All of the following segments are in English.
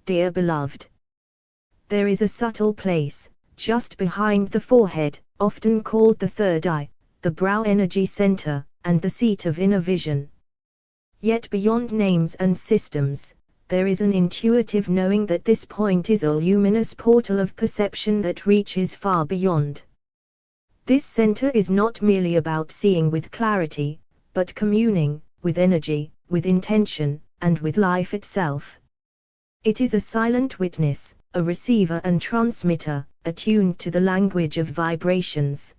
dear beloved. There is a subtle place, just behind the forehead, often called the third eye, the brow energy center, and the seat of inner vision. Yet beyond names and systems, there is an intuitive knowing that this point is a luminous portal of perception that reaches far beyond. This center is not merely about seeing with clarity, but communing, with energy, with intention, and with life itself. It is a silent witness, a receiver and transmitter, attuned to the language of vibrations.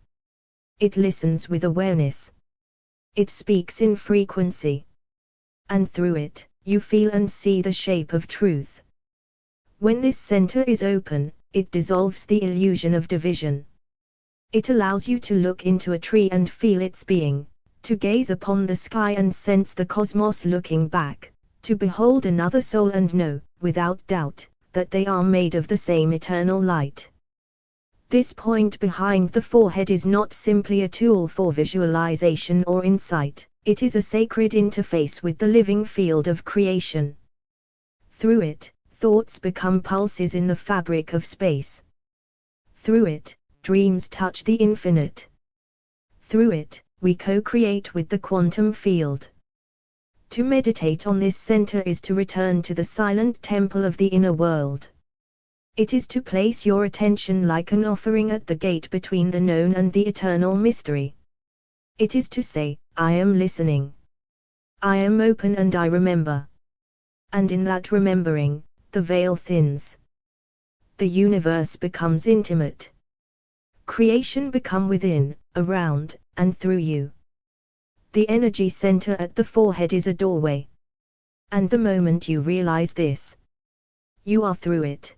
It listens with awareness. It speaks in frequency. And through it, you feel and see the shape of truth. When this center is open, it dissolves the illusion of division. It allows you to look into a tree and feel its being, to gaze upon the sky and sense the cosmos looking back, to behold another soul and know, without doubt, that they are made of the same eternal light. This point behind the forehead is not simply a tool for visualization or insight, it is a sacred interface with the living field of creation. Through it, thoughts become pulses in the fabric of space. Through it, dreams touch the infinite. Through it, we co-create with the quantum field. To meditate on this center is to return to the silent temple of the inner world. It is to place your attention like an offering at the gate between the known and the eternal mystery. It is to say, I am listening. I am open and I remember. And in that remembering, the veil thins. The universe becomes intimate. Creation become within, around, and through you. The energy center at the forehead is a doorway. And the moment you realize this, you are through it.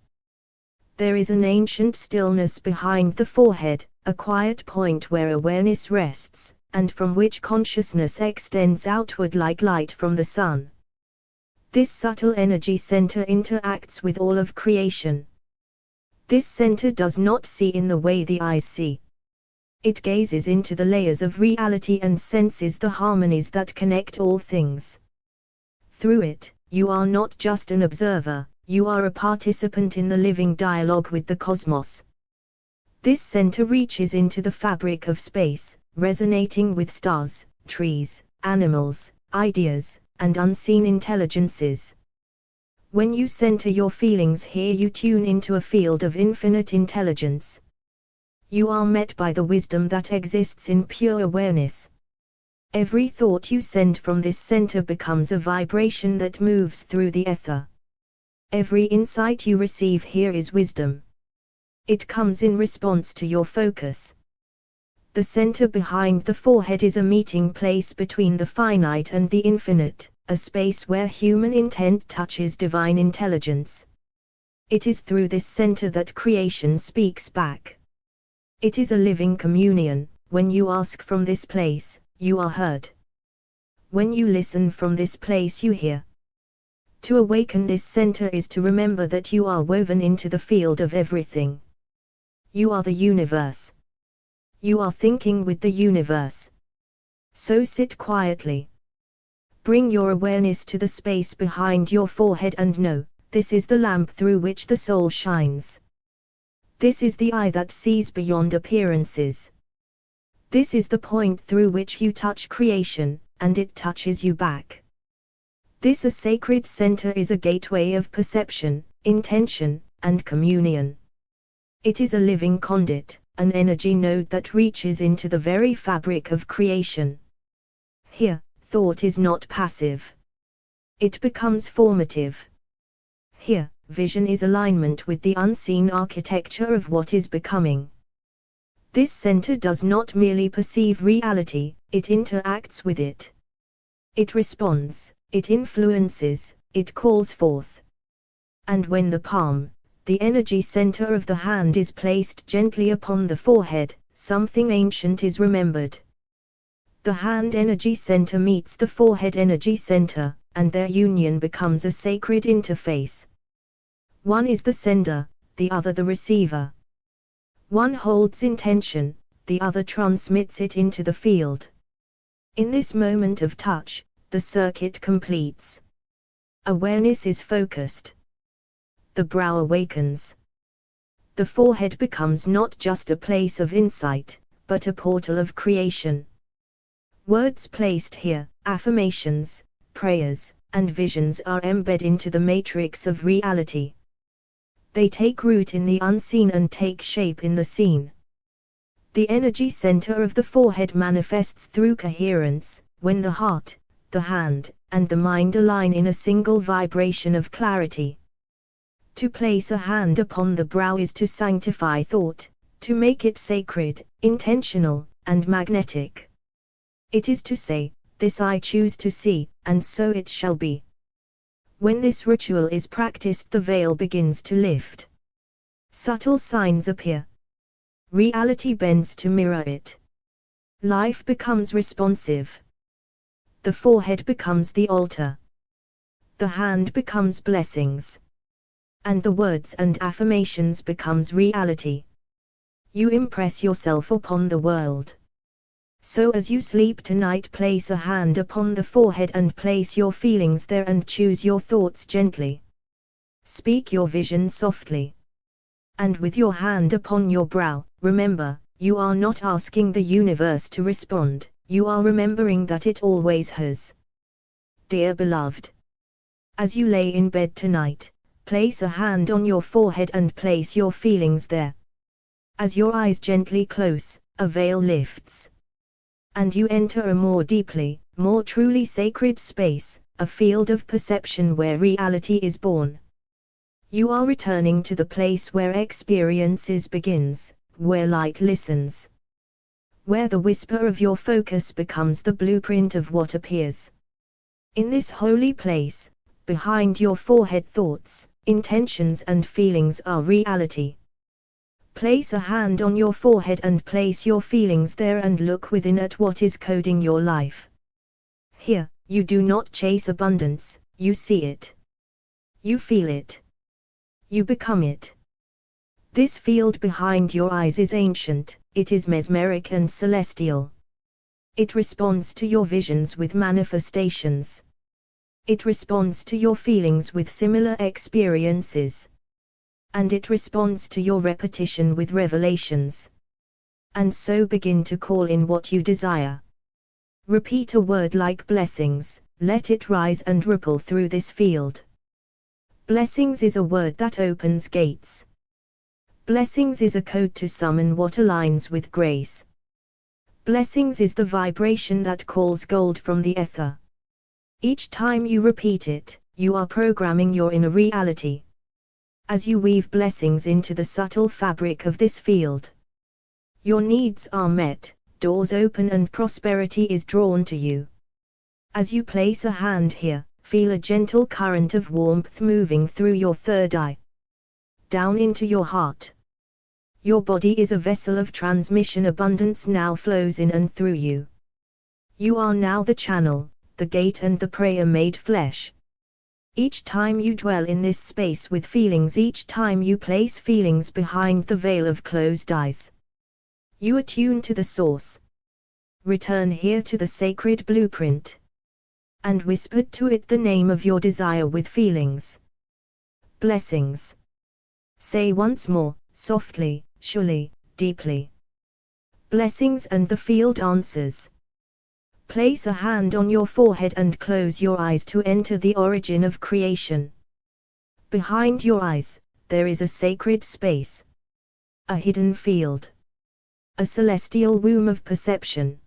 There is an ancient stillness behind the forehead, a quiet point where awareness rests, and from which consciousness extends outward like light from the sun. This subtle energy center interacts with all of creation. This center does not see in the way the eyes see. It gazes into the layers of reality and senses the harmonies that connect all things. Through it, you are not just an observer, you are a participant in the living dialogue with the cosmos. This center reaches into the fabric of space, resonating with stars, trees, animals, ideas, and unseen intelligences. When you center your feelings here, you tune into a field of infinite intelligence. You are met by the wisdom that exists in pure awareness. Every thought you send from this center becomes a vibration that moves through the ether. Every insight you receive here is wisdom. It comes in response to your focus. The center behind the forehead is a meeting place between the finite and the infinite, a space where human intent touches divine intelligence. It is through this center that creation speaks back. It is a living communion. When you ask from this place, you are heard. When you listen from this place, you hear. To awaken this center is to remember that you are woven into the field of everything. You are the universe. You are thinking with the universe. So sit quietly. Bring your awareness to the space behind your forehead and know, this is the lamp through which the soul shines. This is the eye that sees beyond appearances. This is the point through which you touch creation, and it touches you back. This a sacred center is a gateway of perception, intention, and communion. It is a living conduit, an energy node that reaches into the very fabric of creation. Here, thought is not passive. It becomes formative. Here, vision is alignment with the unseen architecture of what is becoming. This center does not merely perceive reality, it interacts with it. It responds, it influences, it calls forth. And when the palm, the energy center of the hand, is placed gently upon the forehead, something ancient is remembered. The hand energy center meets the forehead energy center, and their union becomes a sacred interface. One is the sender, the other the receiver. One holds intention, the other transmits it into the field. In this moment of touch, the circuit completes. Awareness is focused. the brow awakens. The forehead becomes not just a place of insight, but a portal of creation. Words placed here, affirmations, prayers, and visions are embedded into the matrix of reality. They take root in the unseen and take shape in the seen. The energy center of the forehead manifests through coherence, when the heart, the hand, and the mind align in a single vibration of clarity. To place a hand upon the brow is to sanctify thought, to make it sacred, intentional, and magnetic. It is to say, "This I choose to see, and so it shall be." When this ritual is practiced, the veil begins to lift. Subtle signs appear. Reality bends to mirror it. Life becomes responsive. The forehead becomes the altar. The hand becomes blessings. And the words and affirmations becomes reality. You impress yourself upon the world. So as you sleep tonight, place a hand upon the forehead and place your feelings there and choose your thoughts gently. Speak your vision softly. And with your hand upon your brow, remember, you are not asking the universe to respond, you are remembering that it always has. Dear beloved, as you lay in bed tonight, place a hand on your forehead and place your feelings there. As your eyes gently close, a veil lifts. And you enter a more deeply, more truly sacred space, a field of perception where reality is born. You are returning to the place where experiences begins, where light listens. Where the whisper of your focus becomes the blueprint of what appears. In this holy place, behind your forehead, thoughts, intentions and feelings are reality. Place a hand on your forehead and place your feelings there and look within at what is coding your life. Here, you do not chase abundance, you see it. You feel it. You become it. This field behind your eyes is ancient, it is mesmeric and celestial. It responds to your visions with manifestations. It responds to your feelings with similar experiences. And it responds to your repetition with revelations. And so begin to call in what you desire. Repeat a word like blessings, let it rise and ripple through this field. Blessings is a word that opens gates. Blessings is a code to summon what aligns with grace. Blessings is the vibration that calls gold from the ether. Each time you repeat it, you are programming your inner reality. As you weave blessings into the subtle fabric of this field, your needs are met, doors open and prosperity is drawn to you. As you place a hand here, feel a gentle current of warmth moving through your third eye, down into your heart. Your body is a vessel of transmission. Abundance now flows in and through you. You are now the channel, the gate and the prayer made flesh. Each time you dwell in this space with feelings, each time you place feelings behind the veil of closed eyes, you attune to the source. Return here to the sacred blueprint. And whisper to it the name of your desire with feelings. Blessings. Say once more, softly, surely, deeply. Blessings, and the field answers. Place a hand on your forehead and close your eyes to enter the origin of creation. Behind your eyes, there is a sacred space. A hidden field. A celestial womb of perception.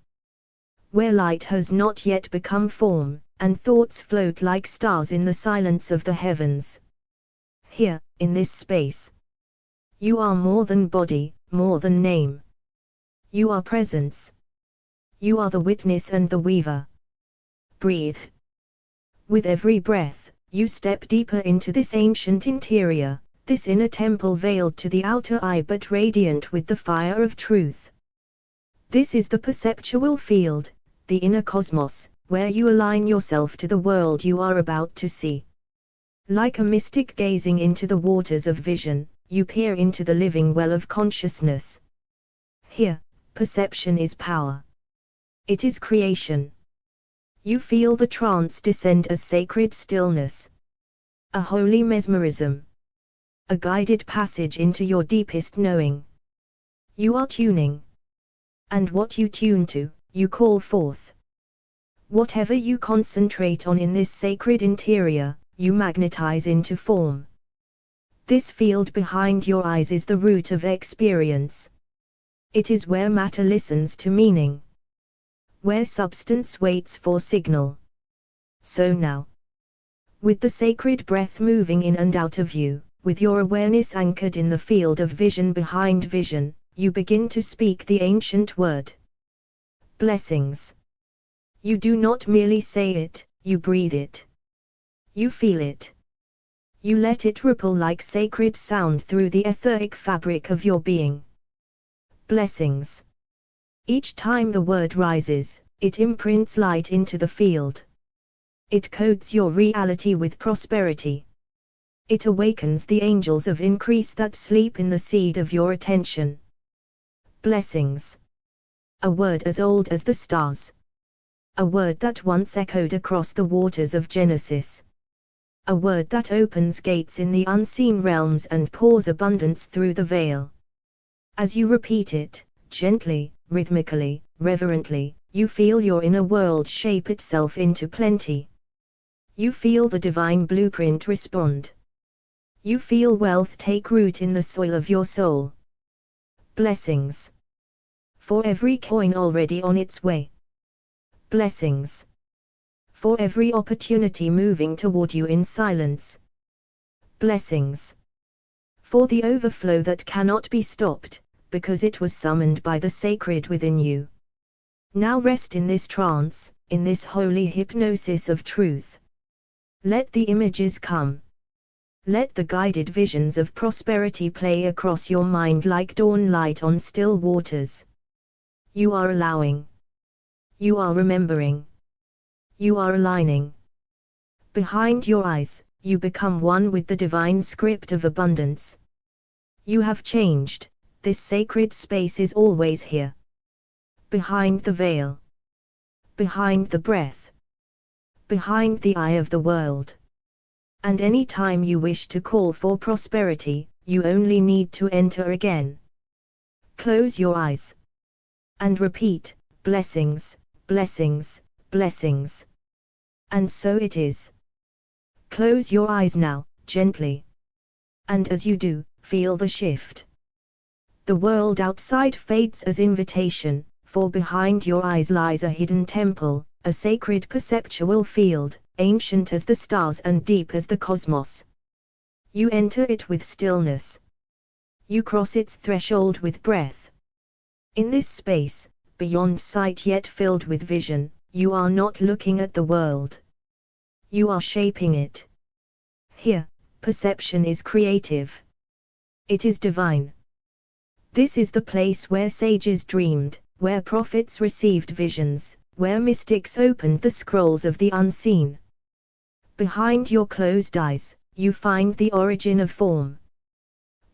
Where light has not yet become form, and thoughts float like stars in the silence of the heavens. Here, in this space, you are more than body, more than name. You are presence. You are the witness and the weaver. Breathe. With every breath, you step deeper into this ancient interior, this inner temple veiled to the outer eye but radiant with the fire of truth. This is the perceptual field, the inner cosmos, where you align yourself to the world you are about to see. Like a mystic gazing into the waters of vision, you peer into the living well of consciousness. Here, perception is power. It is creation. You feel the trance descend as sacred stillness. A holy mesmerism. a guided passage into your deepest knowing. You are tuning. And what you tune to, you call forth. Whatever you concentrate on in this sacred interior, you magnetize into form. This field behind your eyes is the root of experience. It is where matter listens to meaning, where substance waits for signal. So now, with the sacred breath moving in and out of you, with your awareness anchored in the field of vision behind vision, you begin to speak the ancient word. Blessings. You do not merely say it, you breathe it. You feel it. You let it ripple like sacred sound through the etheric fabric of your being. Blessings. Each time the word rises, it imprints light into the field. It codes your reality with prosperity. It awakens the angels of increase that sleep in the seed of your attention. Blessings. A word as old as the stars. A word that once echoed across the waters of Genesis. A word that opens gates in the unseen realms and pours abundance through the veil. As you repeat it, gently, rhythmically, reverently, you feel your inner world shape itself into plenty. You feel the divine blueprint respond. You feel wealth take root in the soil of your soul. Blessings. For every coin already on its way. Blessings. For every opportunity moving toward you in silence. Blessings. For the overflow that cannot be stopped, because it was summoned by the sacred within you. Now rest in this trance, in this holy hypnosis of truth. Let the images come. Let the guided visions of prosperity play across your mind like dawn light on still waters. You are allowing. You are remembering. You are aligning. Behind your eyes, you become one with the divine script of abundance. You have changed, this sacred space is always here. Behind the veil. Behind the breath. Behind the eye of the world. And any time you wish to call for prosperity, you only need to enter again. Close your eyes. And repeat, blessings, blessings, blessings. And so it is. Close your eyes now, gently. And as you do, feel the shift. The world outside fades as invitation, for behind your eyes lies a hidden temple, a sacred perceptual field, ancient as the stars and deep as the cosmos. You enter it with stillness. You cross its threshold with breath. In this space, beyond sight yet filled with vision, you are not looking at the world. You are shaping it. Here, perception is creative. It is divine. This is the place where sages dreamed, where prophets received visions, where mystics opened the scrolls of the unseen. Behind your closed eyes, you find the origin of form.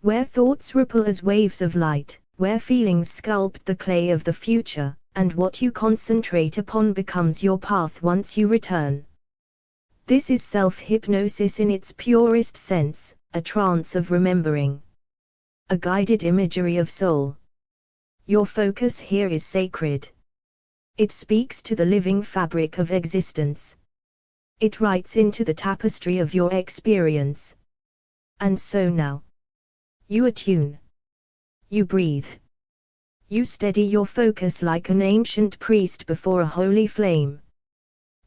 Where thoughts ripple as waves of light, where feelings sculpt the clay of the future, and what you concentrate upon becomes your path once you return. This is self-hypnosis in its purest sense, a trance of remembering. A guided imagery of soul. Your focus here is sacred. It speaks to the living fabric of existence. It writes into the tapestry of your experience. And so now. You attune. You breathe. You steady your focus like an ancient priest before a holy flame.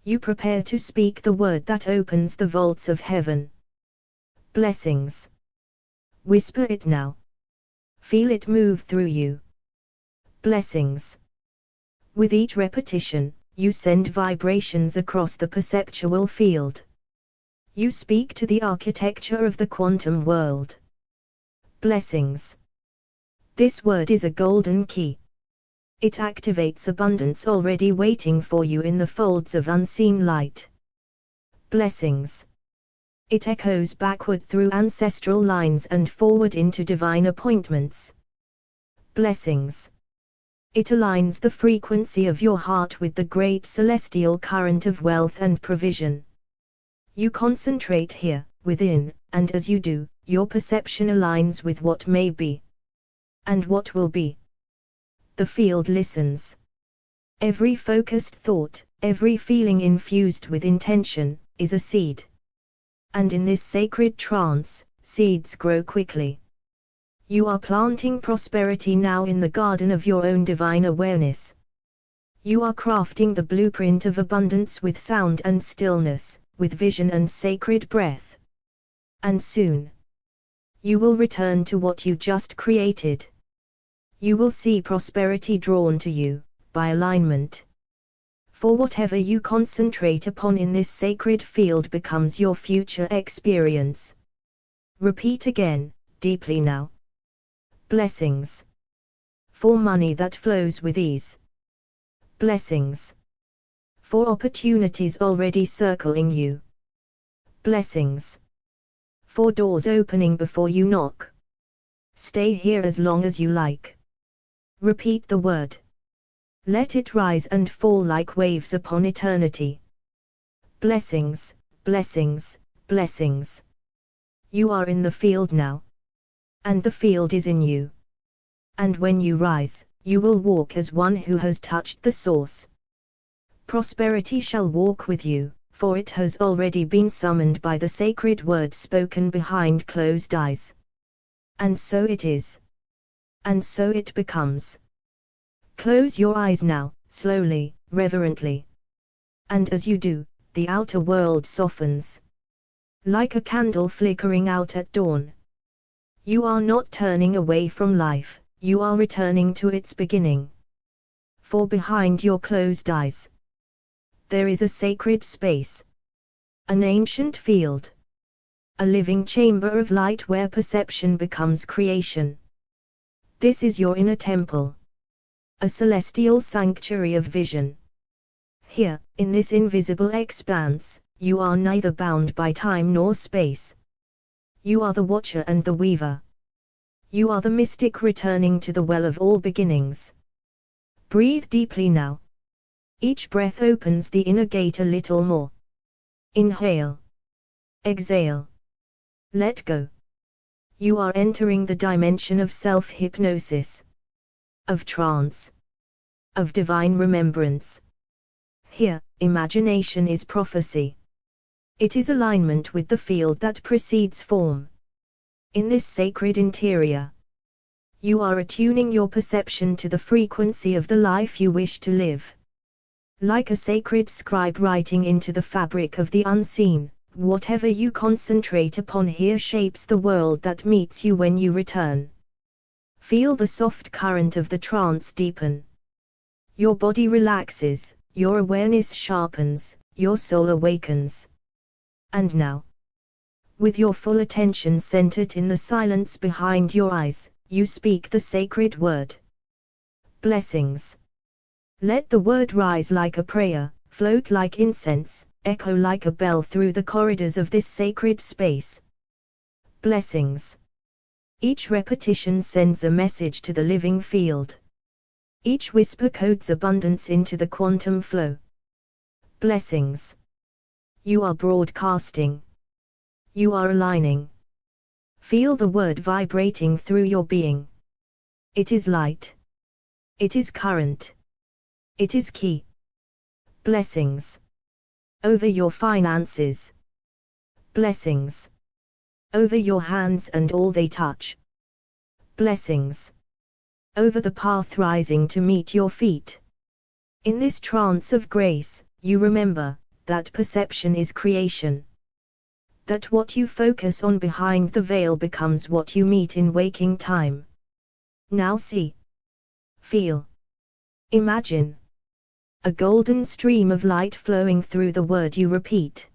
You prepare to speak the word that opens the vaults of heaven. Blessings. Whisper it now. Feel it move through you. Blessings. With each repetition, you send vibrations across the perceptual field. You speak to the architecture of the quantum world. Blessings. This word is a golden key. It activates abundance already waiting for you in the folds of unseen light. Blessings. It echoes backward through ancestral lines and forward into divine appointments. Blessings. It aligns the frequency of your heart with the great celestial current of wealth and provision. You concentrate here, within, and as you do, your perception aligns with what may be and what will be. The field listens. Every focused thought, every feeling infused with intention, is a seed. And in this sacred trance, seeds grow quickly. You are planting prosperity now in the garden of your own divine awareness. You are crafting the blueprint of abundance with sound and stillness, with vision and sacred breath. And soon, you will return to what you just created. You will see prosperity drawn to you, by alignment. For whatever you concentrate upon in this sacred field becomes your future experience. Repeat again, deeply now. Blessings. For money that flows with ease. Blessings. For opportunities already circling you. Blessings. For doors opening before you knock. Stay here as long as you like. Repeat the word. Let it rise and fall like waves upon eternity. Blessings, blessings, blessings. You are in the field now. And the field is in you. And when you rise, you will walk as one who has touched the source. Prosperity shall walk with you, for it has already been summoned by the sacred word spoken behind closed eyes. And so it is. And so it becomes. Close your eyes now, slowly, reverently. And as you do, the outer world softens. Like a candle flickering out at dawn. You are not turning away from life, you are returning to its beginning. For behind your closed eyes, there is a sacred space. An ancient field. A living chamber of light where perception becomes creation. This is your inner temple. A celestial sanctuary of vision. Here, in this invisible expanse, you are neither bound by time nor space. You are the watcher and the weaver. You are the mystic returning to the well of all beginnings. Breathe deeply now. Each breath opens the inner gate a little more. Inhale. Exhale. Let go. You are entering the dimension of self-hypnosis. Of trance. Of divine remembrance. Here, imagination is prophecy. It is alignment with the field that precedes form. In this sacred interior, you are attuning your perception to the frequency of the life you wish to live. Like a sacred scribe writing into the fabric of the unseen, whatever you concentrate upon here shapes the world that meets you when you return. Feel the soft current of the trance deepen. Your body relaxes, your awareness sharpens, your soul awakens. And now, with your full attention centered in the silence behind your eyes, you speak the sacred word. Blessings. Let the word rise like a prayer, float like incense, echo like a bell through the corridors of this sacred space. Blessings. Each repetition sends a message to the living field. Each whisper codes abundance into the quantum flow. Blessings. You are broadcasting. You are aligning. Feel the word vibrating through your being. It is light. It is current. It is key. Blessings. Over your finances. Blessings. Over your hands and all they touch. Blessings. Over the path rising to meet your feet. In this trance of grace, you remember that perception is creation. That what you focus on behind the veil becomes what you meet in waking time. Now see. Feel. Imagine. A golden stream of light flowing through the word you repeat.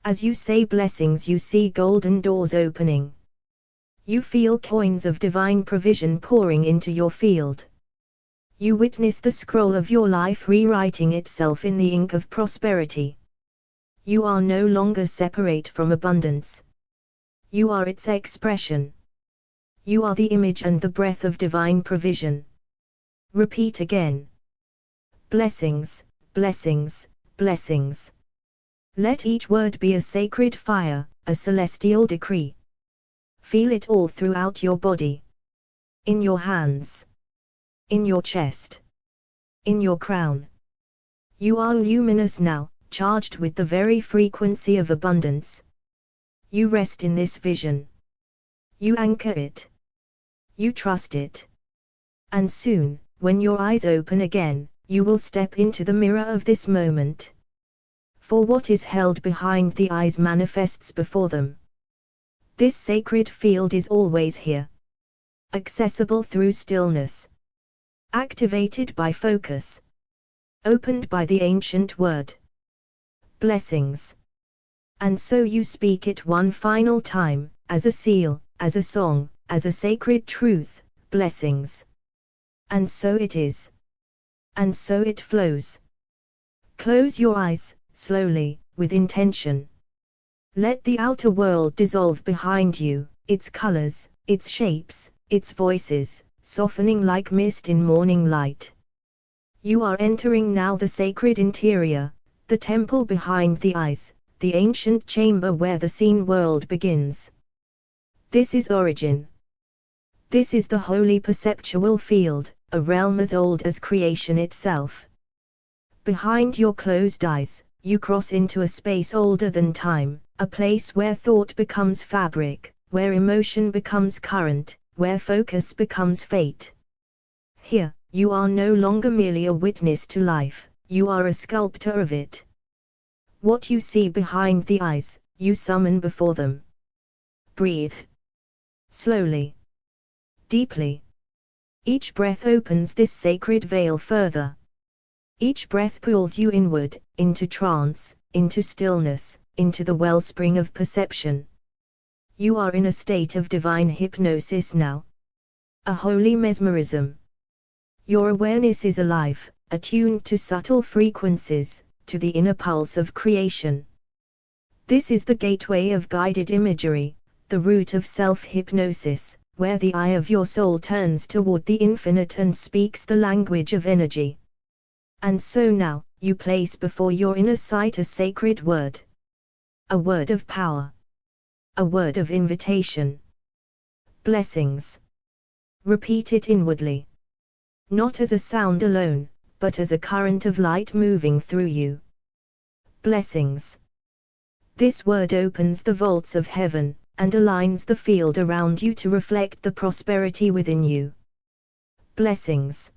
As you say blessings, you see golden doors opening. You feel coins of divine provision pouring into your field. You witness the scroll of your life rewriting itself in the ink of prosperity. You are no longer separate from abundance. You are its expression. You are the image and the breath of divine provision. Repeat again. Blessings, blessings, blessings. Let each word be a sacred fire, a celestial decree. Feel it all throughout your body. In your hands. In your chest. In your crown. You are luminous now, charged with the very frequency of abundance. You rest in this vision. You anchor it. You trust it. And soon, when your eyes open again, you will step into the mirror of this moment. For what is held behind the eyes manifests before them. This sacred field is always here. Accessible through stillness. Activated by focus. Opened by the ancient word. Blessings. And so you speak it one final time, as a seal, as a song, as a sacred truth, blessings. And so it is. And so it flows. Close your eyes, slowly, with intention. Let the outer world dissolve behind you, its colors, its shapes, its voices, softening like mist in morning light. You are entering now the sacred interior, the temple behind the eyes, the ancient chamber where the seen world begins. This is origin. This is the holy perceptual field, a realm as old as creation itself. Behind your closed eyes, you cross into a space older than time, a place where thought becomes fabric, where emotion becomes current, where focus becomes fate. Here, you are no longer merely a witness to life, you are a sculptor of it. What you see behind the eyes, you summon before them. Breathe. Slowly. Deeply. Each breath opens this sacred veil further. Each breath pulls you inward, into trance, into stillness, into the wellspring of perception. You are in a state of divine hypnosis now. A holy mesmerism. Your awareness is alive, attuned to subtle frequencies, to the inner pulse of creation. This is the gateway of guided imagery, the root of self-hypnosis, where the eye of your soul turns toward the infinite and speaks the language of energy. And so now, you place before your inner sight a sacred word. A word of power. A word of invitation. Blessings. Repeat it inwardly. Not as a sound alone, but as a current of light moving through you. Blessings. This word opens the vaults of heaven, and aligns the field around you to reflect the prosperity within you. Blessings.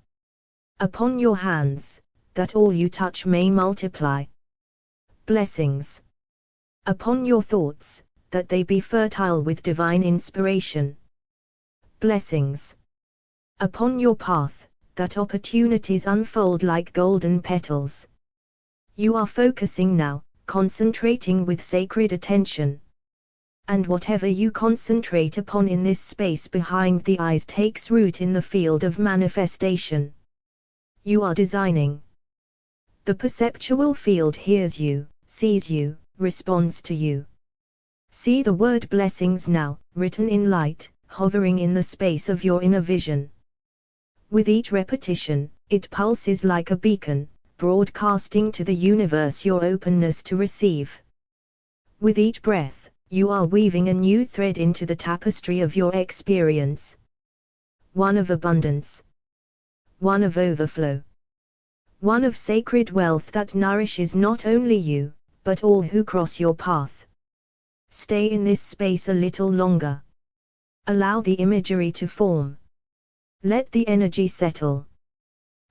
Upon your hands, that all you touch may multiply. Blessings. Upon your thoughts, that they be fertile with divine inspiration. Blessings. Upon your path, that opportunities unfold like golden petals. You are focusing now, concentrating with sacred attention. And whatever you concentrate upon in this space behind the eyes takes root in the field of manifestation. You are designing. The perceptual field hears you, sees you, responds to you. See the word blessings now, written in light, hovering in the space of your inner vision. With each repetition, it pulses like a beacon, broadcasting to the universe your openness to receive. With each breath, you are weaving a new thread into the tapestry of your experience. One of abundance. One of overflow. One of sacred wealth that nourishes not only you, but all who cross your path. Stay in this space a little longer. Allow the imagery to form. Let the energy settle.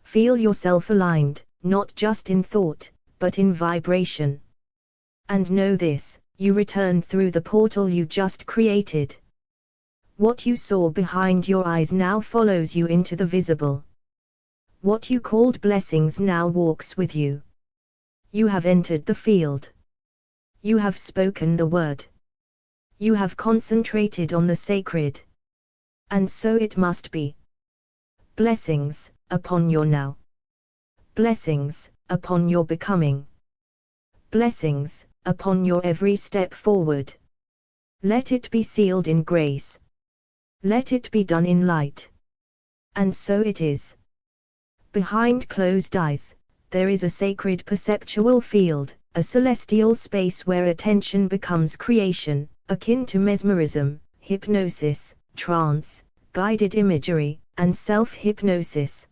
Feel yourself aligned, not just in thought, but in vibration. And know this, you return through the portal you just created. What you saw behind your eyes now follows you into the visible. What you called blessings now walks with you. You have entered the field. You have spoken the word. You have concentrated on the sacred. And so it must be. Blessings upon your now. Blessings upon your becoming. Blessings upon your every step forward. Let it be sealed in grace. Let it be done in light. And so it is. Behind closed eyes, there is a sacred perceptual field, a celestial space where attention becomes creation, akin to mesmerism, hypnosis, trance, guided imagery, and self-hypnosis.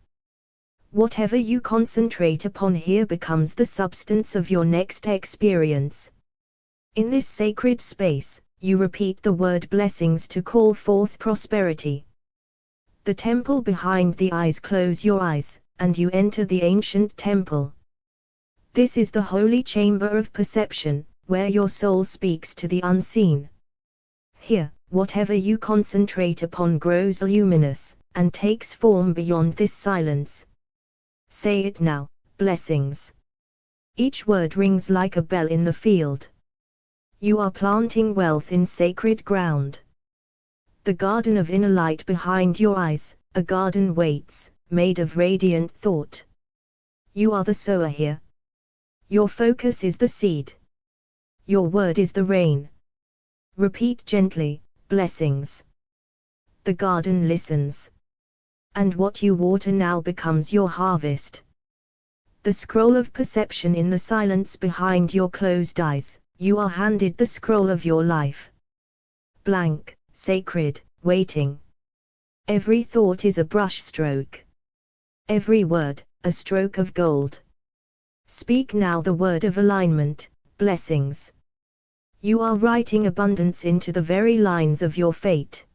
Whatever you concentrate upon here becomes the substance of your next experience. In this sacred space, you repeat the word blessings to call forth prosperity. The temple behind the eyes. Close your eyes, and you enter the ancient temple. This is the holy chamber of perception, where your soul speaks to the unseen. Here, whatever you concentrate upon grows luminous, and takes form beyond this silence. Say it now, blessings. Each word rings like a bell in the field. You are planting wealth in sacred ground. The garden of inner light behind your eyes, a garden waits, made of radiant thought. You are the sower here. Your focus is the seed. Your word is the rain. Repeat gently, blessings. The garden listens. And what you water now becomes your harvest. The scroll of perception in the silence behind your closed eyes, you are handed the scroll of your life. Blank, sacred, waiting. Every thought is a brush stroke. Every word, a stroke of gold. Speak now the word of alignment, blessings. You are writing abundance into the very lines of your fate.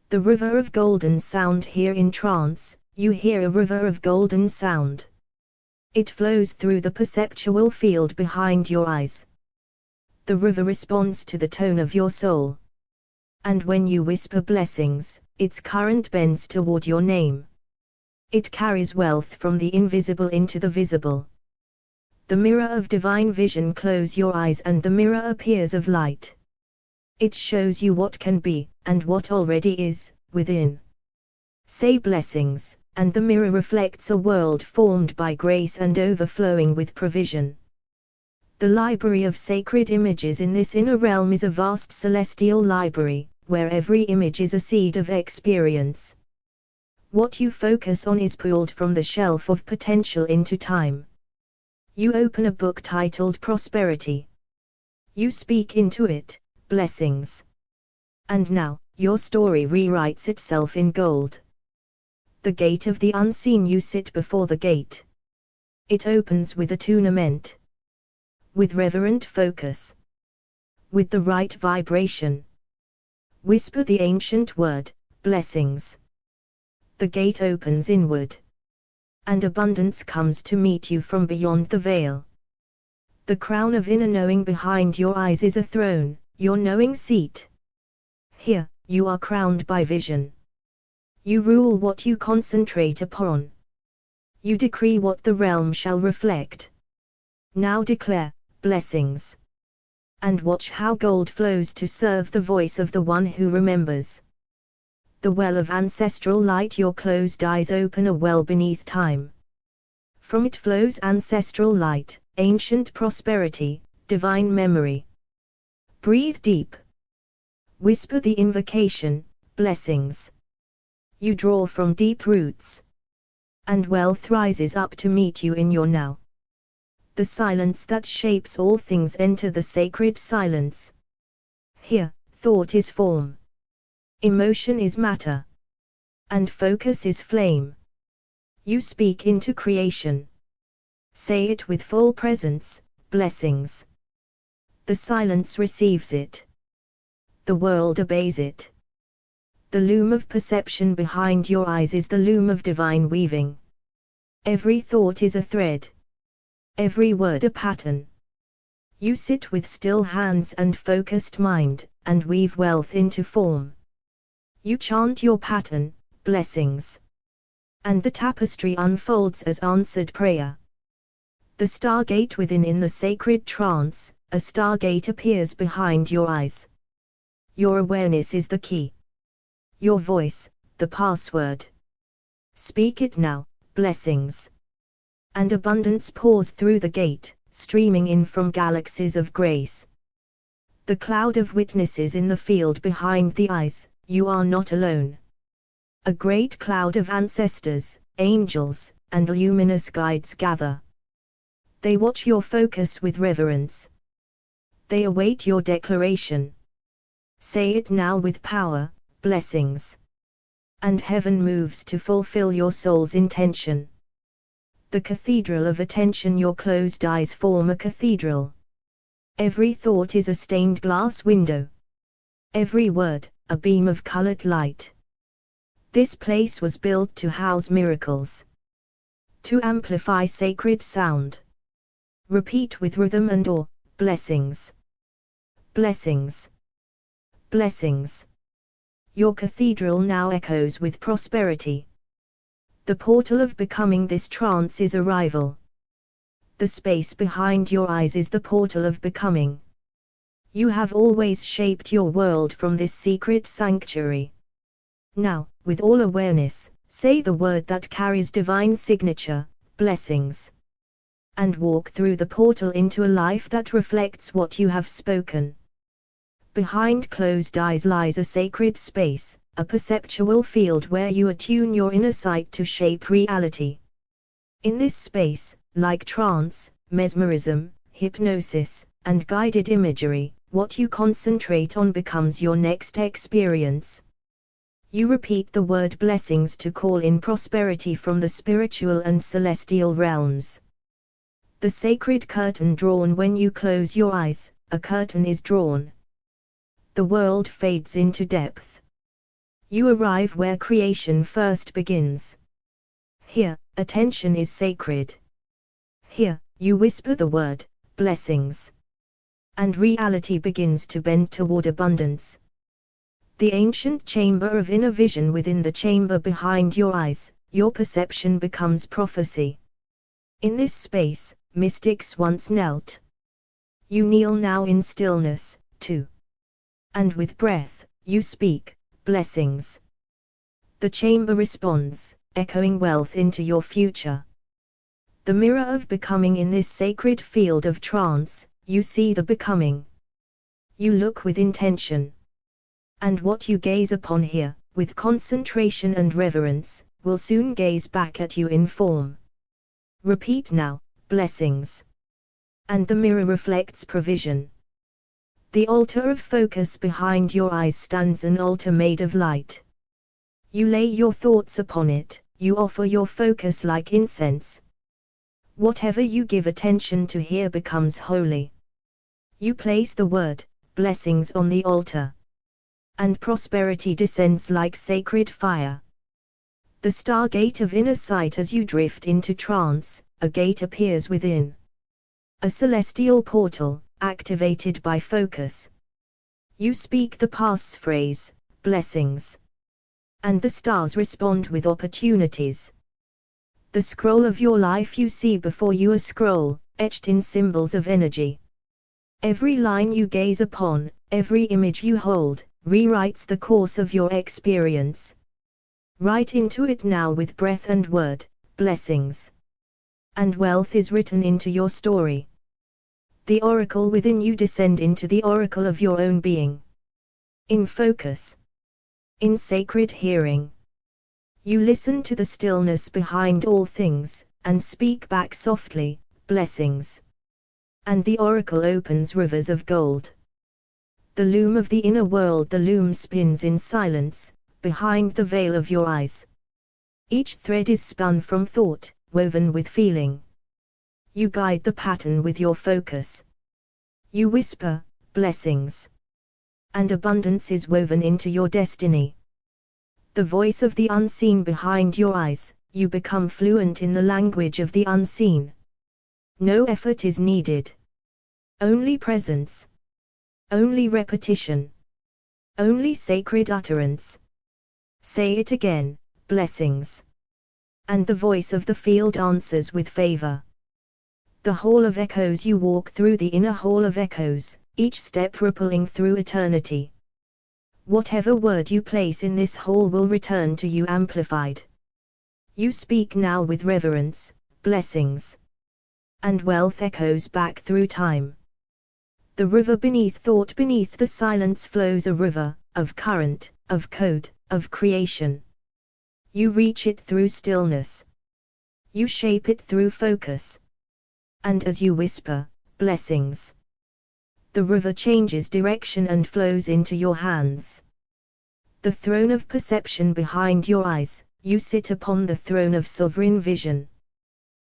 The river of golden sound here in trance, you hear a river of golden sound. It flows through the perceptual field behind your eyes. The river responds to the tone of your soul. And when you whisper blessings, its current bends toward your name. It carries wealth from the invisible into the visible. The mirror of divine vision. Close your eyes and the mirror appears of light. It shows you what can be, and what already is, within. Say blessings, and the mirror reflects a world formed by grace and overflowing with provision. The library of sacred images in this inner realm is a vast celestial library, where every image is a seed of experience. What you focus on is pulled from the shelf of potential into time. You open a book titled Prosperity. You speak into it, blessings. And now, your story rewrites itself in gold. The gate of the unseen. You sit before the gate. It opens with attunement. With reverent focus. With the right vibration. Whisper the ancient word, blessings. The gate opens inward. And abundance comes to meet you from beyond the veil. The crown of inner knowing behind your eyes is a throne, your knowing seat. Here, you are crowned by vision. You rule what you concentrate upon. You decree what the realm shall reflect. Now declare, blessings. And watch how gold flows to serve the voice of the one who remembers. The well of ancestral light. Your closed eyes open a well beneath time. From it flows ancestral light, ancient prosperity, divine memory. Breathe deep. Whisper the invocation, blessings. You draw from deep roots. And wealth rises up to meet you in your now. The silence that shapes all things. Enter the sacred silence. Here, thought is form. Emotion is matter. And focus is flame. You speak into creation. Say it with full presence, blessings. The silence receives it. The world obeys it. The loom of perception behind your eyes is the loom of divine weaving. Every thought is a thread. Every word a pattern. You sit with still hands and focused mind, and weave wealth into form. You chant your pattern, blessings. And the tapestry unfolds as answered prayer. The stargate within. In the sacred trance, a stargate appears behind your eyes. Your awareness is the key. Your voice, the password. Speak it now, blessings. And abundance pours through the gate, streaming in from galaxies of grace. The cloud of witnesses in the field behind the eyes. You are not alone. A great cloud of ancestors, angels, and luminous guides gather. They watch your focus with reverence. They await your declaration. Say it now with power, blessings. And heaven moves to fulfill your soul's intention. The cathedral of attention. Your closed eyes form a cathedral. Every thought is a stained glass window. Every word, a beam of colored light. This place was built to house miracles. To amplify sacred sound. Repeat with rhythm and awe, blessings. Blessings. Blessings. Your cathedral now echoes with prosperity. The portal of becoming. This trance is arrival. The space behind your eyes is the portal of becoming. You have always shaped your world from this secret sanctuary. Now, with all awareness, say the word that carries divine signature, blessings. And walk through the portal into a life that reflects what you have spoken. Behind closed eyes lies a sacred space, a perceptual field where you attune your inner sight to shape reality. In this space, like trance, mesmerism, hypnosis, and guided imagery, what you concentrate on becomes your next experience. You repeat the word blessings to call in prosperity from the spiritual and celestial realms. The sacred curtain drawn. When you close your eyes, a curtain is drawn. The world fades into depth. You arrive where creation first begins. Here, attention is sacred. Here, you whisper the word, blessings. And reality begins to bend toward abundance. The ancient chamber of inner vision. Within the chamber behind your eyes, your perception becomes prophecy. In this space, mystics once knelt. You kneel now in stillness, too. And with breath, you speak, blessings. The chamber responds, echoing wealth into your future. The mirror of becoming. In this sacred field of trance, you see the becoming. You look with intention. And what you gaze upon here, with concentration and reverence, will soon gaze back at you in form. Repeat now, blessings. And the mirror reflects provision. The altar of focus. Behind your eyes stands an altar made of light. You lay your thoughts upon it, you offer your focus like incense. Whatever you give attention to here becomes holy. You place the word, blessings, on the altar. And prosperity descends like sacred fire. The stargate of inner sight. As you drift into trance, a gate appears within. A celestial portal, activated by focus. You speak the passphrase, blessings. And the stars respond with opportunities. The scroll of your life you see before you, a scroll, etched in symbols of energy. Every line you gaze upon, every image you hold, rewrites the course of your experience. Write into it now with breath and word, blessings. And wealth is written into your story. The oracle within you. Descend into the oracle of your own being. In focus. In sacred hearing. You listen to the stillness behind all things, and speak back softly, blessings. And the oracle opens rivers of gold. The loom of the inner world. The loom spins in silence, behind the veil of your eyes. Each thread is spun from thought, woven with feeling. You guide the pattern with your focus. You whisper, blessings. And abundance is woven into your destiny. The voice of the unseen behind your eyes, you become fluent in the language of the unseen. No effort is needed. Only presence. Only repetition. Only sacred utterance. Say it again, blessings. And the voice of the field answers with favor. The hall of echoes. You walk through the inner hall of echoes, each step rippling through eternity. Whatever word you place in this hall will return to you amplified. You speak now with reverence, blessings. And wealth echoes back through time. The river beneath thought. Beneath the silence flows a river, of current, of code, of creation. You reach it through stillness. You shape it through focus. And as you whisper, blessings, The river changes direction and flows into your hands. The throne of perception behind your eyes, you sit upon the throne of sovereign vision.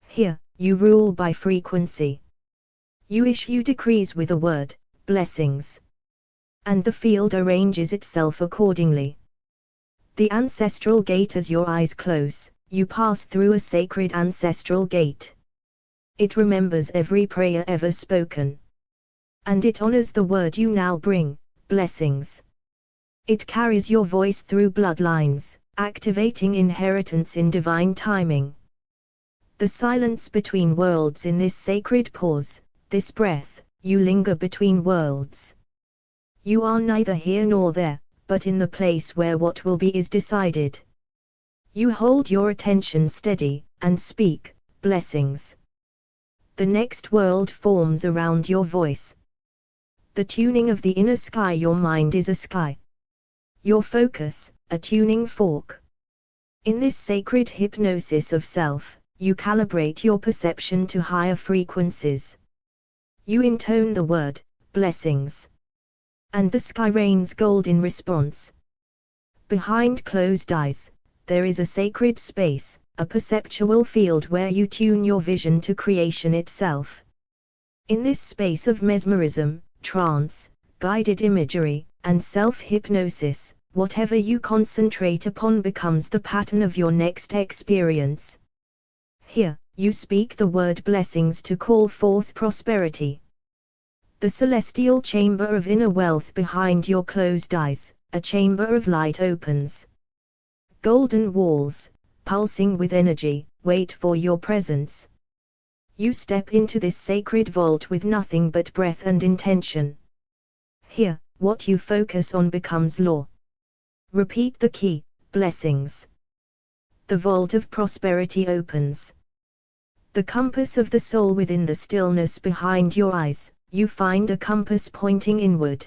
Here, you rule by frequency. You issue decrees with a word, blessings. And the field arranges itself accordingly. The ancestral gate. As your eyes close, you pass through a sacred ancestral gate. It remembers every prayer ever spoken. And it honors the word you now bring, blessings. It carries your voice through bloodlines, activating inheritance in divine timing. The silence between worlds. In this sacred pause, this breath, you linger between worlds. You are neither here nor there, but in the place where what will be is decided. You hold your attention steady, and speak, blessings. The next world forms around your voice. The tuning of the inner sky. Your mind is a sky. Your focus, a tuning fork. In this sacred hypnosis of self, you calibrate your perception to higher frequencies. You intone the word, blessings. And the sky rains gold in response. Behind closed eyes, there is a sacred space, a perceptual field where you tune your vision to creation itself. In this space of mesmerism, trance, guided imagery, and self-hypnosis, whatever you concentrate upon becomes the pattern of your next experience. Here, you speak the word blessings to call forth prosperity. The celestial chamber of inner wealth behind your closed eyes, a chamber of light opens. Golden walls, pulsing with energy, wait for your presence. You step into this sacred vault with nothing but breath and intention. Here, what you focus on becomes law. Repeat the key, blessings. The vault of prosperity opens. The compass of the soul. Within the stillness behind your eyes, you find a compass pointing inward.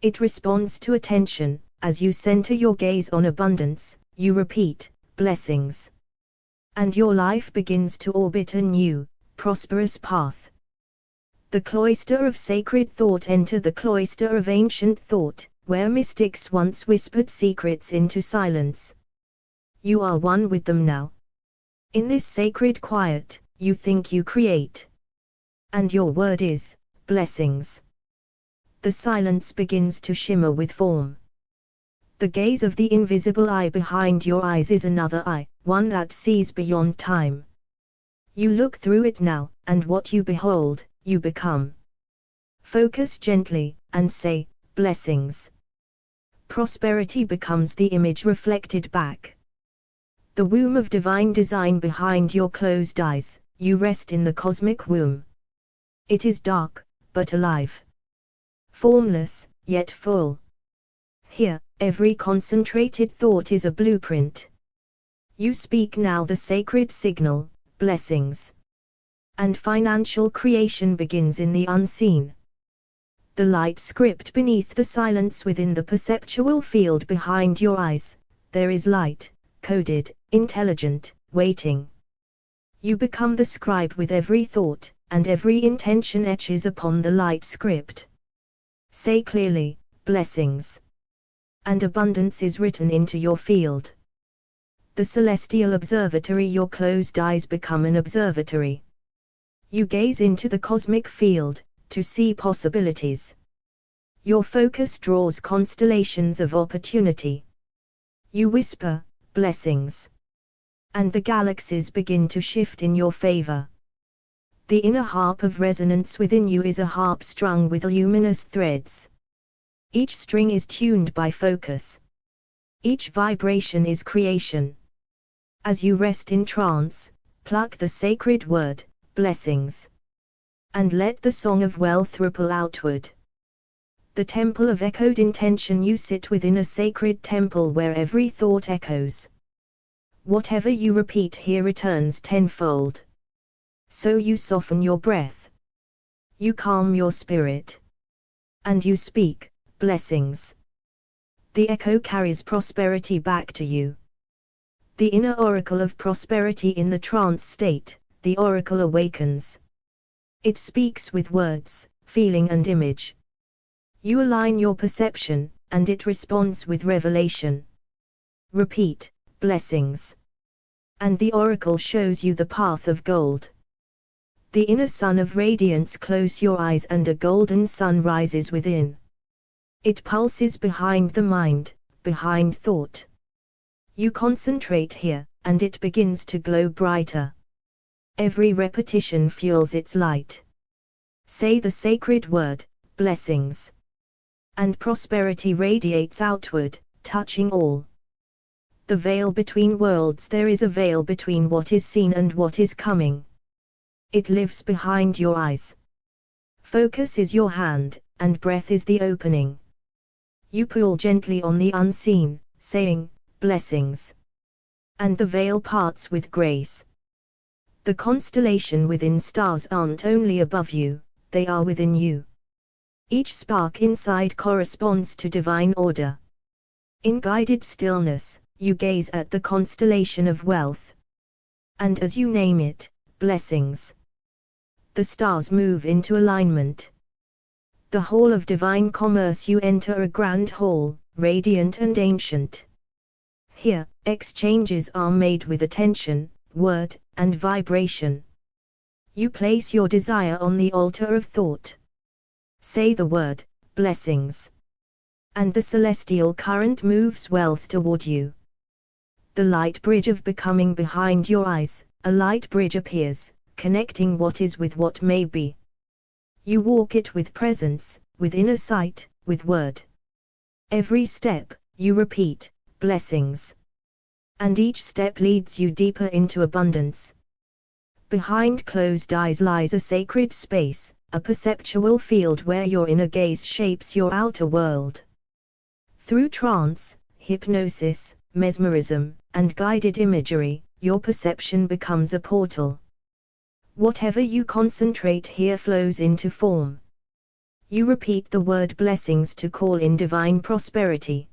It responds to attention. As you center your gaze on abundance, you repeat, blessings. And your life begins to orbit a new, prosperous path. The cloister of sacred thought. Enter the cloister of ancient thought, where mystics once whispered secrets into silence. You are one with them now. In this sacred quiet, you think, you create. And your word is, blessings. The silence begins to shimmer with form. The gaze of the invisible eye behind your eyes is another eye, one that sees beyond time. You look through it now, and what you behold, you become. Focus gently, and say, blessings. Prosperity becomes the image reflected back. The womb of divine design behind your closed eyes, you rest in the cosmic womb. It is dark, but alive. Formless, yet full. Here, every concentrated thought is a blueprint. You speak now the sacred signal, blessings. And financial creation begins in the unseen. The light script beneath the silence. Within the perceptual field behind your eyes, there is light, coded, intelligent, waiting. You become the scribe with every thought, and every intention etches upon the light script. Say clearly, blessings. And abundance is written into your field. The celestial observatory. Your closed eyes become an observatory. You gaze into the cosmic field, to see possibilities. Your focus draws constellations of opportunity. You whisper, blessings. And the galaxies begin to shift in your favor. The inner harp of resonance within you is a harp strung with luminous threads. Each string is tuned by focus. Each vibration is creation. As you rest in trance, pluck the sacred word, blessings. And let the song of wealth ripple outward. The temple of echoed intention. You sit within a sacred temple where every thought echoes. Whatever you repeat here returns tenfold. So you soften your breath. You calm your spirit. And you speak, blessings. The echo carries prosperity back to you. The inner oracle of prosperity. In the trance state, the oracle awakens. It speaks with words, feeling and image. You align your perception, and it responds with revelation. Repeat, blessings. And the oracle shows you the path of gold. The inner sun of radiance. Close your eyes and a golden sun rises within. It pulses behind the mind, behind thought. You concentrate here, and it begins to glow brighter. Every repetition fuels its light. Say the sacred word, blessings. And prosperity radiates outward, touching all. The veil between worlds. There is a veil between what is seen and what is coming. It lives behind your eyes. Focus is your hand, and breath is the opening. You pull gently on the unseen, saying, blessings. And the veil parts with grace. The constellation within. Stars aren't only above you, they are within you. Each spark inside corresponds to divine order. In guided stillness, you gaze at the constellation of wealth. And as you name it, blessings, the stars move into alignment. The hall of divine commerce. You enter a grand hall, radiant and ancient. Here, exchanges are made with attention, word, and vibration. You place your desire on the altar of thought. Say the word, blessings. And the celestial current moves wealth toward you. The light bridge of becoming. Behind your eyes, a light bridge appears, connecting what is with what may be. You walk it with presence, with inner sight, with word. Every step, you repeat, blessings. And each step leads you deeper into abundance. Behind closed eyes lies a sacred space, a perceptual field where your inner gaze shapes your outer world. Through trance, hypnosis, mesmerism, and guided imagery, your perception becomes a portal. Whatever you concentrate here flows into form. You repeat the word blessings to call in divine prosperity.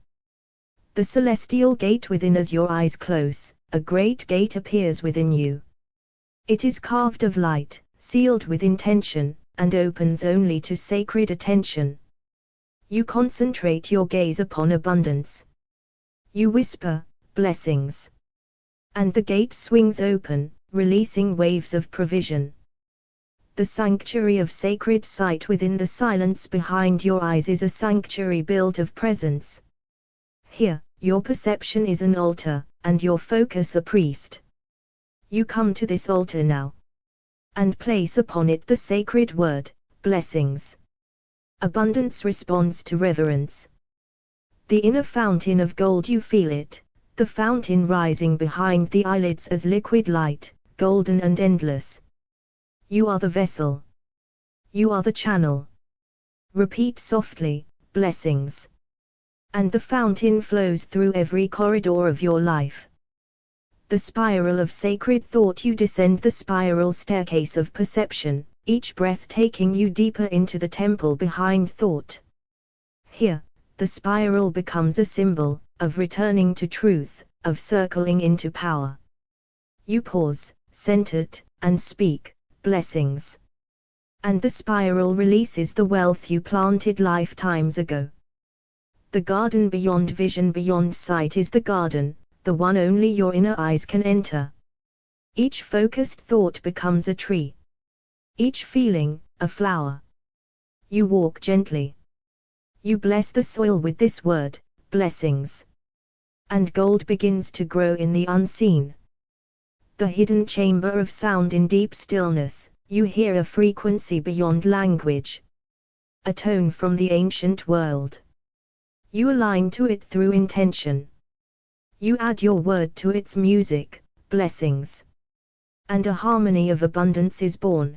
The celestial gate within. As your eyes close, a great gate appears within you. It is carved of light, sealed with intention, and opens only to sacred attention. You concentrate your gaze upon abundance. You whisper, blessings. And the gate swings open, releasing waves of provision. The sanctuary of sacred sight. Within the silence behind your eyes is a sanctuary built of presence. Here, your perception is an altar, and your focus a priest. You come to this altar now. And place upon it the sacred word, blessings. Abundance responds to reverence. The inner fountain of gold. You feel it, the fountain rising behind the eyelids as liquid light, golden and endless. You are the vessel. You are the channel. Repeat softly, blessings. And the fountain flows through every corridor of your life. The spiral of sacred thought. You descend the spiral staircase of perception, each breath taking you deeper into the temple behind thought. Here, the spiral becomes a symbol of returning to truth, of circling into power. You pause, centered, and speak, blessings. And the spiral releases the wealth you planted lifetimes ago. The garden beyond vision, beyond sight is the garden, the one only your inner eyes can enter. Each focused thought becomes a tree. Each feeling, a flower. You walk gently. You bless the soil with this word, blessings. And gold begins to grow in the unseen. The hidden chamber of sound. In deep stillness, you hear a frequency beyond language. A tone from the ancient world. You align to it through intention. You add your word to its music, blessings. And a harmony of abundance is born.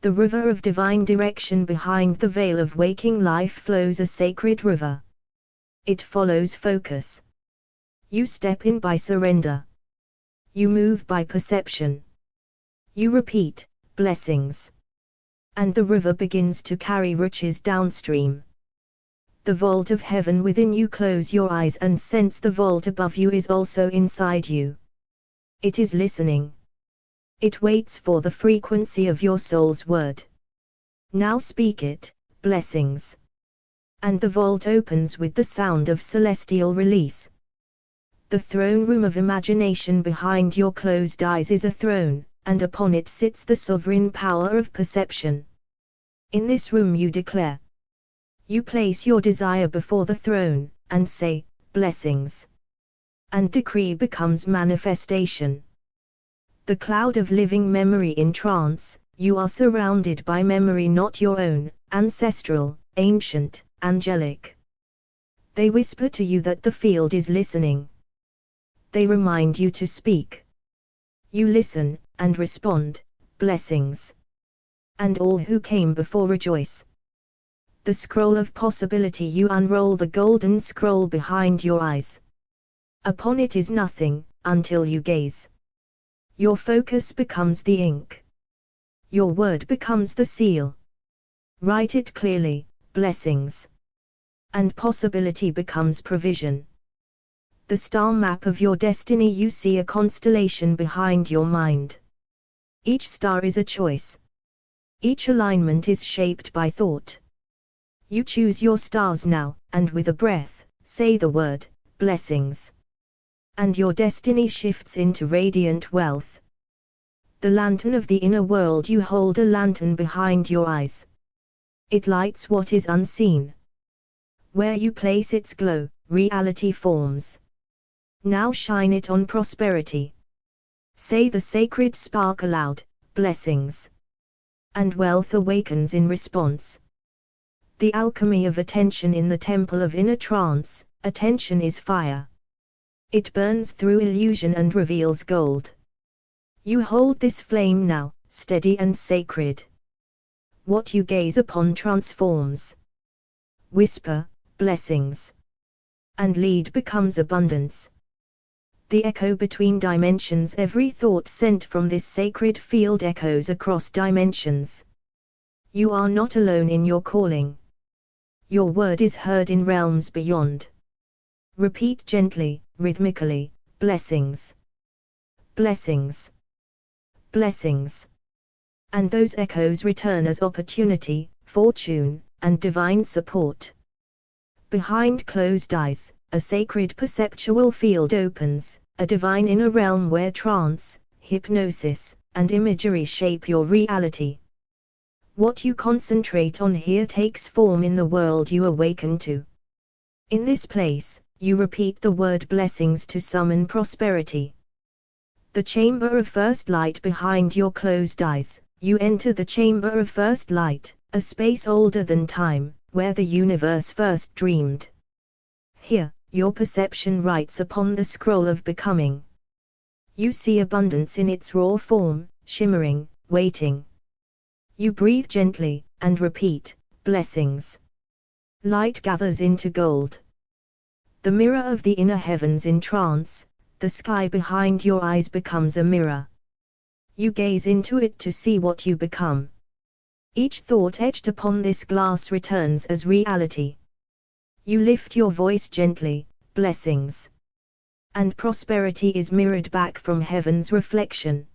The river of divine direction. Behind the veil of waking life flows a sacred river. It follows focus. You step in by surrender. You move by perception. You repeat, blessings. And the river begins to carry riches downstream. The vault of heaven within you. Close your eyes and sense the vault above you is also inside you. It is listening. It waits for the frequency of your soul's word. Now speak it, blessings. And the vault opens with the sound of celestial release. The throne room of imagination behind your closed eyes is a throne, and upon it sits the sovereign power of perception. In this room you declare. You place your desire before the throne, and say, blessings. And decree becomes manifestation. The cloud of living memory in trance, you are surrounded by memory not your own, ancestral, ancient, angelic. They whisper to you that the field is listening. They remind you to speak. You listen, and respond, blessings. And all who came before rejoice. The scroll of possibility, you unroll the golden scroll behind your eyes. Upon it is nothing, until you gaze. Your focus becomes the ink. Your word becomes the seal. Write it clearly, blessings. And possibility becomes provision. The star map of your destiny, you see a constellation behind your mind. Each star is a choice. Each alignment is shaped by thought. You choose your stars now, and with a breath, say the word, blessings. And your destiny shifts into radiant wealth. The lantern of the inner world, you hold a lantern behind your eyes. It lights what is unseen. Where you place its glow, reality forms. Now shine it on prosperity. Say the sacred spark aloud, blessings. And wealth awakens in response. The alchemy of attention in the temple of inner trance, attention is fire. It burns through illusion and reveals gold. You hold this flame now, steady and sacred. What you gaze upon transforms. Whisper, blessings. And lead becomes abundance. The echo between dimensions, every thought sent from this sacred field echoes across dimensions. You are not alone in your calling. Your word is heard in realms beyond. Repeat gently, rhythmically, blessings. Blessings. Blessings. And those echoes return as opportunity, fortune, and divine support. Behind closed eyes, a sacred perceptual field opens, a divine inner realm where trance, hypnosis, and imagery shape your reality. What you concentrate on here takes form in the world you awaken to. In this place, you repeat the word blessings to summon prosperity. The chamber of first light behind your closed eyes, you enter the chamber of first light, a space older than time, where the universe first dreamed. Here, your perception writes upon the scroll of becoming. You see abundance in its raw form, shimmering, waiting. You breathe gently, and repeat, blessings. Light gathers into gold. The mirror of the inner heavens in trance, the sky behind your eyes becomes a mirror. You gaze into it to see what you become. Each thought etched upon this glass returns as reality. You lift your voice gently, blessings. And prosperity is mirrored back from heaven's reflection.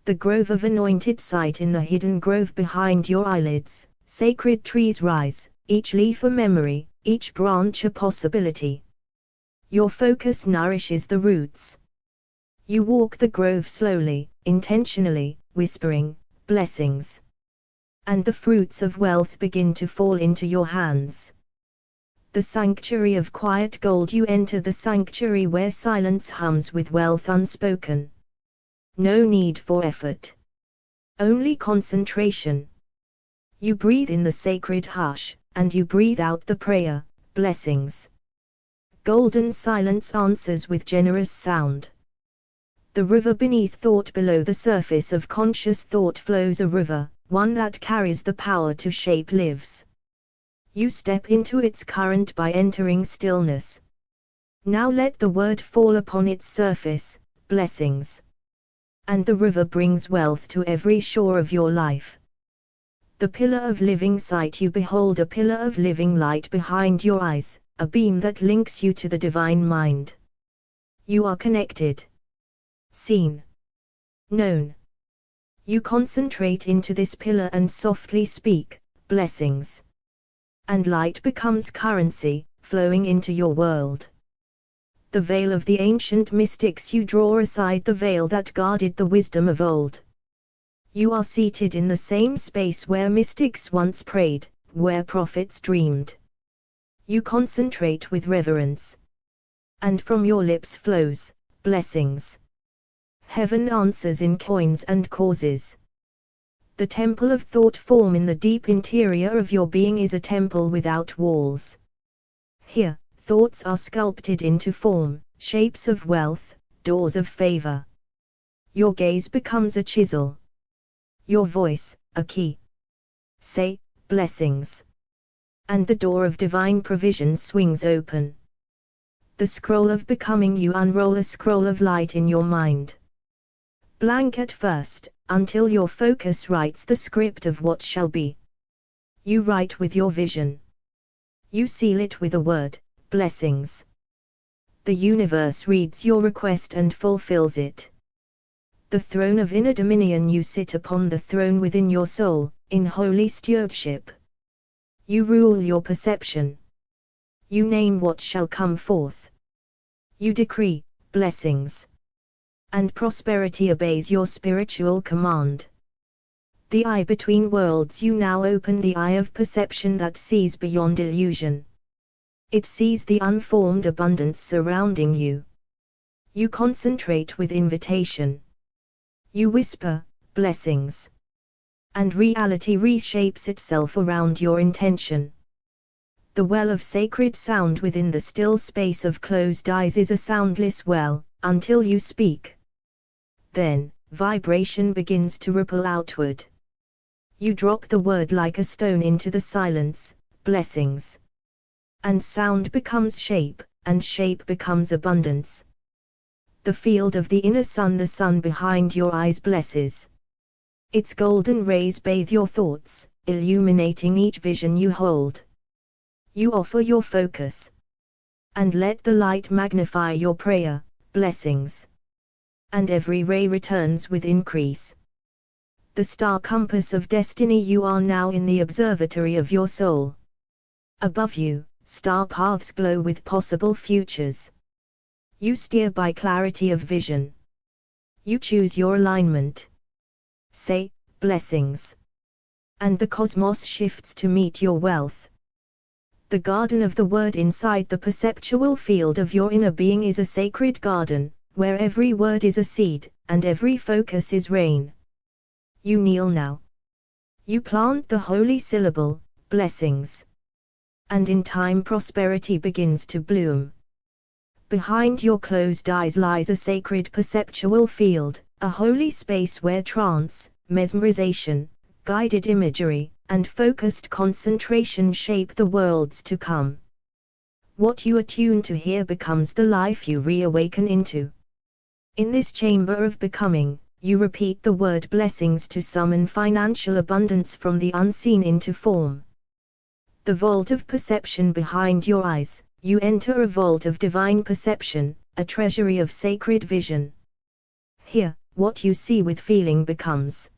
The grove of anointed sight in the hidden grove behind your eyelids, sacred trees rise, each leaf a memory, each branch a possibility. Your focus nourishes the roots. You walk the grove slowly, intentionally, whispering, blessings. And the fruits of wealth begin to fall into your hands. The sanctuary of quiet gold, you enter the sanctuary where silence hums with wealth unspoken. No need for effort. Only concentration. You breathe in the sacred hush, and you breathe out the prayer, blessings. Golden silence answers with generous sound. The river beneath thought, below the surface of conscious thought flows a river, one that carries the power to shape lives. You step into its current by entering stillness. Now let the word fall upon its surface, blessings. And the river brings wealth to every shore of your life. The pillar of living sight, you behold a pillar of living light behind your eyes, a beam that links you to the divine mind. You are connected. Seen. Known. You concentrate into this pillar and softly speak, blessings. And light becomes currency, flowing into your world. The veil of the ancient mystics, you draw aside the veil that guarded the wisdom of old. You are seated in the same space where mystics once prayed, where prophets dreamed. You concentrate with reverence. And from your lips flows, blessings. Heaven answers in coins and causes. The temple of thought form in the deep interior of your being is a temple without walls. Here, thoughts are sculpted into form, shapes of wealth, doors of favor. Your gaze becomes a chisel. Your voice, a key. Say, blessings. And the door of divine provision swings open. The scroll of becoming, you unroll a scroll of light in your mind. Blank at first, until your focus writes the script of what shall be. You write with your vision. You seal it with a word, blessings. The universe reads your request and fulfills it. The throne of inner dominion, you sit upon the throne within your soul, in holy stewardship. You rule your perception. You name what shall come forth. You decree, blessings. And prosperity obeys your spiritual command. The eye between worlds, you now open the eye of perception that sees beyond illusion. It sees the unformed abundance surrounding you. You concentrate with invitation. You whisper, blessings. And reality reshapes itself around your intention. The well of sacred sound within the still space of closed eyes is a soundless well, until you speak. Then, vibration begins to ripple outward. You drop the word like a stone into the silence, blessings. And sound becomes shape, and shape becomes abundance. The field of the inner sun, the sun behind your eyes blesses. Its golden rays bathe your thoughts, illuminating each vision you hold. You offer your focus. And let the light magnify your prayer, blessings. And every ray returns with increase. The star compass of destiny, you are now in the observatory of your soul. Above you, star paths glow with possible futures. You steer by clarity of vision. You choose your alignment. Say, blessings. And the cosmos shifts to meet your wealth. The garden of the word inside the perceptual field of your inner being is a sacred garden, where every word is a seed, and every focus is rain. You kneel now. You plant the holy syllable, blessings. And in time prosperity begins to bloom. Behind your closed eyes lies a sacred perceptual field, a holy space where trance, mesmerization, guided imagery, and focused concentration shape the worlds to come. What you attune to here becomes the life you reawaken into. In this chamber of becoming, you repeat the word blessings to summon financial abundance from the unseen into form. The vault of perception behind your eyes, you enter a vault of divine perception, a treasury of sacred vision. Here, what you see with feeling becomes.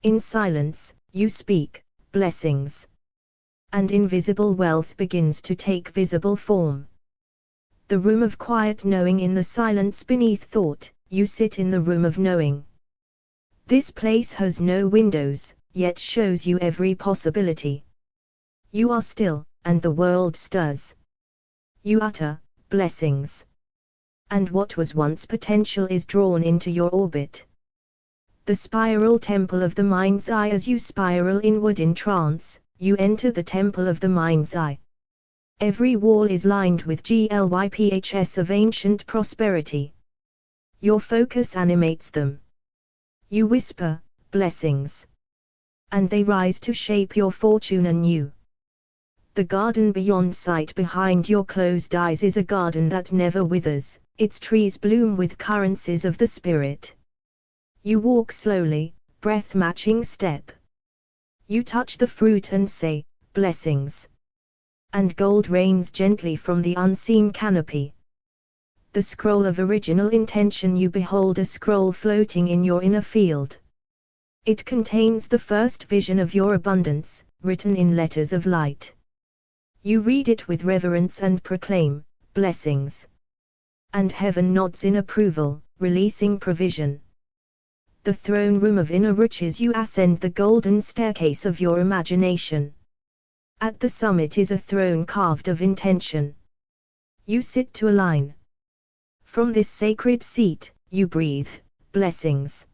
In silence, you speak, blessings. And invisible wealth begins to take visible form. The room of quiet knowing, in the silence beneath thought, you sit in the room of knowing. This place has no windows, yet shows you every possibility. You are still, and the world stirs. You utter, blessings. And what was once potential is drawn into your orbit. The spiral temple of the mind's eye, as you spiral inward in trance, you enter the temple of the mind's eye. Every wall is lined with glyphs of ancient prosperity. Your focus animates them. You whisper, blessings. And they rise to shape your fortune anew. The garden beyond sight behind your closed eyes is a garden that never withers, its trees bloom with currencies of the spirit. You walk slowly, breath-matching step. You touch the fruit and say, blessings. And gold rains gently from the unseen canopy. The scroll of original intention, you behold a scroll floating in your inner field. It contains the first vision of your abundance, written in letters of light. You read it with reverence and proclaim, blessings. And heaven nods in approval, releasing provision. The throne room of inner riches, you ascend the golden staircase of your imagination. At the summit is a throne carved of intention. You sit to align. From this sacred seat, you breathe, blessings.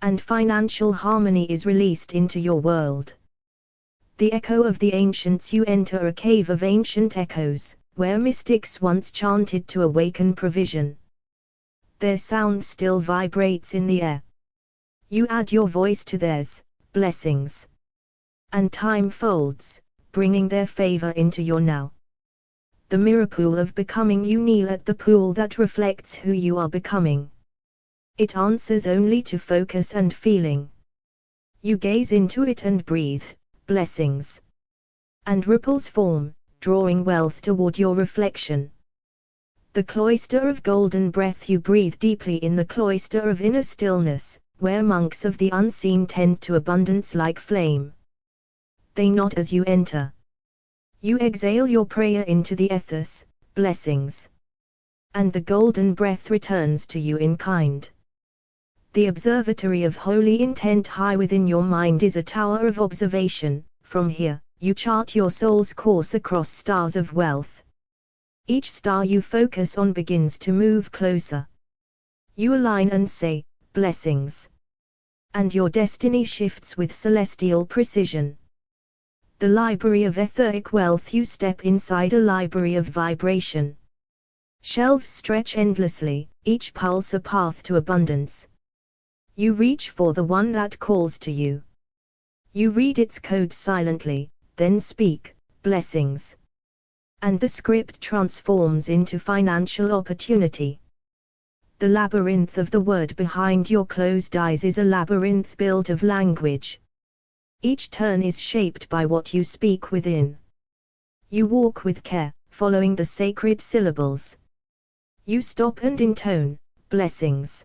And financial harmony is released into your world. The echo of the ancients, you enter a cave of ancient echoes, where mystics once chanted to awaken provision. Their sound still vibrates in the air. You add your voice to theirs, blessings. And time folds, bringing their favor into your now. The mirror pool of becoming, you kneel at the pool that reflects who you are becoming. It answers only to focus and feeling. You gaze into it and breathe, blessings. And ripples form, drawing wealth toward your reflection. The cloister of golden breath, you breathe deeply in the cloister of inner stillness, where monks of the unseen tend to abundance like flame. They nod as you enter. You exhale your prayer into the ethers, blessings. And the golden breath returns to you in kind. The observatory of holy intent high within your mind is a tower of observation. From here, you chart your soul's course across stars of wealth. Each star you focus on begins to move closer. You align and say, blessings. And your destiny shifts with celestial precision. The library of etheric wealth, you step inside a library of vibration. Shelves stretch endlessly, each pulse a path to abundance. You reach for the one that calls to you. You read its code silently, then speak, blessings. And the script transforms into financial opportunity. The labyrinth of the word behind your closed eyes is a labyrinth built of language. Each turn is shaped by what you speak within. You walk with care, following the sacred syllables. You stop and intone, blessings.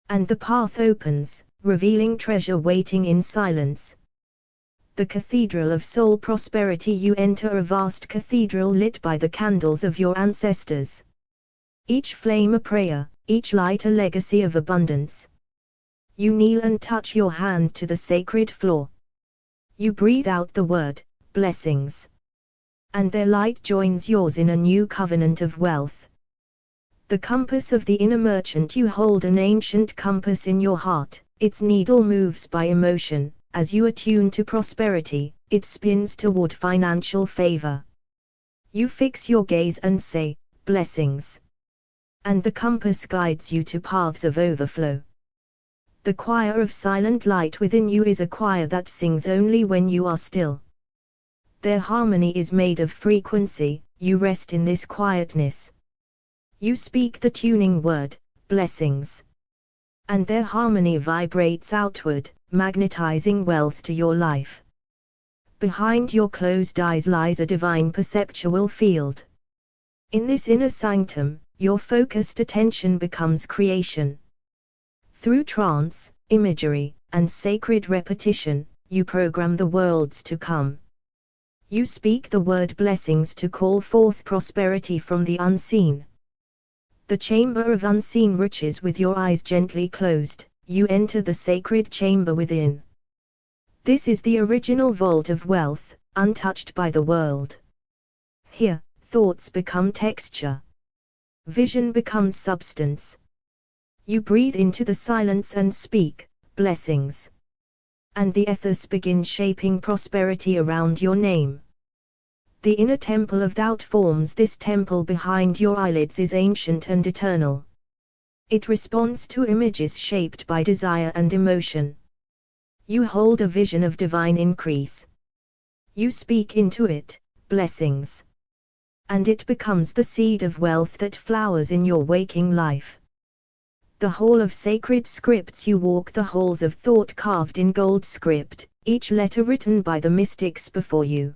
And the path opens, revealing treasure waiting in silence. The cathedral of soul prosperity, you enter a vast cathedral lit by the candles of your ancestors. Each flame a prayer, each light a legacy of abundance. You kneel and touch your hand to the sacred floor. You breathe out the word, blessings. And their light joins yours in a new covenant of wealth. The compass of the inner merchant, you hold an ancient compass in your heart, its needle moves by emotion. As you attune to prosperity, it spins toward financial favor. You fix your gaze and say, blessings. And the compass guides you to paths of overflow. The choir of silent light within you is a choir that sings only when you are still. Their harmony is made of frequency, you rest in this quietness. You speak the tuning word, blessings. And their harmony vibrates outward, magnetizing wealth to your life. Behind your closed eyes lies a divine perceptual field. In this inner sanctum, your focused attention becomes creation. Through trance, imagery, and sacred repetition, you program the worlds to come. You speak the word blessings to call forth prosperity from the unseen. The chamber of unseen riches, with your eyes gently closed, you enter the sacred chamber within. This is the original vault of wealth, untouched by the world. Here, thoughts become texture. Vision becomes substance. You breathe into the silence and speak, blessings. And the ethers begin shaping prosperity around your name. The inner temple of doubt forms. This temple behind your eyelids is ancient and eternal. It responds to images shaped by desire and emotion. You hold a vision of divine increase. You speak into it, blessings. And it becomes the seed of wealth that flowers in your waking life. The hall of sacred scripts, you walk the halls of thought carved in gold script, each letter written by the mystics before you.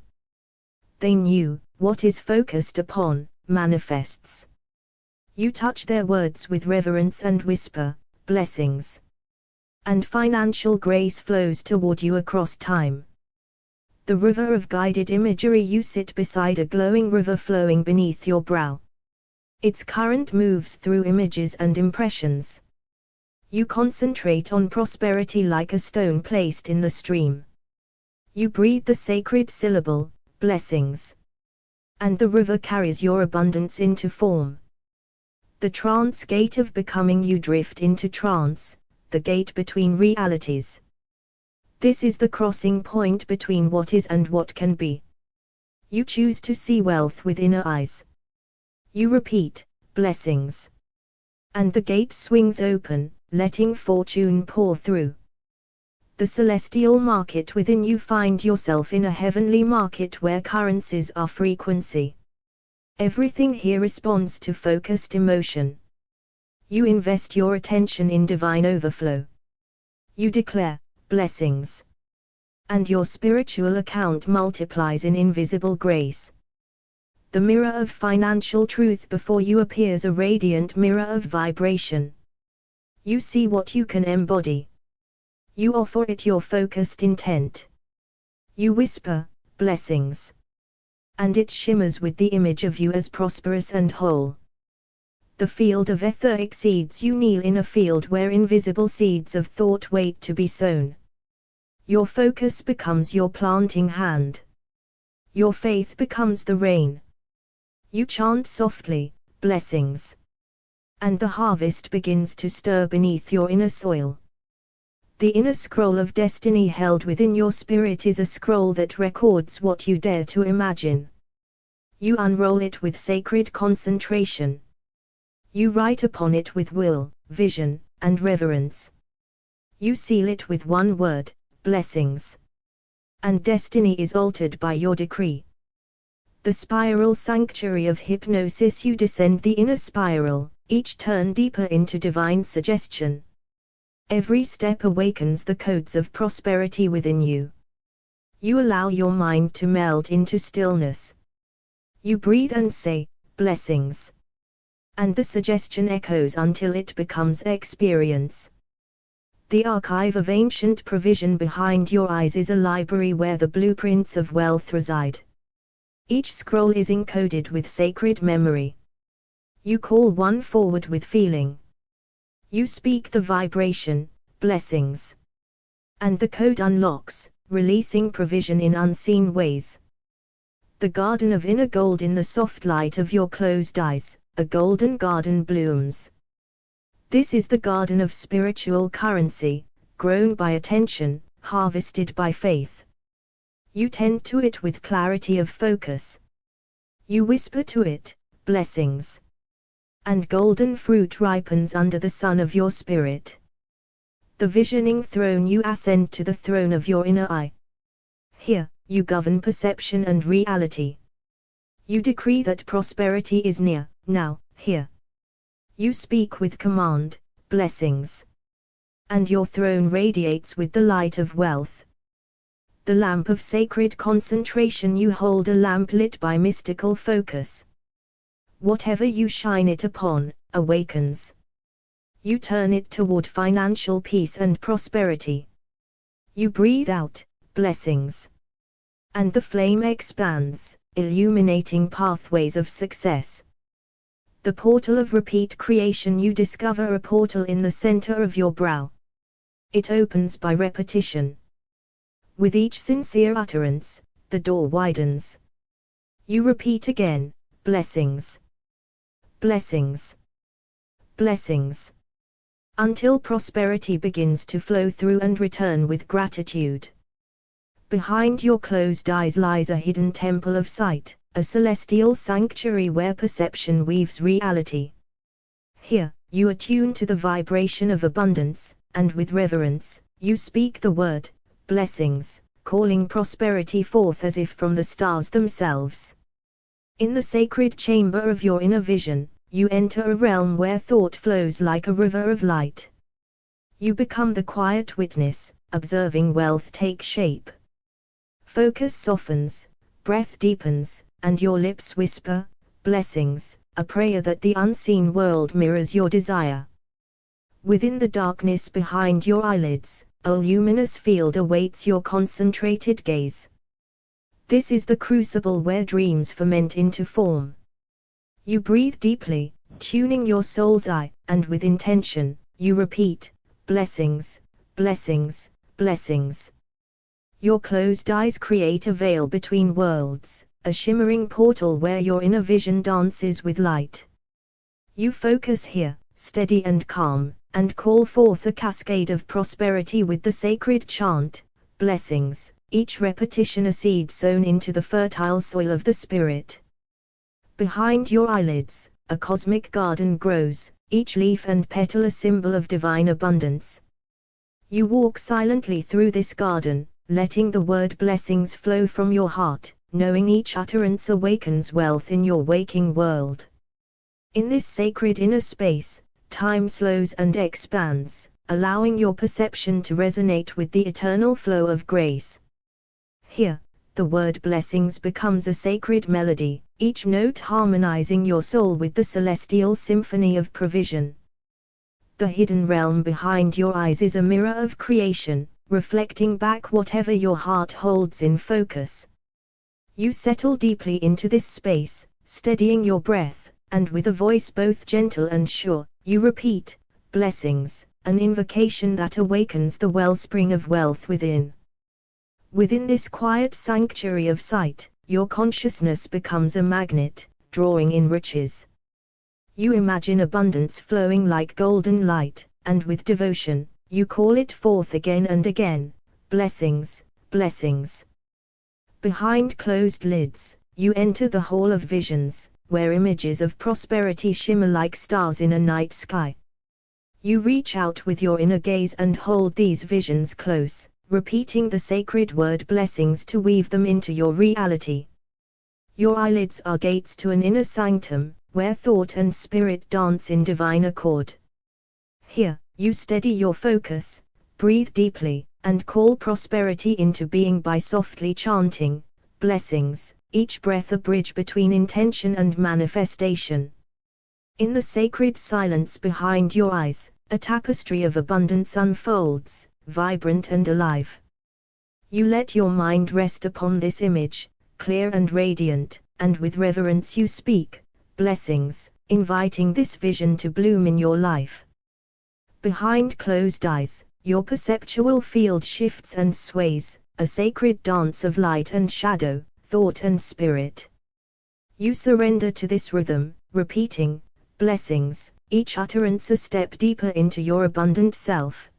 They knew, what is focused upon, manifests. You touch their words with reverence and whisper, blessings. and financial grace flows toward you across time. The river of guided imagery. You sit beside a glowing river flowing beneath your brow. Its current moves through images and impressions. You concentrate on prosperity like a stone placed in the stream. You breathe the sacred syllable, blessings. And the river carries your abundance into form. The trance gate of becoming. You drift into trance, the gate between realities. This is the crossing point between what is and what can be. You choose to see wealth with inner eyes. You repeat, blessings. And the gate swings open, letting fortune pour through. The celestial market within. You find yourself in a heavenly market where currencies are frequency. Everything here responds to focused emotion. You invest your attention in divine overflow. You declare, blessings. And your spiritual account multiplies in invisible grace. The mirror of financial truth before you appears a radiant mirror of vibration. You see what you can embody. You offer it your focused intent. You whisper, blessings. And it shimmers with the image of you as prosperous and whole. The field of etheric seeds. You kneel in a field where invisible seeds of thought wait to be sown. Your focus becomes your planting hand. Your faith becomes the rain. You chant softly, blessings. And the harvest begins to stir beneath your inner soil. The inner scroll of destiny held within your spirit is a scroll that records what you dare to imagine. You unroll it with sacred concentration. You write upon it with will, vision, and reverence. You seal it with one word, blessings. And destiny is altered by your decree. The spiral sanctuary of hypnosis. You descend the inner spiral, each turn deeper into divine suggestion. Every step awakens the codes of prosperity within you. You allow your mind to melt into stillness. You breathe and say, blessings. And the suggestion echoes until it becomes experience. The archive of ancient provision behind your eyes is a library where the blueprints of wealth reside. Each scroll is encoded with sacred memory. You call one forward with feeling. You speak the vibration, blessings. And the code unlocks, releasing provision in unseen ways. The garden of inner gold. In the soft light of your closed eyes, a golden garden blooms. This is the garden of spiritual currency, grown by attention, harvested by faith. You tend to it with clarity of focus. You whisper to it, blessings. And golden fruit ripens under the sun of your spirit. The visioning throne. You ascend to the throne of your inner eye. Here, you govern perception and reality. You decree that prosperity is near, now, here. You speak with command, blessings. And your throne radiates with the light of wealth. The lamp of sacred concentration. You hold a lamp lit by mystical focus. Whatever you shine it upon, awakens. You turn it toward financial peace and prosperity. You breathe out, blessings. And the flame expands, illuminating pathways of success. The portal of repeat creation. You discover a portal in the center of your brow. It opens by repetition. With each sincere utterance, the door widens. You repeat again, blessings. Blessings. Blessings. Until prosperity begins to flow through and return with gratitude. Behind your closed eyes lies a hidden temple of sight, a celestial sanctuary where perception weaves reality. Here, you attune to the vibration of abundance, and with reverence, you speak the word, blessings, calling prosperity forth as if from the stars themselves. In the sacred chamber of your inner vision, you enter a realm where thought flows like a river of light. You become the quiet witness, observing wealth take shape. Focus softens, breath deepens, and your lips whisper, blessings, a prayer that the unseen world mirrors your desire. Within the darkness behind your eyelids, a luminous field awaits your concentrated gaze. This is the crucible where dreams ferment into form. You breathe deeply, tuning your soul's eye, and with intention, you repeat, blessings, blessings, blessings. Your closed eyes create a veil between worlds, a shimmering portal where your inner vision dances with light. You focus here, steady and calm, and call forth a cascade of prosperity with the sacred chant, blessings, each repetition a seed sown into the fertile soil of the spirit. Behind your eyelids, a cosmic garden grows, each leaf and petal a symbol of divine abundance. You walk silently through this garden, letting the word blessings flow from your heart, knowing each utterance awakens wealth in your waking world. In this sacred inner space, time slows and expands, allowing your perception to resonate with the eternal flow of grace. Here, the word blessings becomes a sacred melody, each note harmonizing your soul with the celestial symphony of provision. The hidden realm behind your eyes is a mirror of creation, reflecting back whatever your heart holds in focus. You settle deeply into this space, steadying your breath, and with a voice both gentle and sure, you repeat, blessings, an invocation that awakens the wellspring of wealth within. Within this quiet sanctuary of sight, your consciousness becomes a magnet, drawing in riches. You imagine abundance flowing like golden light, and with devotion, you call it forth again and again, blessings, blessings. Behind closed lids, you enter the hall of visions, where images of prosperity shimmer like stars in a night sky. You reach out with your inner gaze and hold these visions close, repeating the sacred word blessings to weave them into your reality. Your eyelids are gates to an inner sanctum, where thought and spirit dance in divine accord. Here, you steady your focus, breathe deeply, and call prosperity into being by softly chanting, blessings, each breath a bridge between intention and manifestation. In the sacred silence behind your eyes, a tapestry of abundance unfolds, vibrant and alive. You let your mind rest upon this image, clear and radiant, and with reverence you speak, blessings, inviting this vision to bloom in your life. Behind closed eyes, your perceptual field shifts and sways, a sacred dance of light and shadow, thought and spirit. You surrender to this rhythm, repeating, blessings, each utterance a step deeper into your abundant self.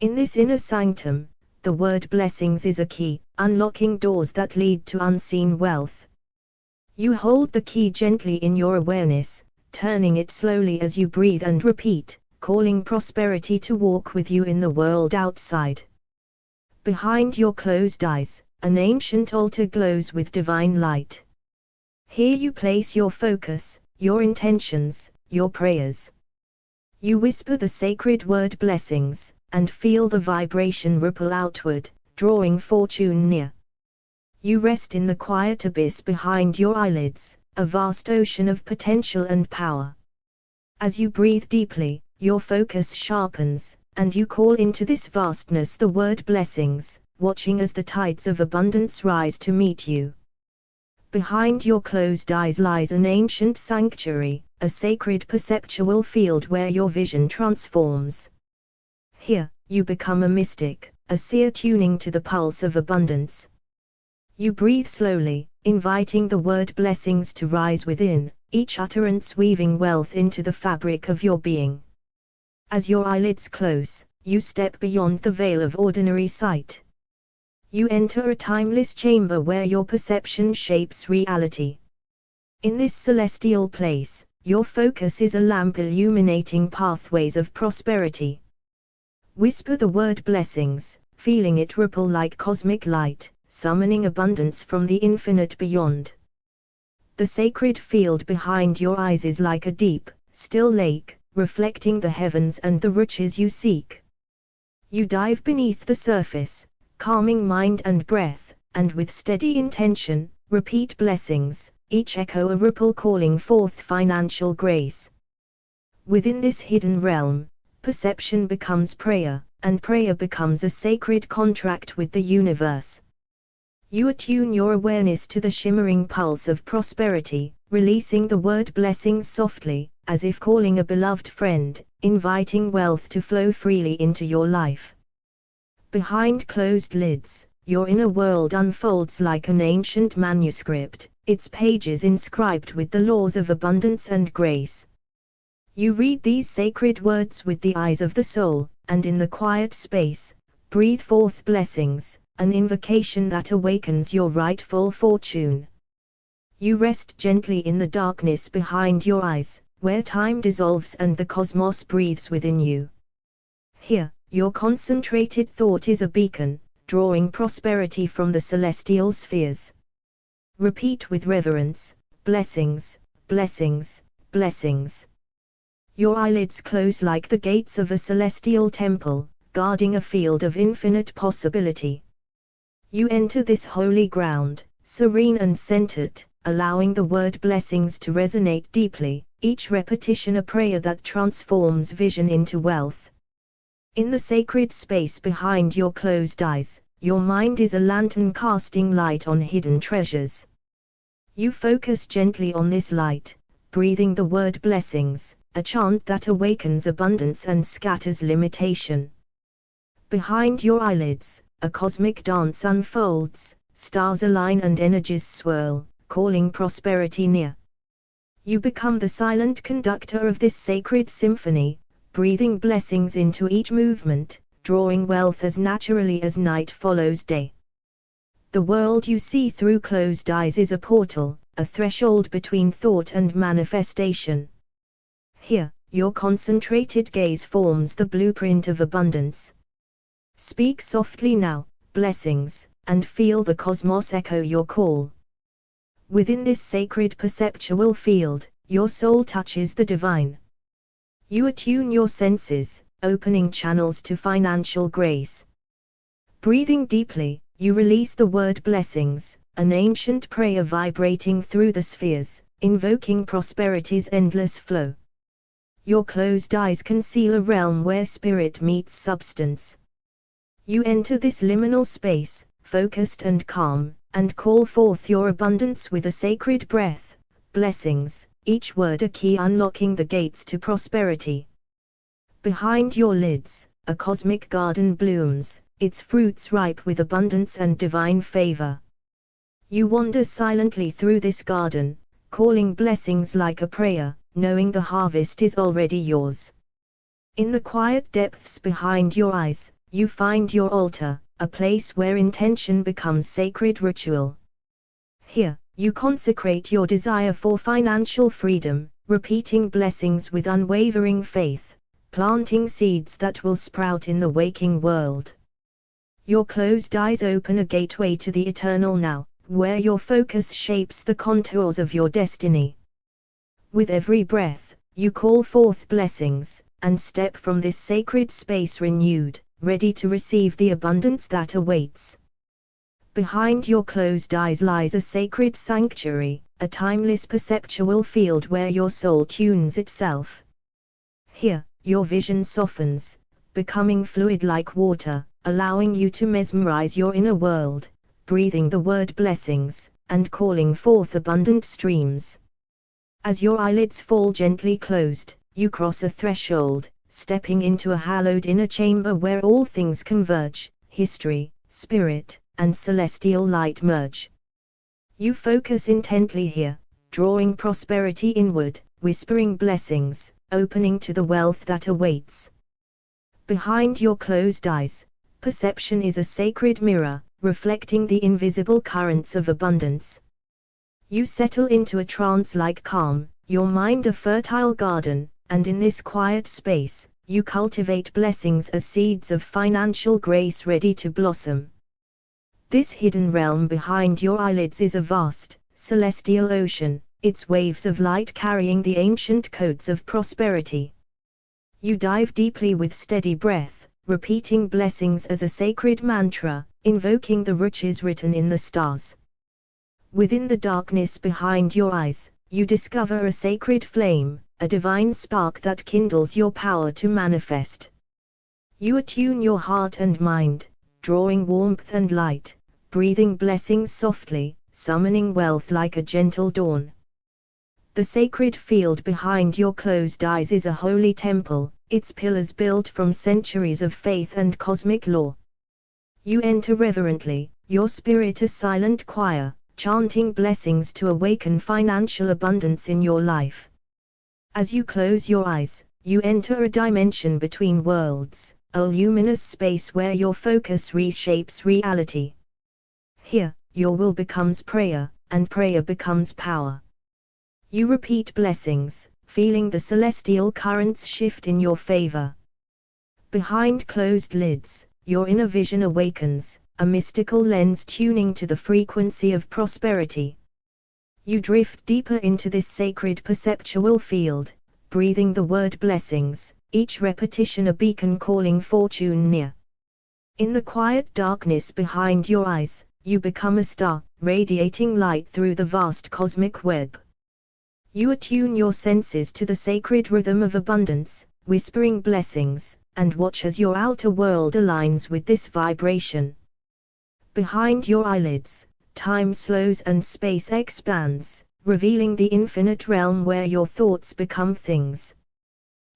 In this inner sanctum, the word blessings is a key, unlocking doors that lead to unseen wealth. You hold the key gently in your awareness, turning it slowly as you breathe and repeat, calling prosperity to walk with you in the world outside. Behind your closed eyes, an ancient altar glows with divine light. Here you place your focus, your intentions, your prayers. You whisper the sacred word blessings, and feel the vibration ripple outward, drawing fortune near. You rest in the quiet abyss behind your eyelids, a vast ocean of potential and power. As you breathe deeply, your focus sharpens, and you call into this vastness the word blessings, watching as the tides of abundance rise to meet you. Behind your closed eyes lies an ancient sanctuary, a sacred perceptual field where your vision transforms. Here, you become a mystic, a seer tuning to the pulse of abundance. You breathe slowly, inviting the word blessings to rise within, each utterance weaving wealth into the fabric of your being. As your eyelids close, you step beyond the veil of ordinary sight. You enter a timeless chamber where your perception shapes reality. In this celestial place, your focus is a lamp illuminating pathways of prosperity. Whisper the word blessings, feeling it ripple like cosmic light, summoning abundance from the infinite beyond. The sacred field behind your eyes is like a deep, still lake, reflecting the heavens and the riches you seek. You dive beneath the surface, calming mind and breath, and with steady intention, repeat blessings, each echo a ripple calling forth financial grace. Within this hidden realm, perception becomes prayer, and prayer becomes a sacred contract with the universe. You attune your awareness to the shimmering pulse of prosperity, releasing the word blessings softly, as if calling a beloved friend, inviting wealth to flow freely into your life. Behind closed lids, your inner world unfolds like an ancient manuscript, its pages inscribed with the laws of abundance and grace. You read these sacred words with the eyes of the soul, and in the quiet space, breathe forth blessings, an invocation that awakens your rightful fortune. You rest gently in the darkness behind your eyes, where time dissolves and the cosmos breathes within you. Here, your concentrated thought is a beacon, drawing prosperity from the celestial spheres. Repeat with reverence, blessings, blessings, blessings. Your eyelids close like the gates of a celestial temple, guarding a field of infinite possibility. You enter this holy ground, serene and centered, allowing the word blessings to resonate deeply, each repetition a prayer that transforms vision into wealth. In the sacred space behind your closed eyes, your mind is a lantern casting light on hidden treasures. You focus gently on this light, breathing the word blessings, a chant that awakens abundance and scatters limitation. Behind your eyelids, a cosmic dance unfolds, stars align and energies swirl, calling prosperity near. You become the silent conductor of this sacred symphony, breathing blessings into each movement, drawing wealth as naturally as night follows day. The world you see through closed eyes is a portal, a threshold between thought and manifestation. Here, your concentrated gaze forms the blueprint of abundance. Speak softly now, blessings, and feel the cosmos echo your call. Within this sacred perceptual field, your soul touches the divine. You attune your senses, opening channels to financial grace. Breathing deeply, you release the word blessings, an ancient prayer vibrating through the spheres, invoking prosperity's endless flow. Your closed eyes conceal a realm where spirit meets substance. You enter this liminal space, focused and calm, and call forth your abundance with a sacred breath, blessings, each word a key unlocking the gates to prosperity. Behind your lids, a cosmic garden blooms, its fruits ripe with abundance and divine favor. You wander silently through this garden, calling blessings like a prayer, knowing the harvest is already yours. In the quiet depths behind your eyes, you find your altar, a place where intention becomes sacred ritual. Here, you consecrate your desire for financial freedom, repeating blessings with unwavering faith, planting seeds that will sprout in the waking world. Your closed eyes open a gateway to the eternal now, where your focus shapes the contours of your destiny. With every breath, you call forth blessings, and step from this sacred space renewed, ready to receive the abundance that awaits. Behind your closed eyes lies a sacred sanctuary, a timeless perceptual field where your soul tunes itself. Here, your vision softens, becoming fluid like water, allowing you to mesmerize your inner world, breathing the word blessings, and calling forth abundant streams. As your eyelids fall gently closed, you cross a threshold, stepping into a hallowed inner chamber where all things converge, history, spirit, and celestial light merge. You focus intently here, drawing prosperity inward, whispering blessings, opening to the wealth that awaits. Behind your closed eyes, perception is a sacred mirror, reflecting the invisible currents of abundance. You settle into a trance-like calm, your mind a fertile garden, and in this quiet space, you cultivate blessings as seeds of financial grace ready to blossom. This hidden realm behind your eyelids is a vast, celestial ocean, its waves of light carrying the ancient codes of prosperity. You dive deeply with steady breath, repeating blessings as a sacred mantra, invoking the riches written in the stars. Within the darkness behind your eyes, you discover a sacred flame, a divine spark that kindles your power to manifest. You attune your heart and mind, drawing warmth and light, breathing blessings softly, summoning wealth like a gentle dawn. The sacred field behind your closed eyes is a holy temple, its pillars built from centuries of faith and cosmic law. You enter reverently, your spirit a silent choir, chanting blessings to awaken financial abundance in your life. As you close your eyes, you enter a dimension between worlds, a luminous space where your focus reshapes reality. Here, your will becomes prayer, and prayer becomes power. You repeat blessings, feeling the celestial currents shift in your favor. Behind closed lids, your inner vision awakens, a mystical lens tuning to the frequency of prosperity. You drift deeper into this sacred perceptual field, breathing the word blessings, each repetition a beacon calling fortune near. In the quiet darkness behind your eyes, you become a star, radiating light through the vast cosmic web. You attune your senses to the sacred rhythm of abundance, whispering blessings, and watch as your outer world aligns with this vibration. Behind your eyelids, time slows and space expands, revealing the infinite realm where your thoughts become things.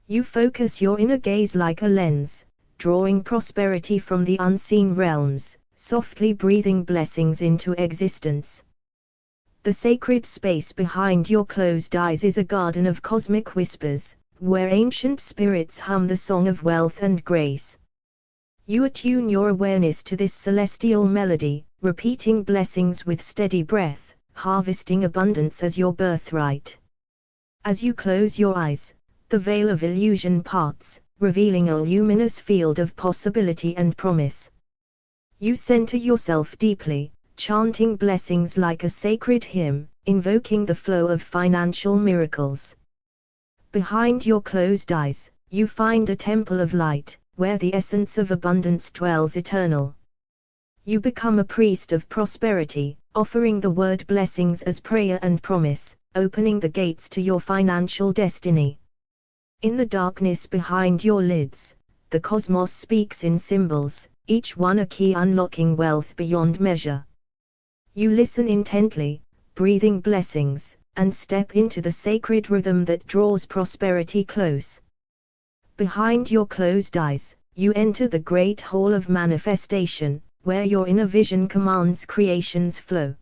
You focus your inner gaze like a lens, drawing prosperity from the unseen realms, softly breathing blessings into existence. The sacred space behind your closed eyes is a garden of cosmic whispers, where ancient spirits hum the song of wealth and grace. You attune your awareness to this celestial melody, repeating blessings with steady breath, harvesting abundance as your birthright. As you close your eyes, the veil of illusion parts, revealing a luminous field of possibility and promise. You center yourself deeply, chanting blessings like a sacred hymn, invoking the flow of financial miracles. Behind your closed eyes, you find a temple of light, where the essence of abundance dwells eternal. You become a priest of prosperity, offering the word blessings as prayer and promise, opening the gates to your financial destiny. In the darkness behind your lids, the cosmos speaks in symbols, each one a key unlocking wealth beyond measure. You listen intently, breathing blessings, and step into the sacred rhythm that draws prosperity close. Behind your closed eyes, you enter the great hall of manifestation, where your inner vision commands creation's flow.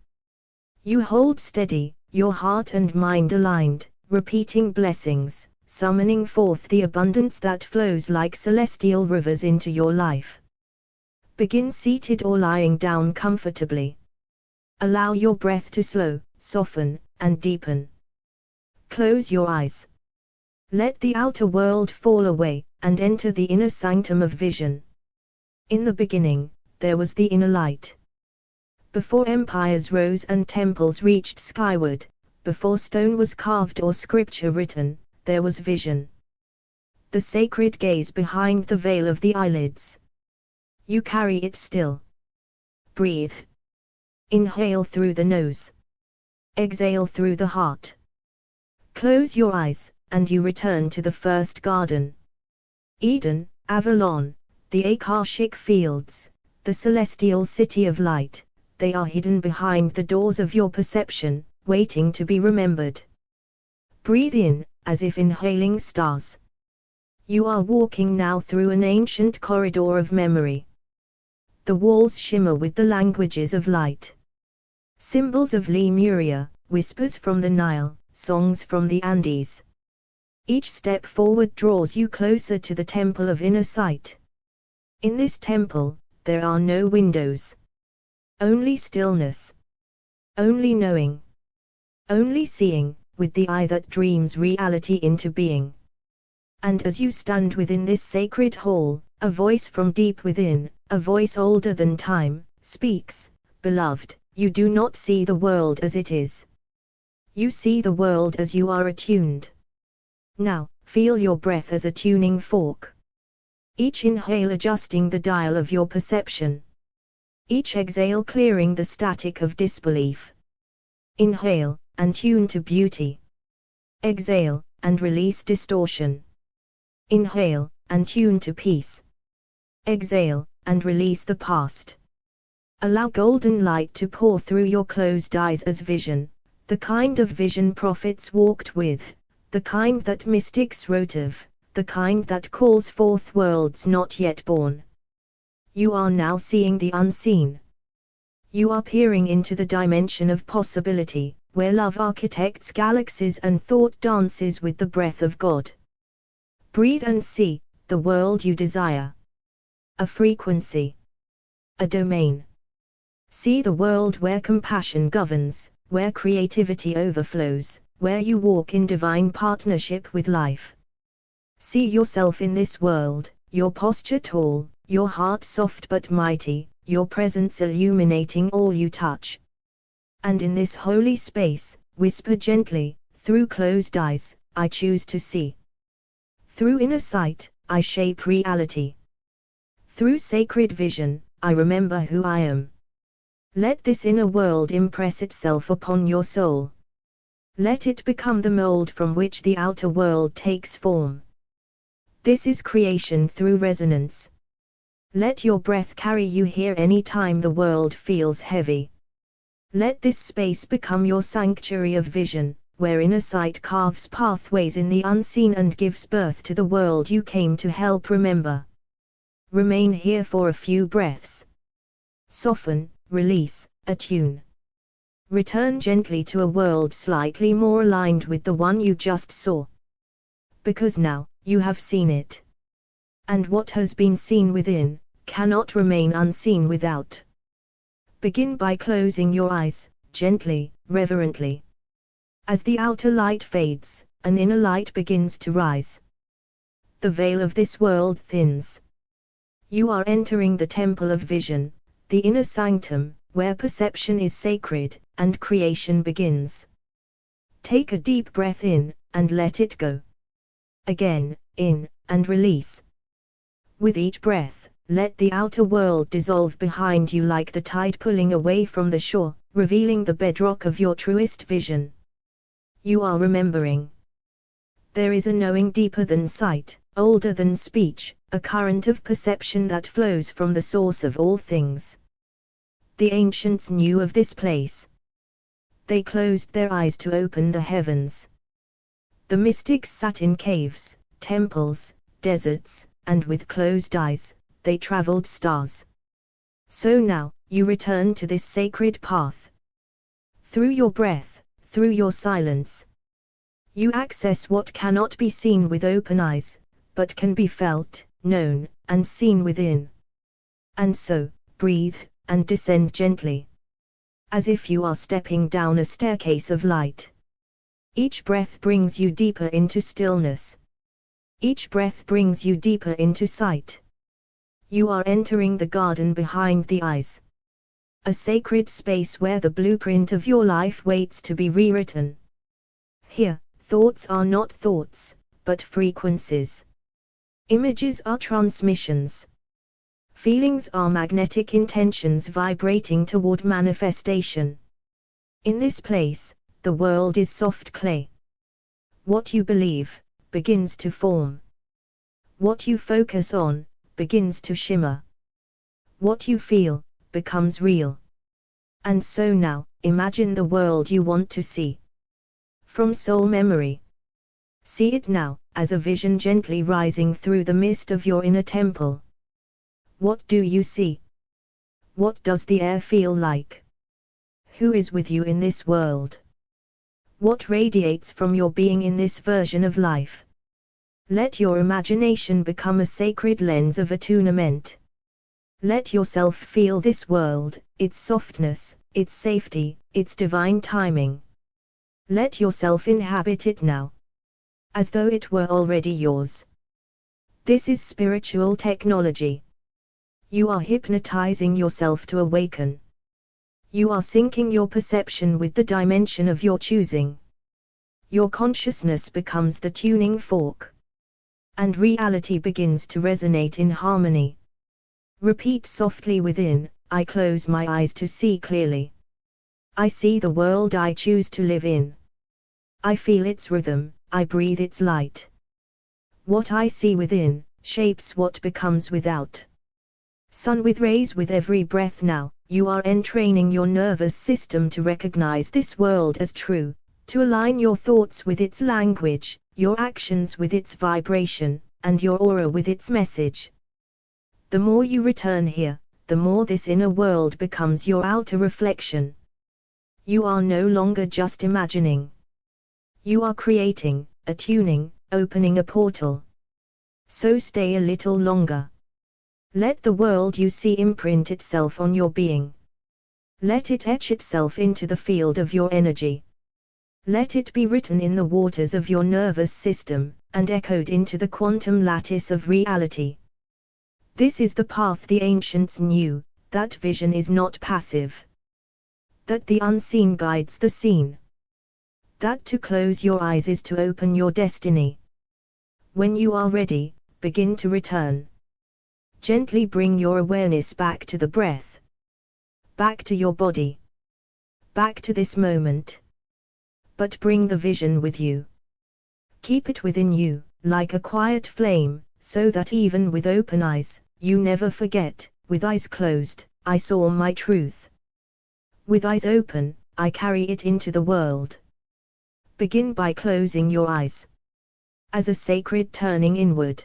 You hold steady, your heart and mind aligned, repeating blessings, summoning forth the abundance that flows like celestial rivers into your life. Begin seated or lying down comfortably. Allow your breath to slow, soften, and deepen. Close your eyes. Let the outer world fall away, and enter the inner sanctum of vision. In the beginning, there was the inner light. Before empires rose and temples reached skyward, before stone was carved or scripture written, there was vision. The sacred gaze behind the veil of the eyelids. You carry it still. Breathe. Inhale through the nose. Exhale through the heart. Close your eyes, and you return to the first garden. Eden, Avalon, the Akashic fields, the celestial city of light, they are hidden behind the doors of your perception, waiting to be remembered. Breathe in, as if inhaling stars. You are walking now through an ancient corridor of memory. The walls shimmer with the languages of light. Symbols of Lemuria, whispers from the Nile, songs from the Andes. Each step forward draws you closer to the temple of inner sight. In this temple, there are no windows. Only stillness. Only knowing. Only seeing, with the eye that dreams reality into being. And as you stand within this sacred hall, a voice from deep within, a voice older than time, speaks, "Beloved, you do not see the world as it is. You see the world as you are attuned. Now, feel your breath as a tuning fork. Each inhale adjusting the dial of your perception. Each exhale clearing the static of disbelief. Inhale, and tune to beauty. Exhale, and release distortion. Inhale, and tune to peace. Exhale, and release the past. Allow golden light to pour through your closed eyes as vision, the kind of vision prophets walked with, the kind that mystics wrote of, the kind that calls forth worlds not yet born. You are now seeing the unseen. You are peering into the dimension of possibility, where love architects galaxies and thought dances with the breath of God. Breathe and see the world you desire. A frequency. A domain. See the world where compassion governs, where creativity overflows, where you walk in divine partnership with life. See yourself in this world, your posture tall, your heart soft but mighty, your presence illuminating all you touch. And in this holy space, whisper gently, through closed eyes, I choose to see. Through inner sight, I shape reality. Through sacred vision, I remember who I am. Let this inner world impress itself upon your soul. Let it become the mold from which the outer world takes form. This is creation through resonance. Let your breath carry you here any time the world feels heavy. Let this space become your sanctuary of vision, where inner sight carves pathways in the unseen and gives birth to the world you came to help remember. Remain here for a few breaths. Soften, release, attune. Return gently to a world slightly more aligned with the one you just saw. Because now, you have seen it. And what has been seen within, cannot remain unseen without. Begin by closing your eyes, gently, reverently. As the outer light fades, an inner light begins to rise. The veil of this world thins. You are entering the temple of vision, the inner sanctum, where perception is sacred, and creation begins. Take a deep breath in, and let it go. Again, in, and release. With each breath, let the outer world dissolve behind you like the tide pulling away from the shore, revealing the bedrock of your truest vision. You are remembering. There is a knowing deeper than sight, older than speech, a current of perception that flows from the source of all things. The ancients knew of this place. They closed their eyes to open the heavens. The mystics sat in caves, temples, deserts, and with closed eyes, they traveled stars. So now, you return to this sacred path. Through your breath, through your silence, you access what cannot be seen with open eyes, but can be felt, known, and seen within. And so, breathe, and descend gently. As if you are stepping down a staircase of light. Each breath brings you deeper into stillness. Each breath brings you deeper into sight. You are entering the garden behind the eyes. A sacred space where the blueprint of your life waits to be rewritten. Here, thoughts are not thoughts, but frequencies. Images are transmissions. Feelings are magnetic intentions vibrating toward manifestation. In this place, the world is soft clay. What you believe, begins to form. What you focus on, begins to shimmer. What you feel, becomes real. And so now, imagine the world you want to see. From soul memory. See it now, as a vision gently rising through the mist of your inner temple. What do you see? What does the air feel like? Who is with you in this world? What radiates from your being in this version of life? Let your imagination become a sacred lens of attunement. Let yourself feel this world, its softness, its safety, its divine timing. Let yourself inhabit it now. As though it were already yours. This is spiritual technology. You are hypnotizing yourself to awaken. You are syncing your perception with the dimension of your choosing. Your consciousness becomes the tuning fork. And reality begins to resonate in harmony. Repeat softly within, I close my eyes to see clearly. I see the world I choose to live in. I feel its rhythm, I breathe its light. What I see within, shapes what becomes without. Sun with rays with every breath now, you are entraining your nervous system to recognize this world as true, to align your thoughts with its language, your actions with its vibration, and your aura with its message. The more you return here, the more this inner world becomes your outer reflection. You are no longer just imagining. You are creating, attuning, opening a portal. So stay a little longer. Let the world you see imprint itself on your being. Let it etch itself into the field of your energy. Let it be written in the waters of your nervous system, and echoed into the quantum lattice of reality. This is the path the ancients knew, that vision is not passive. That the unseen guides the seen. That to close your eyes is to open your destiny. When you are ready, begin to return. Gently bring your awareness back to the breath. Back to your body. Back to this moment. But bring the vision with you. Keep it within you, like a quiet flame, so that even with open eyes, you never forget. With eyes closed, I saw my truth. With eyes open, I carry it into the world. Begin by closing your eyes. As a sacred turning inward.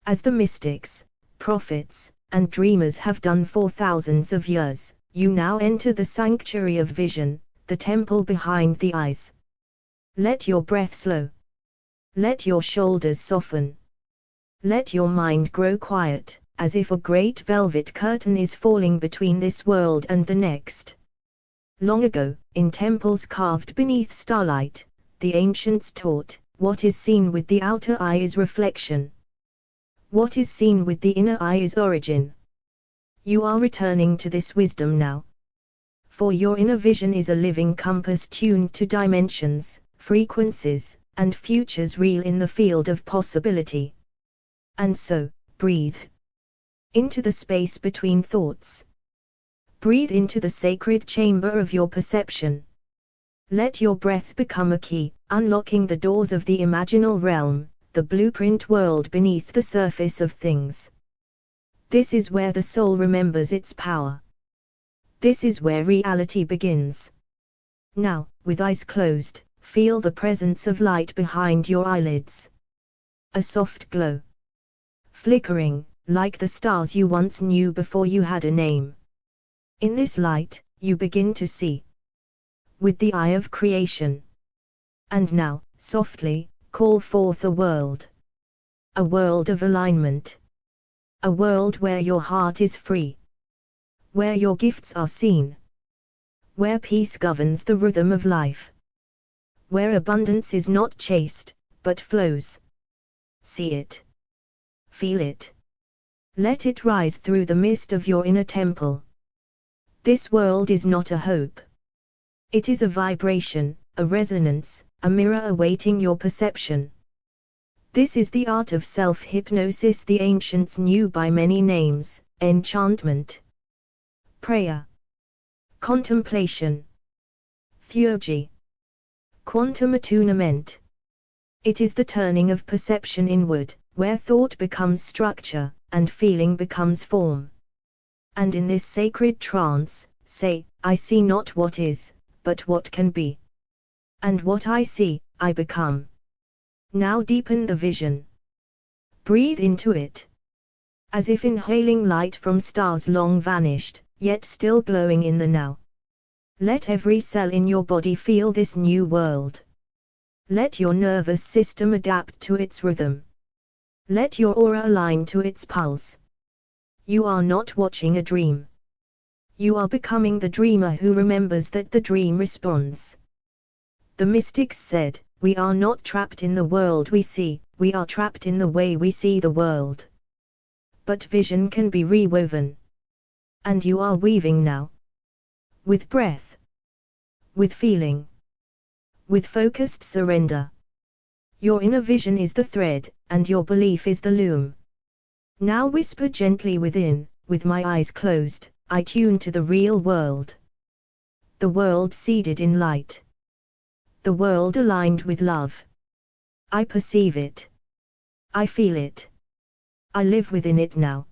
As the mystics, prophets, and dreamers have done for thousands of years, you now enter the sanctuary of vision, the temple behind the eyes. Let your breath slow. Let your shoulders soften. Let your mind grow quiet, as if a great velvet curtain is falling between this world and the next. Long ago, in temples carved beneath starlight, the ancients taught, what is seen with the outer eye is reflection. What is seen with the inner eye is origin. You are returning to this wisdom now. For your inner vision is a living compass tuned to dimensions, frequencies, and futures real in the field of possibility. And so, breathe into the space between thoughts. Breathe into the sacred chamber of your perception. Let your breath become a key, unlocking the doors of the imaginal realm, the blueprint world beneath the surface of things. This is where the soul remembers its power. This is where reality begins. Now, with eyes closed, feel the presence of light behind your eyelids. A soft glow. Flickering, like the stars you once knew before you had a name. In this light, you begin to see. With the eye of creation. And now, softly, call forth a world. A world of alignment. A world where your heart is free. Where your gifts are seen. Where peace governs the rhythm of life. Where abundance is not chased, but flows. See it. Feel it. Let it rise through the mist of your inner temple. This world is not a hope. It is a vibration, a resonance, a mirror awaiting your perception. This is the art of self-hypnosis the ancients knew by many names: enchantment, prayer, contemplation, theurgy, quantum attunement. It is the turning of perception inward, where thought becomes structure, and feeling becomes form. And in this sacred trance, say, I see not what is, but what can be. And what I see, I become. Now deepen the vision. Breathe into it. As if inhaling light from stars long vanished, yet still glowing in the now. Let every cell in your body feel this new world. Let your nervous system adapt to its rhythm. Let your aura align to its pulse. You are not watching a dream. You are becoming the dreamer who remembers that the dream responds. The mystics said, we are not trapped in the world we see, we are trapped in the way we see the world. But vision can be rewoven. And you are weaving now. With breath. With feeling. With focused surrender. Your inner vision is the thread, and your belief is the loom. Now whisper gently within, with my eyes closed, I tune to the real world. The world seated in light. The world aligned with love. I perceive it. I feel it. I live within it now.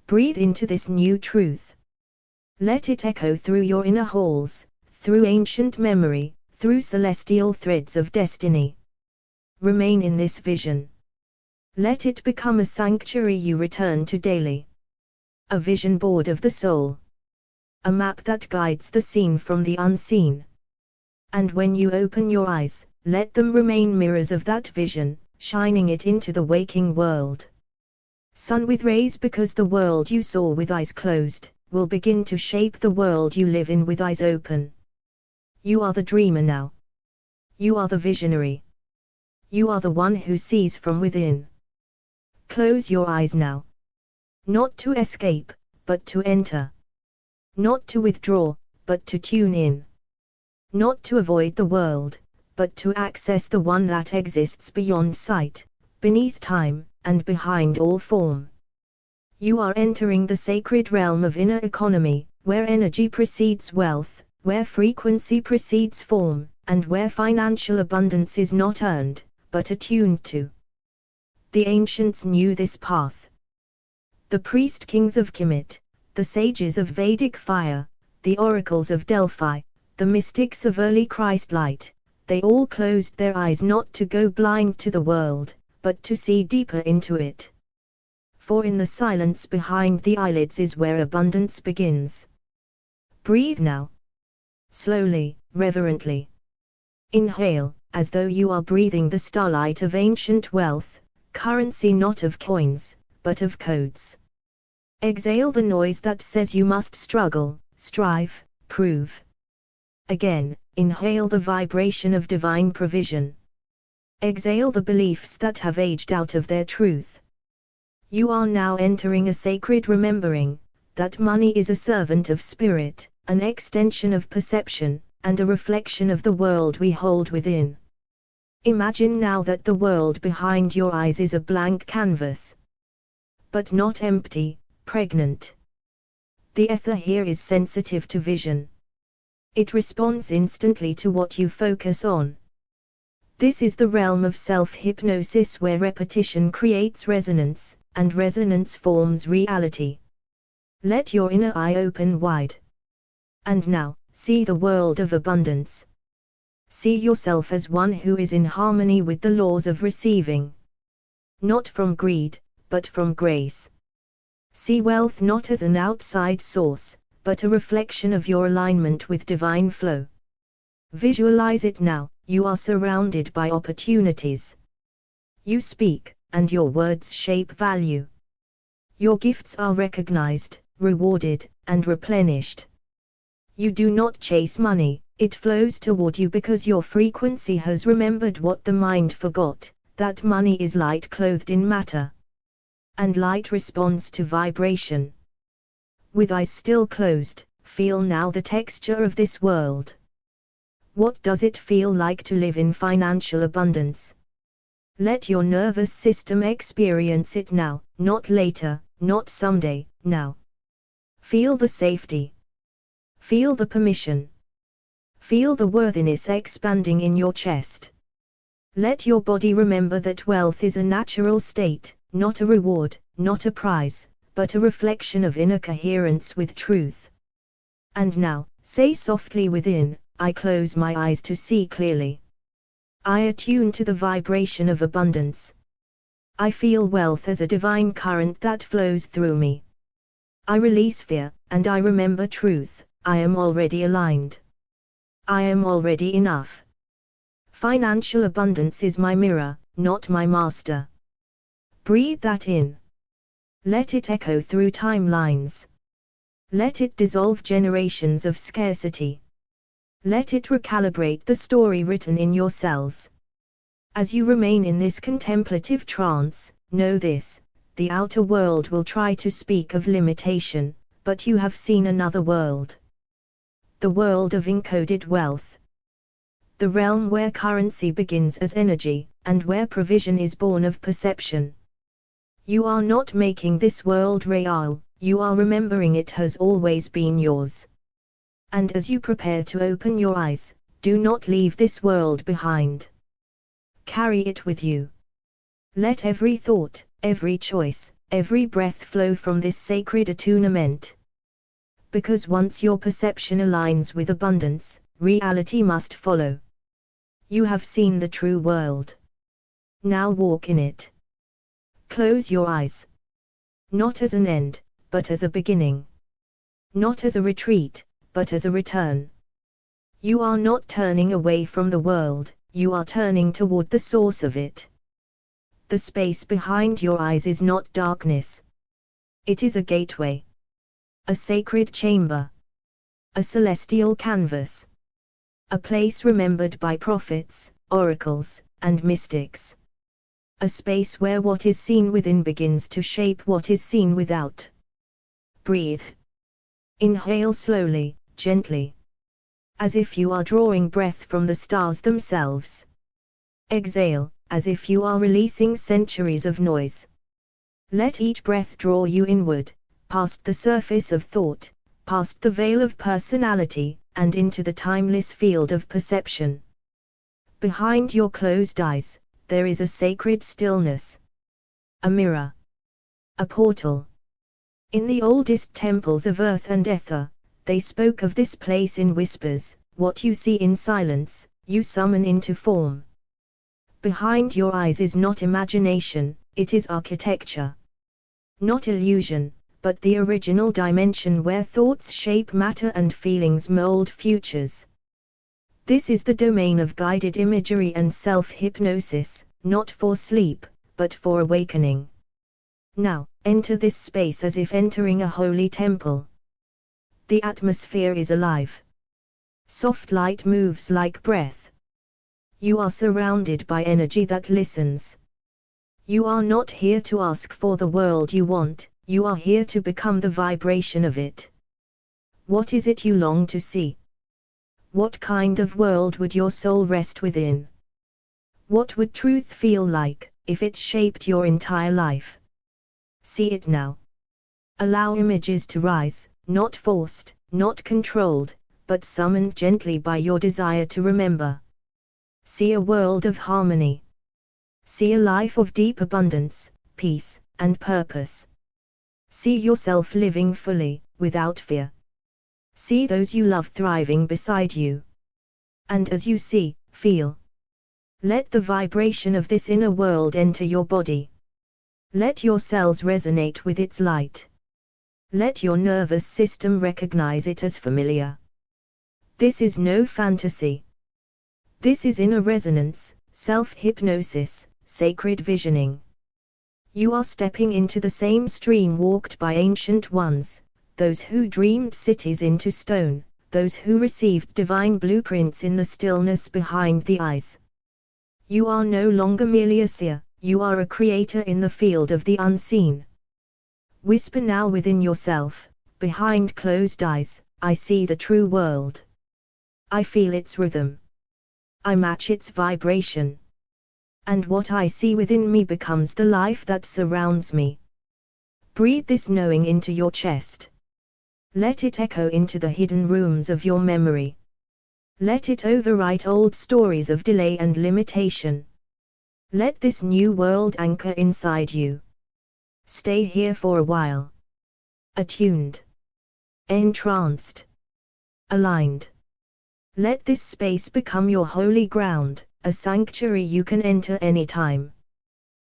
Breathe into this new truth. Let it echo through your inner halls, through ancient memory, through celestial threads of destiny. Remain in this vision. Let it become a sanctuary you return to daily. A vision board of the soul. A map that guides the seen from the unseen. And when you open your eyes, let them remain mirrors of that vision, shining it into the waking world. Sun with rays, because the world you saw with eyes closed, will begin to shape the world you live in with eyes open. You are the dreamer now. You are the visionary. You are the one who sees from within. Close your eyes now. Not to escape, but to enter. Not to withdraw, but to tune in. Not to avoid the world, but to access the one that exists beyond sight, beneath time, and behind all form. You are entering the sacred realm of inner economy, where energy precedes wealth, where frequency precedes form, and where financial abundance is not earned, but attuned to. The ancients knew this path. The priest kings of Kemet, the sages of Vedic fire, the oracles of Delphi, the mystics of early Christlight, they all closed their eyes not to go blind to the world, but to see deeper into it. For in the silence behind the eyelids is where abundance begins. Breathe now. Slowly, reverently. Inhale, as though you are breathing the starlight of ancient wealth, currency not of coins, but of codes. Exhale the noise that says you must struggle, strive, prove. Again, inhale the vibration of divine provision. Exhale the beliefs that have aged out of their truth. You are now entering a sacred remembering, that money is a servant of spirit, an extension of perception, and a reflection of the world we hold within. Imagine now that the world behind your eyes is a blank canvas. But not empty, pregnant. The ether here is sensitive to vision. It responds instantly to what you focus on. This is the realm of self-hypnosis where repetition creates resonance, and resonance forms reality. Let your inner eye open wide. And now, see the world of abundance. See yourself as one who is in harmony with the laws of receiving. Not from greed, but from grace. See wealth not as an outside source, but a reflection of your alignment with divine flow. Visualize it now, you are surrounded by opportunities. You speak, and your words shape value. Your gifts are recognized, rewarded, and replenished. You do not chase money, it flows toward you because your frequency has remembered what the mind forgot, that money is light clothed in matter. And light responds to vibration. With eyes still closed, feel now the texture of this world. What does it feel like to live in financial abundance? Let your nervous system experience it now, not later, not someday, now. Feel the safety. Feel the permission. Feel the worthiness expanding in your chest. Let your body remember that wealth is a natural state, not a reward, not a prize, but a reflection of inner coherence with truth. And now, say softly within, I close my eyes to see clearly. I attune to the vibration of abundance. I feel wealth as a divine current that flows through me. I release fear, and I remember truth, I am already aligned. I am already enough. Financial abundance is my mirror, not my master. Breathe that in. Let it echo through timelines. Let it dissolve generations of scarcity. Let it recalibrate the story written in your cells. As you remain in this contemplative trance, know this, the outer world will try to speak of limitation, but you have seen another world. The world of encoded wealth. The realm where currency begins as energy, and where provision is born of perception. You are not making this world real, you are remembering it has always been yours. And as you prepare to open your eyes, do not leave this world behind. Carry it with you. Let every thought, every choice, every breath flow from this sacred attunement. Because once your perception aligns with abundance, reality must follow. You have seen the true world. Now walk in it. Close your eyes. Not as an end, but as a beginning. Not as a retreat, but as a return. You are not turning away from the world, you are turning toward the source of it. The space behind your eyes is not darkness. It is a gateway. A sacred chamber. A celestial canvas. A place remembered by prophets, oracles, and mystics. A space where what is seen within begins to shape what is seen without. Breathe. Inhale slowly, gently. As if you are drawing breath from the stars themselves. Exhale, as if you are releasing centuries of noise. Let each breath draw you inward, past the surface of thought, past the veil of personality, and into the timeless field of perception. Behind your closed eyes, there is a sacred stillness. A mirror. A portal. In the oldest temples of earth and ether, they spoke of this place in whispers. What you see in silence, you summon into form. Behind your eyes is not imagination, it is architecture. Not illusion, but the original dimension where thoughts shape matter and feelings mold futures. This is the domain of guided imagery and self-hypnosis, not for sleep, but for awakening. Now, enter this space as if entering a holy temple. The atmosphere is alive. Soft light moves like breath. You are surrounded by energy that listens. You are not here to ask for the world you want, you are here to become the vibration of it. What is it you long to see? What kind of world would your soul rest within? What would truth feel like, if it shaped your entire life? See it now. Allow images to rise, not forced, not controlled, but summoned gently by your desire to remember. See a world of harmony. See a life of deep abundance, peace, and purpose. See yourself living fully, without fear. See those you love thriving beside you. And as you see, feel. Let the vibration of this inner world enter your body. Let your cells resonate with its light. Let your nervous system recognize it as familiar. This is no fantasy. This is inner resonance, self-hypnosis, sacred visioning. You are stepping into the same stream walked by ancient ones, those who dreamed cities into stone, those who received divine blueprints in the stillness behind the eyes. You are no longer merely a seer, you are a creator in the field of the unseen. Whisper now within yourself, behind closed eyes, I see the true world. I feel its rhythm. I match its vibration. And what I see within me becomes the life that surrounds me. Breathe this knowing into your chest. Let it echo into the hidden rooms of your memory. Let it overwrite old stories of delay and limitation. Let this new world anchor inside you. Stay here for a while. Attuned. Entranced. Aligned. Let this space become your holy ground, a sanctuary you can enter anytime.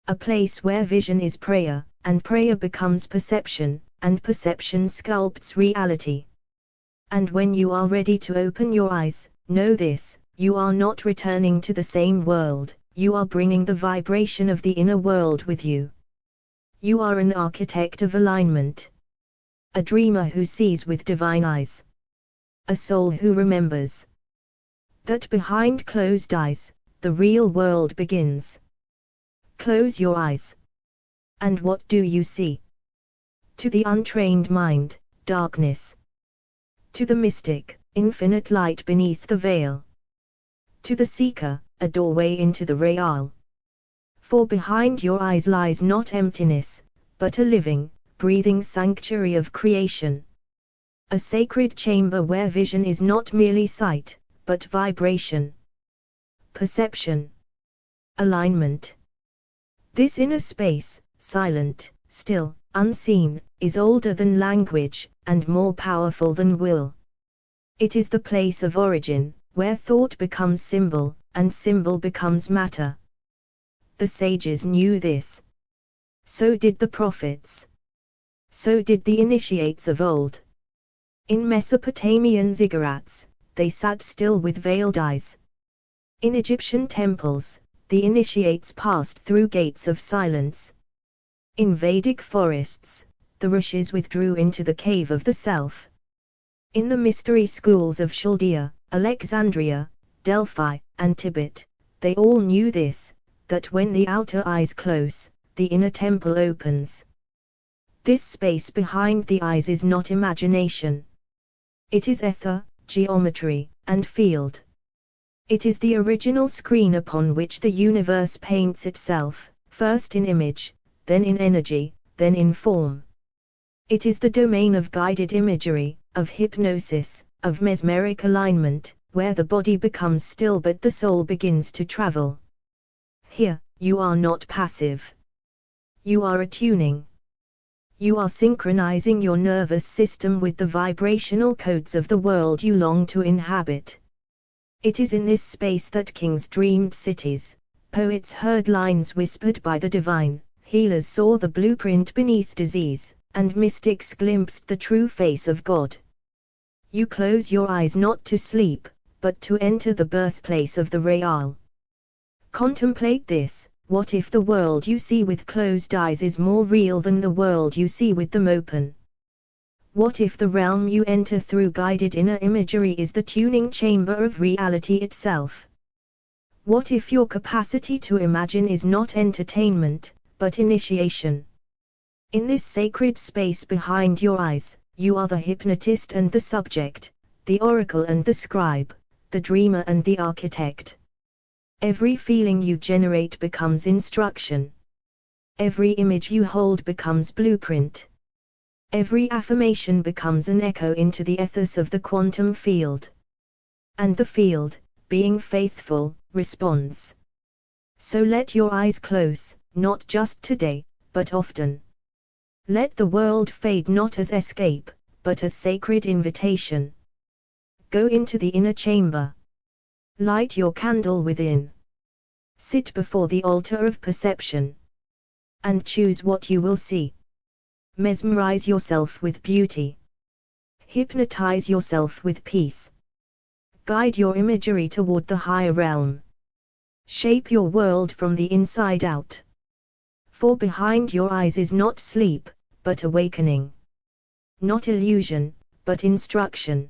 A place where vision is prayer, and prayer becomes perception, and perception sculpts reality. And when you are ready to open your eyes, know this, you are not returning to the same world, you are bringing the vibration of the inner world with you. You are an architect of alignment. A dreamer who sees with divine eyes. A soul who remembers that behind closed eyes, the real world begins. Close your eyes. And what do you see? To the untrained mind, darkness. To the mystic, infinite light beneath the veil. To the seeker, a doorway into the real. For behind your eyes lies not emptiness, but a living, breathing sanctuary of creation. A sacred chamber where vision is not merely sight, but vibration. Perception. Alignment. This inner space, silent, still, unseen, is older than language, and more powerful than will. It is the place of origin, where thought becomes symbol, and symbol becomes matter. The sages knew this. So did the prophets. So did the initiates of old. In Mesopotamian ziggurats, they sat still with veiled eyes. In Egyptian temples, the initiates passed through gates of silence. In Vedic forests, the rishis withdrew into the cave of the self. In the mystery schools of Chaldea, Alexandria, Delphi, and Tibet, they all knew this, that when the outer eyes close, the inner temple opens. This space behind the eyes is not imagination. It is ether, geometry, and field. It is the original screen upon which the universe paints itself, first in image, then in energy, then in form. It is the domain of guided imagery, of hypnosis, of mesmeric alignment, where the body becomes still but the soul begins to travel. Here, you are not passive. You are attuning. You are synchronizing your nervous system with the vibrational codes of the world you long to inhabit. It is in this space that kings dreamed cities, poets heard lines whispered by the divine, healers saw the blueprint beneath disease, and mystics glimpsed the true face of God. You close your eyes not to sleep, but to enter the birthplace of the real. Contemplate this. What if the world you see with closed eyes is more real than the world you see with them open? What if the realm you enter through guided inner imagery is the tuning chamber of reality itself? What if your capacity to imagine is not entertainment, but initiation? In this sacred space behind your eyes, you are the hypnotist and the subject, the oracle and the scribe, the dreamer and the architect. Every feeling you generate becomes instruction. Every image you hold becomes blueprint. Every affirmation becomes an echo into the ethos of the quantum field. And the field, being faithful, responds. So let your eyes close, not just today, but often. Let the world fade not as escape, but as sacred invitation. Go into the inner chamber. Light your candle within. Sit before the altar of perception. And choose what you will see. Mesmerize yourself with beauty. Hypnotize yourself with peace. Guide your imagery toward the higher realm. Shape your world from the inside out. For behind your eyes is not sleep, but awakening. Not illusion, but instruction.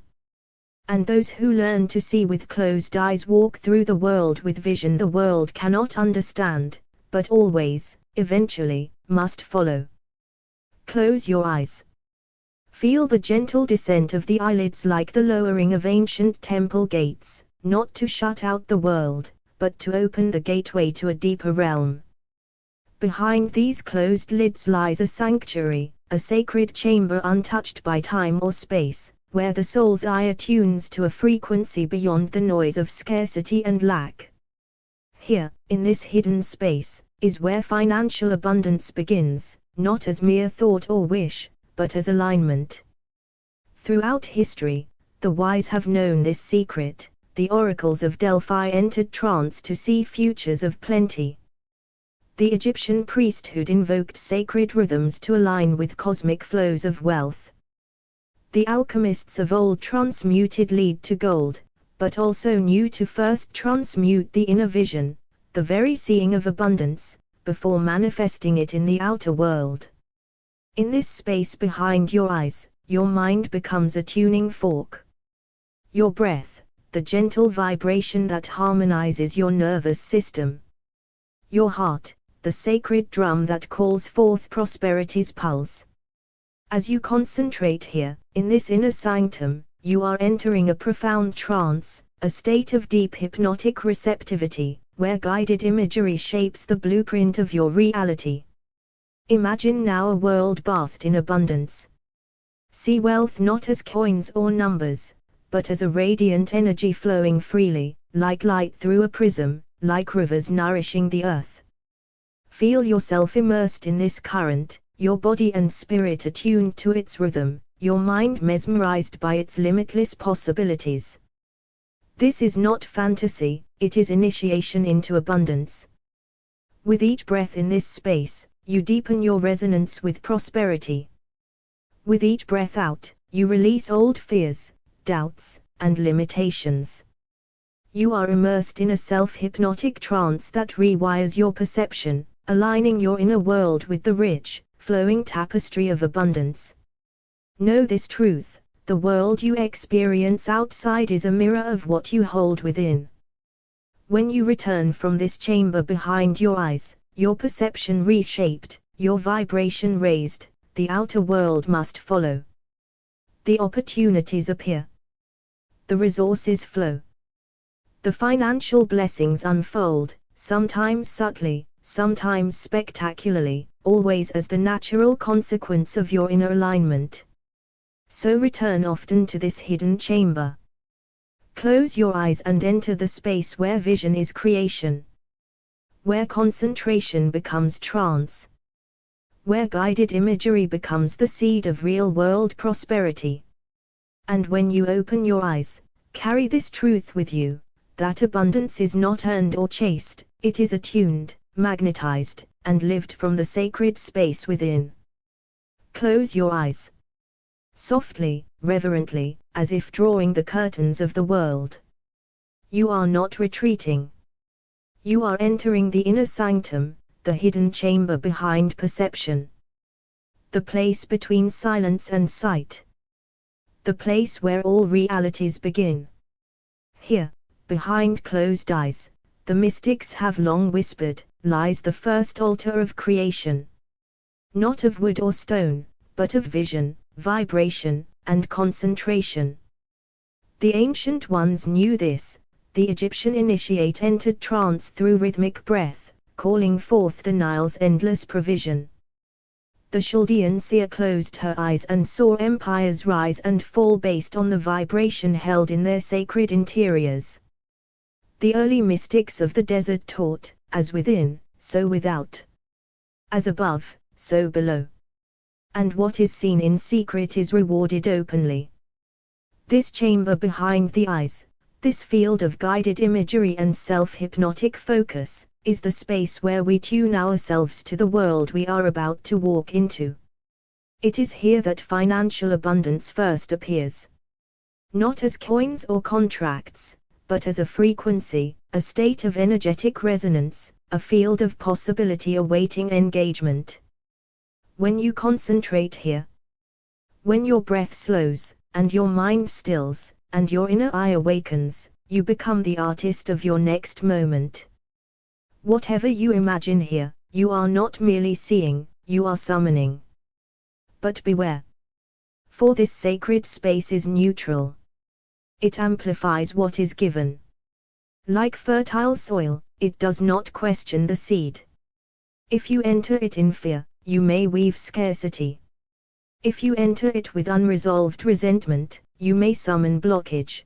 And those who learn to see with closed eyes walk through the world with vision the world cannot understand, but always, eventually, must follow. Close your eyes. Feel the gentle descent of the eyelids like the lowering of ancient temple gates, not to shut out the world, but to open the gateway to a deeper realm. Behind these closed lids lies a sanctuary, a sacred chamber untouched by time or space, where the soul's eye attunes to a frequency beyond the noise of scarcity and lack. Here, in this hidden space, is where financial abundance begins, not as mere thought or wish, but as alignment. Throughout history, the wise have known this secret. The oracles of Delphi entered trance to see futures of plenty. The Egyptian priesthood invoked sacred rhythms to align with cosmic flows of wealth. The alchemists of old transmuted lead to gold, but also knew to first transmute the inner vision, the very seeing of abundance, before manifesting it in the outer world. In this space behind your eyes, your mind becomes a tuning fork. Your breath, the gentle vibration that harmonizes your nervous system. Your heart, the sacred drum that calls forth prosperity's pulse. As you concentrate here, in this inner sanctum, you are entering a profound trance, a state of deep hypnotic receptivity, where guided imagery shapes the blueprint of your reality. Imagine now a world bathed in abundance. See wealth not as coins or numbers, but as a radiant energy flowing freely, like light through a prism, like rivers nourishing the earth. Feel yourself immersed in this current, your body and spirit attuned to its rhythm, your mind mesmerized by its limitless possibilities. This is not fantasy, it is initiation into abundance. With each breath in this space, you deepen your resonance with prosperity. With each breath out, you release old fears, doubts, and limitations. You are immersed in a self-hypnotic trance that rewires your perception, aligning your inner world with the rich, flowing tapestry of abundance. Know this truth: the world you experience outside is a mirror of what you hold within. When you return from this chamber behind your eyes, your perception reshaped, your vibration raised, the outer world must follow. The opportunities appear. The resources flow. The financial blessings unfold, sometimes subtly, sometimes spectacularly, always as the natural consequence of your inner alignment. So return often to this hidden chamber. Close your eyes and enter the space where vision is creation. Where concentration becomes trance. Where guided imagery becomes the seed of real-world prosperity. And when you open your eyes, carry this truth with you, that abundance is not earned or chased, it is attuned, magnetized, and lived from the sacred space within. Close your eyes. Softly, reverently, as if drawing the curtains of the world. You are not retreating. You are entering the inner sanctum, the hidden chamber behind perception. The place between silence and sight. The place where all realities begin. Here, behind closed eyes, the mystics have long whispered, lies the first altar of creation. Not of wood or stone, but of vision, vibration, and concentration. The ancient ones knew this. The Egyptian initiate entered trance through rhythmic breath, calling forth the Nile's endless provision. The Chaldean seer closed her eyes and saw empires rise and fall based on the vibration held in their sacred interiors. The early mystics of the desert taught, as within, so without. As above, so below. And what is seen in secret is rewarded openly. This chamber behind the eyes, this field of guided imagery and self-hypnotic focus, is the space where we tune ourselves to the world we are about to walk into. It is here that financial abundance first appears. Not as coins or contracts, but as a frequency, a state of energetic resonance, a field of possibility awaiting engagement. When you concentrate here, when your breath slows, and your mind stills, and your inner eye awakens, you become the artist of your next moment. Whatever you imagine here, you are not merely seeing, you are summoning. But beware. For this sacred space is neutral. It amplifies what is given. Like fertile soil, it does not question the seed. If you enter it in fear, you may weave scarcity. If you enter it with unresolved resentment, you may summon blockage.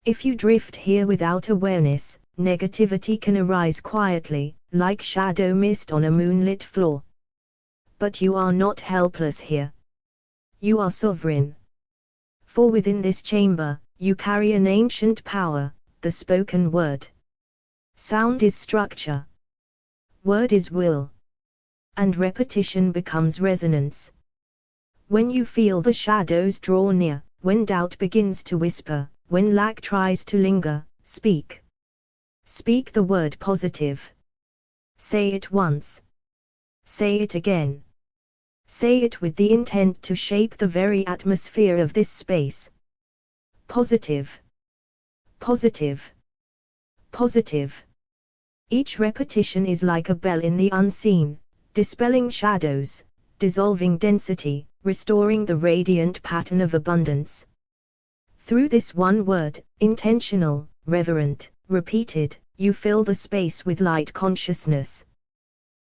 If you drift here without awareness, negativity can arise quietly, like shadow mist on a moonlit floor. But you are not helpless here. You are sovereign. For within this chamber, you carry an ancient power, the spoken word. Sound is structure. Word is will. And repetition becomes resonance. When you feel the shadows draw near, when doubt begins to whisper, when lack tries to linger, speak. Speak the word positive. Say it once. Say it again. Say it with the intent to shape the very atmosphere of this space. Positive. Positive. Positive. Each repetition is like a bell in the unseen, dispelling shadows, dissolving density, restoring the radiant pattern of abundance. Through this one word, intentional, reverent, repeated, you fill the space with light consciousness.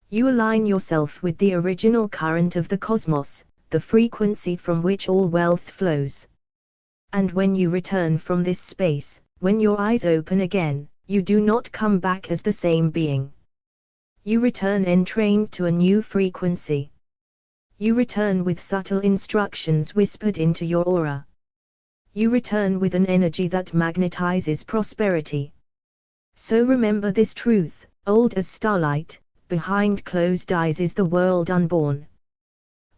You align yourself with the original current of the cosmos, the frequency from which all wealth flows. And when you return from this space, when your eyes open again, you do not come back as the same being. You return entrained to a new frequency. You return with subtle instructions whispered into your aura. You return with an energy that magnetizes prosperity. So remember this truth, old as starlight, behind closed eyes is the world unborn.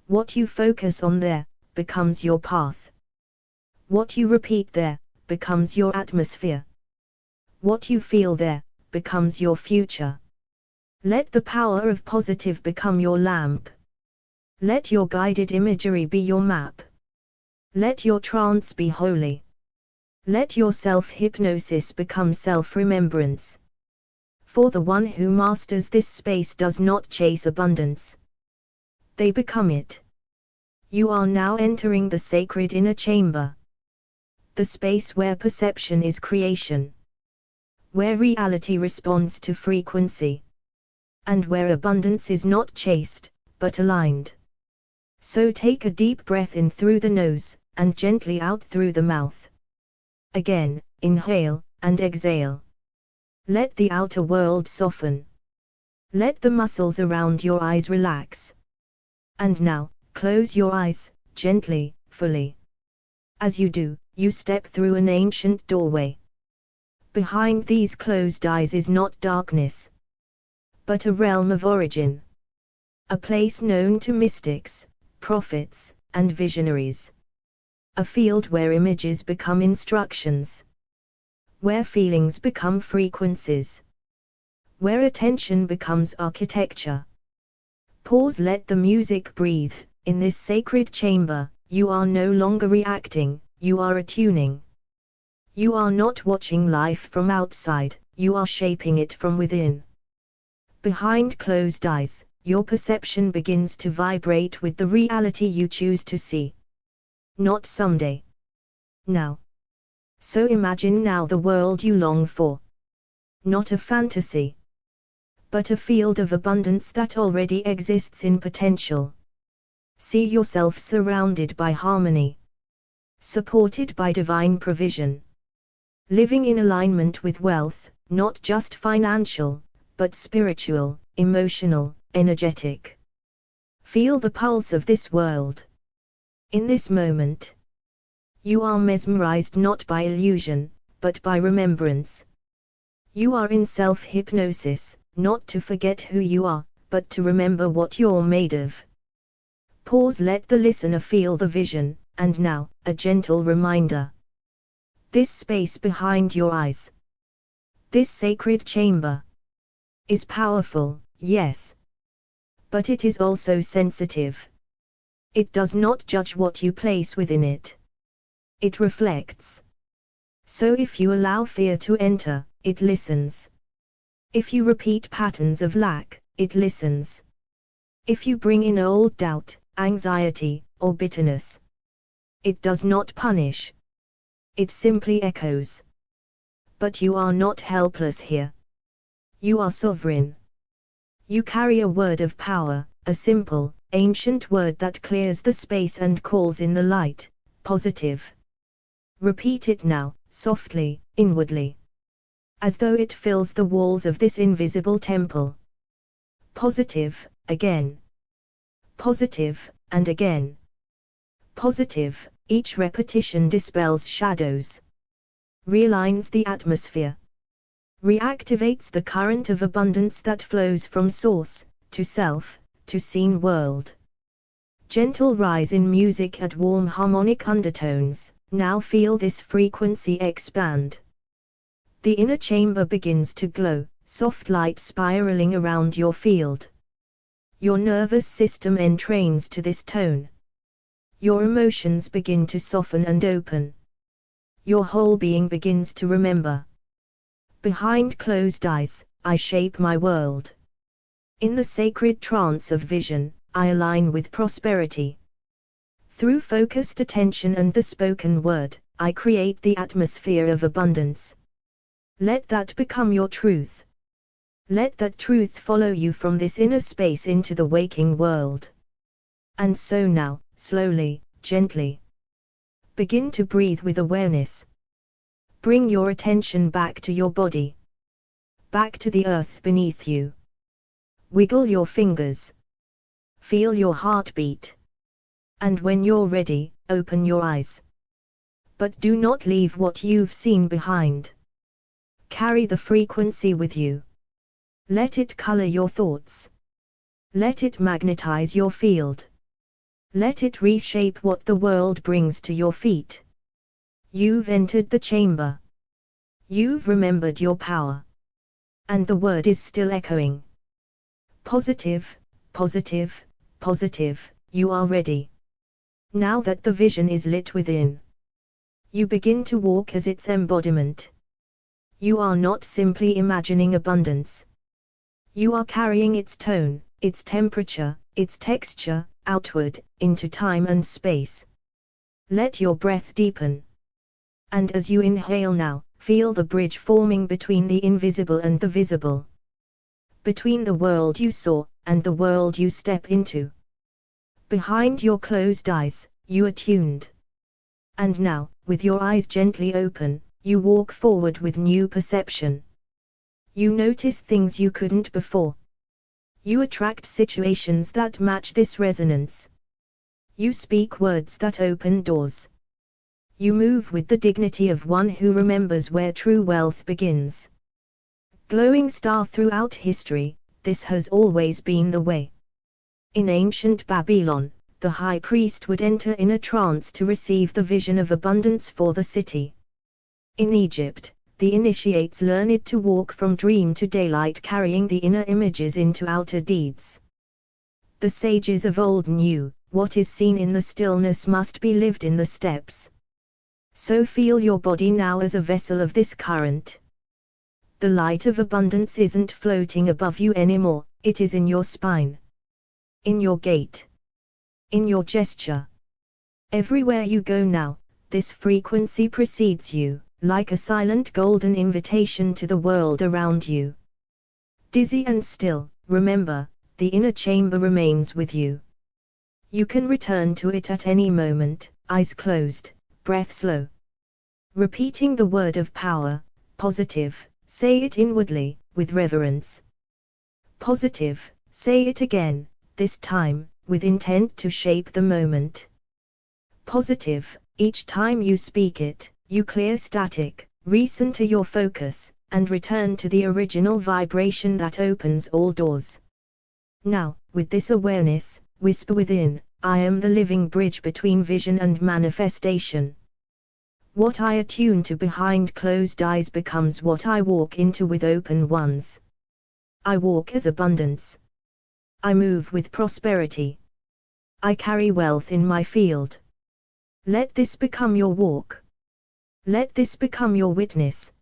What you focus on there, becomes your path. What you repeat there, becomes your atmosphere. What you feel there, becomes your future. Let the power of positive become your lamp. Let your guided imagery be your map. Let your trance be holy. Let your self-hypnosis become self-remembrance. For the one who masters this space does not chase abundance. They become it. You are now entering the sacred inner chamber. The space where perception is creation. Where reality responds to frequency. And where abundance is not chased, but aligned. So take a deep breath in through the nose, and gently out through the mouth. Again, inhale, and exhale. Let the outer world soften. Let the muscles around your eyes relax. And now, close your eyes, gently, fully. As you do, you step through an ancient doorway. Behind these closed eyes is not darkness, but a realm of origin. A place known to mystics, prophets, and visionaries. A field where images become instructions. Where feelings become frequencies. Where attention becomes architecture. Pause, let the music breathe. In this sacred chamber, you are no longer reacting, you are attuning. You are not watching life from outside, you are shaping it from within. Behind closed eyes, your perception begins to vibrate with the reality you choose to see. Not someday. Now. So imagine now the world you long for. Not a fantasy, but a field of abundance that already exists in potential. See yourself surrounded by harmony. Supported by divine provision. Living in alignment with wealth, not just financial, but spiritual, emotional, energetic. Feel the pulse of this world. In this moment, you are mesmerized not by illusion, but by remembrance. You are in self-hypnosis, not to forget who you are, but to remember what you're made of. Pause, let the listener feel the vision, and now, a gentle reminder. This space behind your eyes, this sacred chamber, is powerful, yes. But it is also sensitive. It does not judge what you place within it. It reflects. So if you allow fear to enter, it listens. If you repeat patterns of lack, it listens. If you bring in old doubt, anxiety, or bitterness, it does not punish. It simply echoes. But you are not helpless here. You are sovereign. You carry a word of power, a simple, ancient word that clears the space and calls in the light, positive. Repeat it now, softly, inwardly. As though it fills the walls of this invisible temple. Positive, again. Positive, and again. Positive, each repetition dispels shadows. Realigns the atmosphere. Reactivates the current of abundance that flows from source, to self, to seen world. Gentle rise in music at warm harmonic undertones, now feel this frequency expand. The inner chamber begins to glow, soft light spiraling around your field. Your nervous system entrains to this tone. Your emotions begin to soften and open. Your whole being begins to remember. Behind closed eyes, I shape my world. In the sacred trance of vision, I align with prosperity. Through focused attention and the spoken word, I create the atmosphere of abundance. Let that become your truth. Let that truth follow you from this inner space into the waking world. And so now, slowly, gently, begin to breathe with awareness. Bring your attention back to your body. back to the earth beneath you. Wiggle your fingers. Feel your heartbeat. And when you're ready, open your eyes. But do not leave what you've seen behind. Carry the frequency with you. Let it color your thoughts. Let it magnetize your field. Let it reshape what the world brings to your feet. You've entered the chamber. You've remembered your power. And the word is still echoing. Positive, positive, positive, you are ready. Now that the vision is lit within, you begin to walk as its embodiment. You are not simply imagining abundance. You are carrying its tone, its temperature, its texture, outward, into time and space. Let your breath deepen. And as you inhale now, feel the bridge forming between the invisible and the visible. Between the world you saw, and the world you step into. Behind your closed eyes, you are tuned. And now, with your eyes gently open, you walk forward with new perception. You notice things you couldn't before. You attract situations that match this resonance. You speak words that open doors. You move with the dignity of one who remembers where true wealth begins. Glowing star throughout history, this has always been the way. In ancient Babylon, the high priest would enter in a trance to receive the vision of abundance for the city. In Egypt, the initiates learned to walk from dream to daylight, carrying the inner images into outer deeds. The sages of old knew, what is seen in the stillness must be lived in the steps. So feel your body now as a vessel of this current. The light of abundance isn't floating above you anymore, it is in your spine. In your gait. In your gesture. Everywhere you go now, this frequency precedes you, like a silent golden invitation to the world around you. Dizzy and still, remember, the inner chamber remains with you. You can return to it at any moment, eyes closed, breath slow. Repeating the word of power, positive, say it inwardly, with reverence. Positive, say it again, this time, with intent to shape the moment. Positive, each time you speak it, you clear static, recenter your focus, and return to the original vibration that opens all doors. Now, with this awareness, whisper within, I am the living bridge between vision and manifestation. What I attune to behind closed eyes becomes what I walk into with open ones. I walk as abundance. I move with prosperity. I carry wealth in my field. Let this become your walk. Let this become your witness.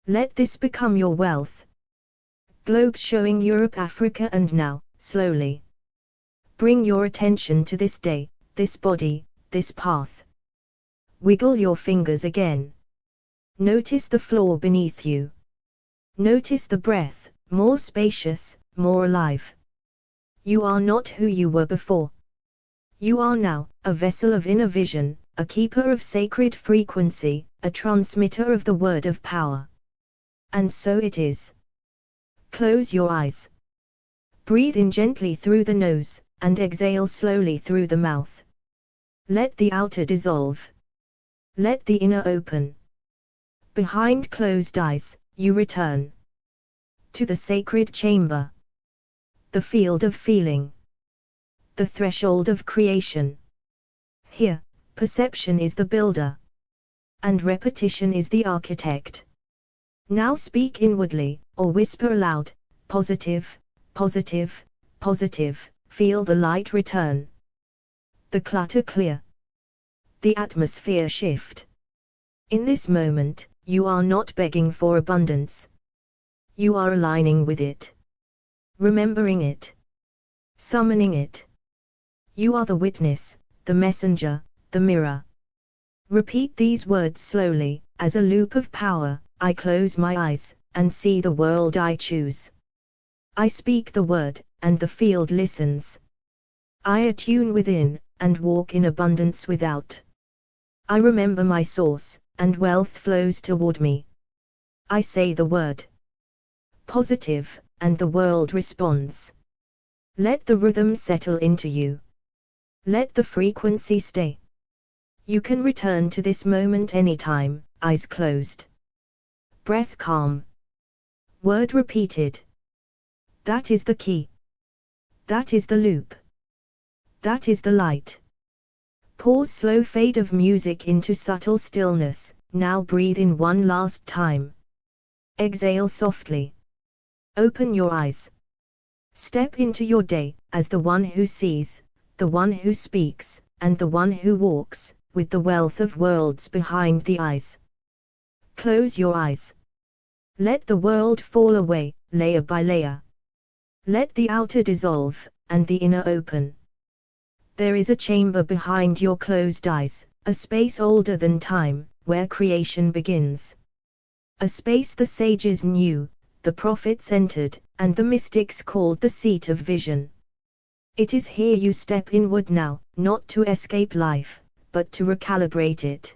Let this become your wealth. Globe showing Europe, Africa, and now, slowly. Bring your attention to this day, this body, this path. Wiggle your fingers again. Notice the floor beneath you. Notice the breath, more spacious, more alive. You are not who you were before. You are now, a vessel of inner vision, a keeper of sacred frequency, a transmitter of the word of power. And so it is. Close your eyes. Breathe in gently through the nose, and exhale slowly through the mouth. Let the outer dissolve. Let the inner open. Behind closed eyes, you return to the sacred chamber. The field of feeling. The threshold of creation. Here, perception is the builder. And repetition is the architect. Now speak inwardly, or whisper aloud, positive, positive, positive, feel the light return. The clutter clear. The atmosphere shift. In this moment, you are not begging for abundance. You are aligning with it. Remembering it. Summoning it. You are the witness, the messenger, the mirror. Repeat these words slowly, as a loop of power. I close my eyes, and see the world I choose. I speak the word, and the field listens. I attune within, and walk in abundance without. I remember my source, and wealth flows toward me. I say the word. positive, and the world responds. Let the rhythm settle into you. Let the frequency stay. You can return to this moment anytime, eyes closed. Breath calm. Word repeated. That is the key. That is the loop. That is the light. Pause, slow fade of music into subtle stillness. Now breathe in one last time. Exhale softly. Open your eyes. Step into your day, as the one who sees, the one who speaks, and the one who walks, with the wealth of worlds behind the eyes. Close your eyes. Let the world fall away, layer by layer. Let the outer dissolve, and the inner open. There is a chamber behind your closed eyes, a space older than time, where creation begins. A space the sages knew, the prophets entered, and the mystics called the seat of vision. It is here you step inward now, not to escape life, but to recalibrate it.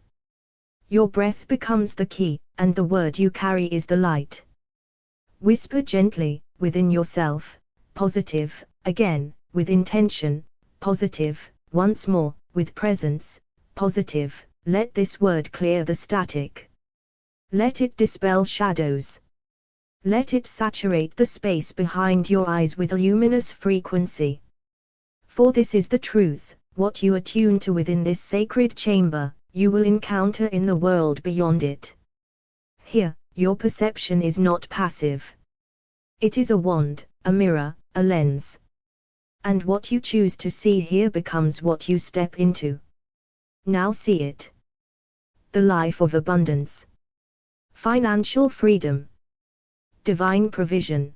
Your breath becomes the key, and the word you carry is the light. Whisper gently, within yourself, positive, again, with intention, positive, once more, with presence, positive. Let this word clear the static. Let it dispel shadows. Let it saturate the space behind your eyes with a luminous frequency. For this is the truth, what you attune to within this sacred chamber, you will encounter in the world beyond it. Here, your perception is not passive. It is a wand, a mirror, a lens. And what you choose to see here becomes what you step into. Now see it. The life of abundance. Financial freedom. Divine provision.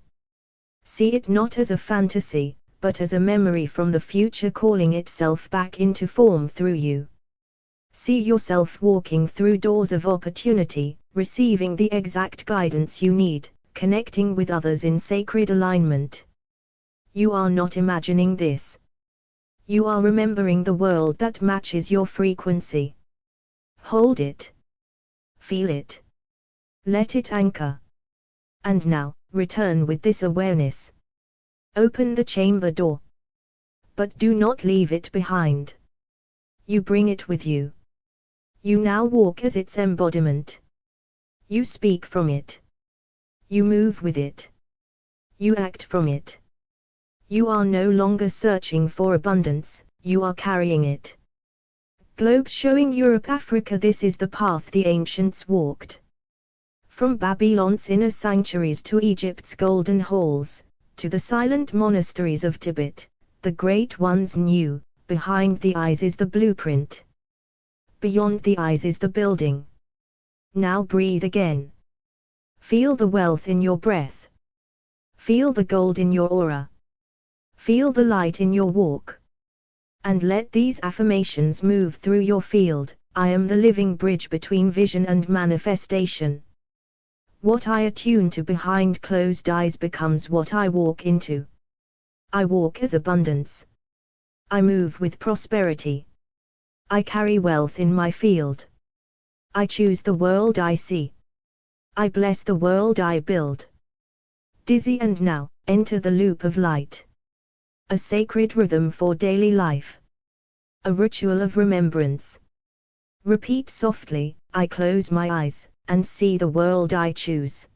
See it not as a fantasy, but as a memory from the future calling itself back into form through you. See yourself walking through doors of opportunity, receiving the exact guidance you need, connecting with others in sacred alignment. You are not imagining this. You are remembering the world that matches your frequency. Hold it. Feel it. Let it anchor. And now, return with this awareness. Open the chamber door. But do not leave it behind. You bring it with you. You now walk as its embodiment. You speak from it. You move with it. You act from it. You are no longer searching for abundance, you are carrying it. Globe showing Europe, Africa. This is the path the ancients walked. From Babylon's inner sanctuaries to Egypt's golden halls, to the silent monasteries of Tibet, the great ones knew, behind the eyes is the blueprint. Beyond the eyes is the building. Now breathe again. Feel the wealth in your breath. Feel the gold in your aura. Feel the light in your walk. And let these affirmations move through your field. I am the living bridge between vision and manifestation. What I attune to behind closed eyes becomes what I walk into. I walk as abundance. I move with prosperity. I carry wealth in my field. I choose the world I see. I bless the world I build. Dizzy and now, enter the loop of light. A sacred rhythm for daily life. A ritual of remembrance. Repeat softly, I close my eyes, and see the world I choose.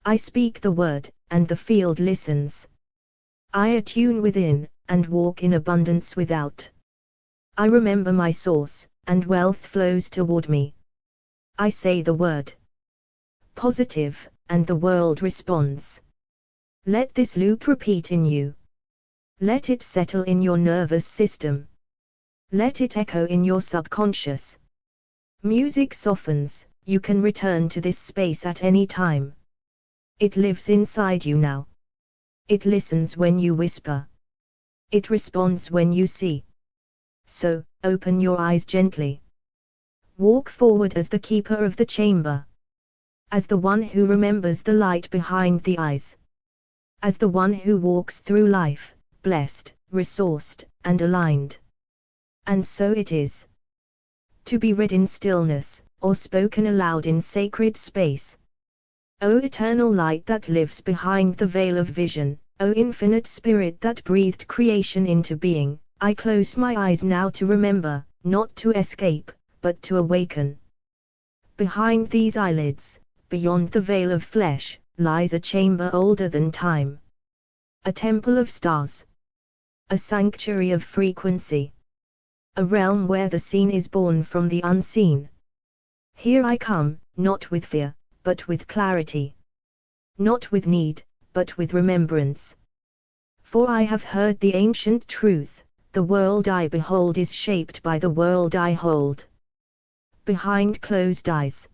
I speak the word, and the field listens. I attune within, and walk in abundance without. I remember my source, and wealth flows toward me. I say the word. Positive, and the world responds. Let this loop repeat in you. Let it settle in your nervous system. Let it echo in your subconscious. Music softens, you can return to this space at any time. It lives inside you now. It listens when you whisper. It responds when you see. So, open your eyes gently. Walk forward as the keeper of the chamber. As the one who remembers the light behind the eyes. As the one who walks through life, blessed, resourced, and aligned. And so it is. To be read in stillness, or spoken aloud in sacred space. O eternal light that lives behind the veil of vision, O infinite spirit that breathed creation into being, I close my eyes now to remember, not to escape, but to awaken. Behind these eyelids, beyond the veil of flesh, lies a chamber older than time. A temple of stars. A sanctuary of frequency. A realm where the seen is born from the unseen. Here I come, not with fear, but with clarity. Not with need, but with remembrance. For I have heard the ancient truth, the world I behold is shaped by the world I hold. Behind closed eyes.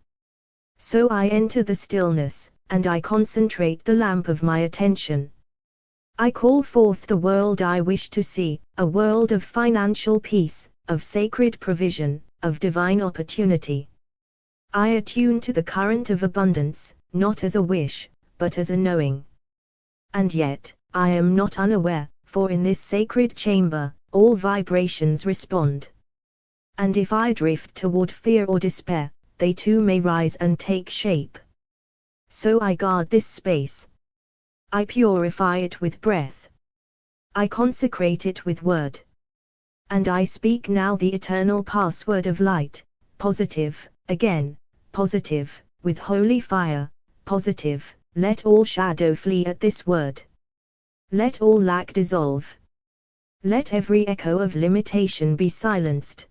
So I enter the stillness, and I concentrate the lamp of my attention. I call forth the world I wish to see, a world of financial peace, of sacred provision, of divine opportunity. I attune to the current of abundance, not as a wish, but as a knowing. And yet, I am not unaware, for in this sacred chamber, all vibrations respond. And if I drift toward fear or despair, they too may rise and take shape. So I guard this space. I purify it with breath. I consecrate it with word. And I speak now the eternal password of light, positive, again, positive, with holy fire, positive, let all shadow flee at this word. Let all lack dissolve. Let every echo of limitation be silenced.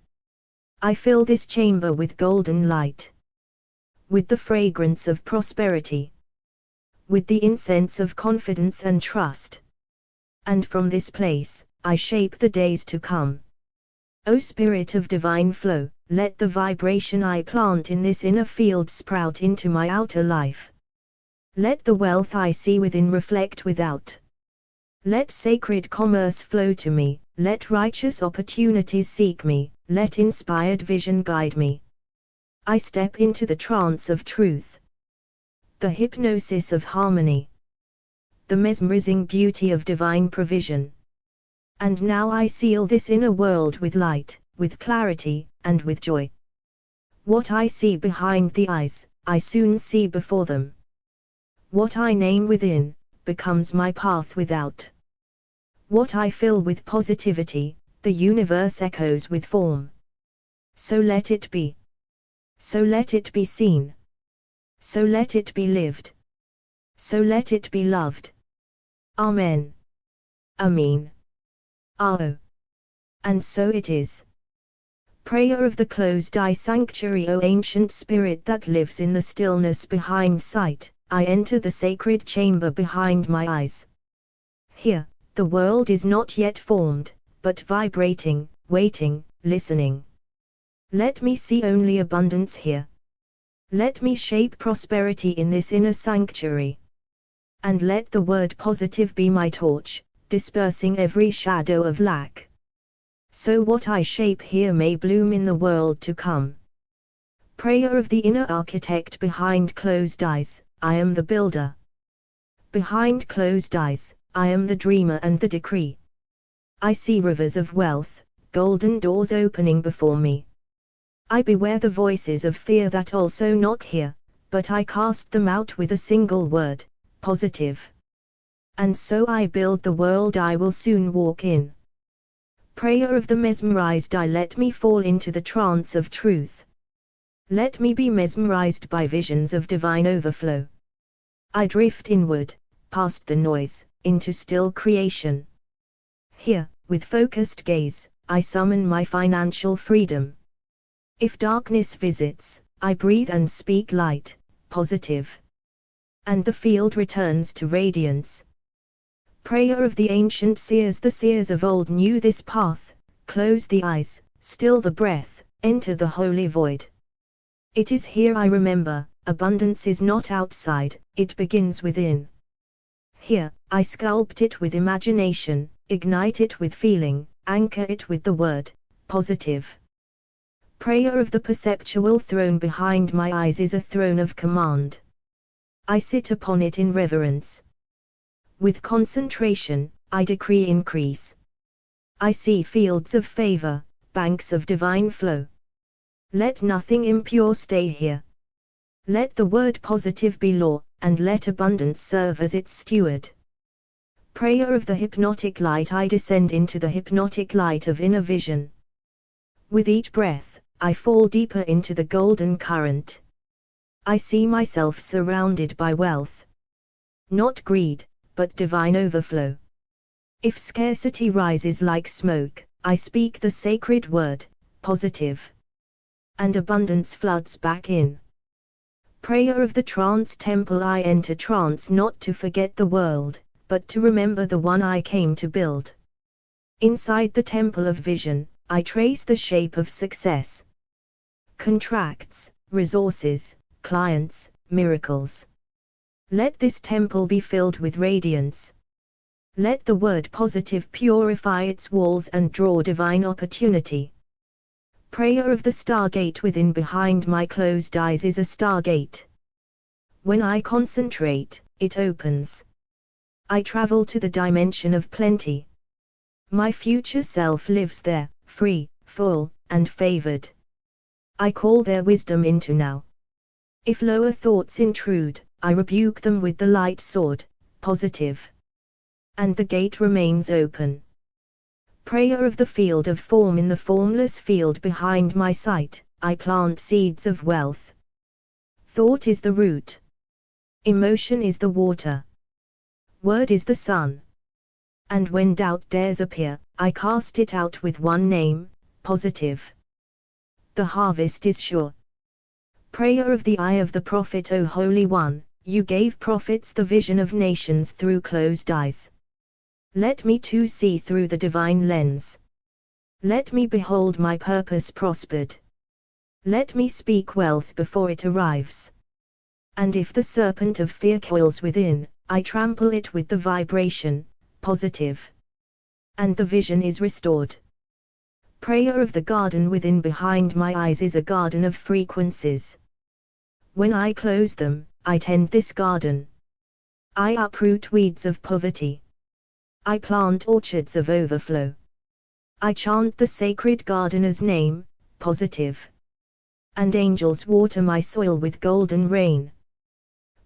I fill this chamber with golden light. With the fragrance of prosperity. With the incense of confidence and trust. And from this place, I shape the days to come. O Spirit of divine flow, let the vibration I plant in this inner field sprout into my outer life. Let the wealth I see within reflect without. Let sacred commerce flow to me, let righteous opportunities seek me, let inspired vision guide me. I step into the trance of truth. The hypnosis of harmony. The mesmerizing beauty of divine provision. And now I seal this inner world with light, with clarity, and with joy. What I see behind the eyes, I soon see before them. What I name within, becomes my path without. What I fill with positivity, the universe echoes with form. So let it be. So let it be seen. So let it be lived. So let it be loved. Amen. Amen. Oh. And so it is. Prayer of the closed eye sanctuary. O ancient spirit that lives in the stillness behind sight, I enter the sacred chamber behind my eyes. Here, the world is not yet formed, but vibrating, waiting, listening. Let me see only abundance here. Let me shape prosperity in this inner sanctuary. And let the word positive be my torch, dispersing every shadow of lack. So what I shape here may bloom in the world to come. Prayer of the inner architect behind closed eyes, I am the builder. Behind closed eyes, I am the dreamer and the decree. I see rivers of wealth, golden doors opening before me. I beware the voices of fear that also knock here, but I cast them out with a single word, positive. And so I build the world I will soon walk in. Prayer of the mesmerized eye, let me fall into the trance of truth. Let me be mesmerized by visions of divine overflow. I drift inward, past the noise, into still creation. Here, with focused gaze, I summon my financial freedom. If darkness visits, I breathe and speak light, positive. And the field returns to radiance. Prayer of the ancient seers. The seers of old knew this path. Close the eyes, still the breath, enter the holy void. It is here I remember, abundance is not outside, it begins within. Here, I sculpt it with imagination, ignite it with feeling, anchor it with the word, positive. Prayer of the perceptual throne. Behind my eyes is a throne of command. I sit upon it in reverence. With concentration, I decree increase. I see fields of favor, banks of divine flow. Let nothing impure stay here. Let the word positive be law, and let abundance serve as its steward. Prayer of the hypnotic light. I descend into the hypnotic light of inner vision. With each breath, I fall deeper into the golden current. I see myself surrounded by wealth. Not greed, but divine overflow. If scarcity rises like smoke, I speak the sacred word, positive. And abundance floods back in. Prayer of the trance temple. I enter trance not to forget the world, but to remember the one I came to build. Inside the temple of vision, I trace the shape of success. Contracts, resources, clients, miracles. Let this temple be filled with radiance. Let the word positive purify its walls and draw divine opportunity. Prayer of the stargate. Within behind my closed eyes is a stargate. When I concentrate, it opens. I travel to the dimension of plenty. My future self lives there, free, full, and favored. I call their wisdom into now. If lower thoughts intrude, I rebuke them with the light sword, positive. And the gate remains open. Prayer of the field of form. In the formless field behind my sight, I plant seeds of wealth. Thought is the root. Emotion is the water. Word is the sun. And when doubt dares appear, I cast it out with one name, positive. The harvest is sure. Prayer of the eye of the prophet. O Holy One, you gave prophets the vision of nations through closed eyes. Let me too see through the divine lens. Let me behold my purpose prospered. Let me speak wealth before it arrives. And if the serpent of fear coils within, I trample it with the vibration, positive. And the vision is restored. Prayer of the garden. Within behind my eyes is a garden of frequencies. When I close them, I tend this garden. I uproot weeds of poverty. I plant orchards of overflow. I chant the sacred gardener's name, positive. And angels water my soil with golden rain.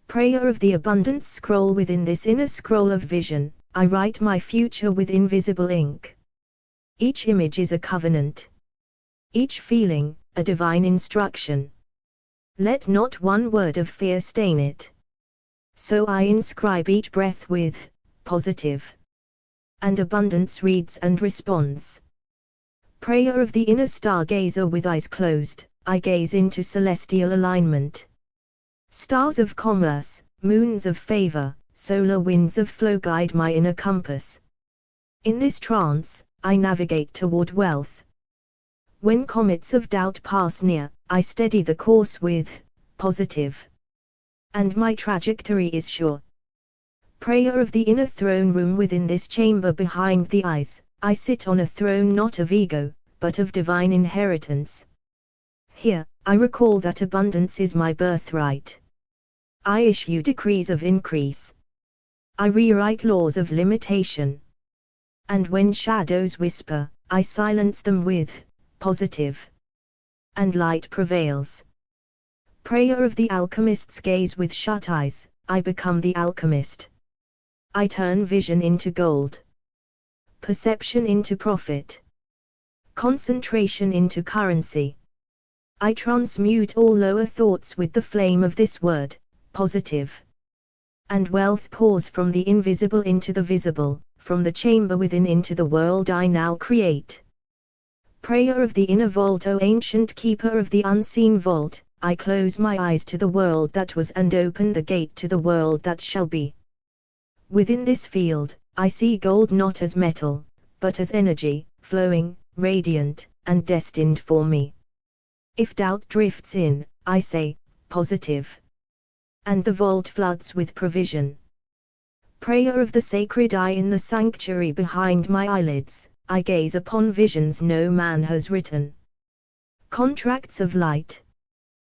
Prayer of the abundance scroll. Within this inner scroll of vision, I write my future with invisible ink. Each image is a covenant. Each feeling, a divine instruction. Let not one word of fear stain it. So I inscribe each breath with positive. And abundance reads and responds. Prayer of the inner stargazer. With eyes closed, I gaze into celestial alignment. Stars of commerce, moons of favor, solar winds of flow guide my inner compass. In this trance, I navigate toward wealth. When comets of doubt pass near, I steady the course with positive. And my trajectory is sure. Prayer of the inner throne room. Within this chamber behind the eyes, I sit on a throne not of ego, but of divine inheritance. Here, I recall that abundance is my birthright. I issue decrees of increase. I rewrite laws of limitation. And when shadows whisper, I silence them with positive. And light prevails. Prayer of the alchemist's gaze. With shut eyes, I become the alchemist. I turn vision into gold. Perception into profit. Concentration into currency. I transmute all lower thoughts with the flame of this word, positive. And wealth pours from the invisible into the visible, from the chamber within into the world I now create. Prayer of the inner vault. O ancient keeper of the unseen vault, I close my eyes to the world that was and open the gate to the world that shall be. Within this field, I see gold not as metal, but as energy, flowing, radiant, and destined for me. If doubt drifts in, I say, positive. And the vault floods with provision. Prayer of the sacred eye. In the sanctuary behind my eyelids, I gaze upon visions no man has written. Contracts of light.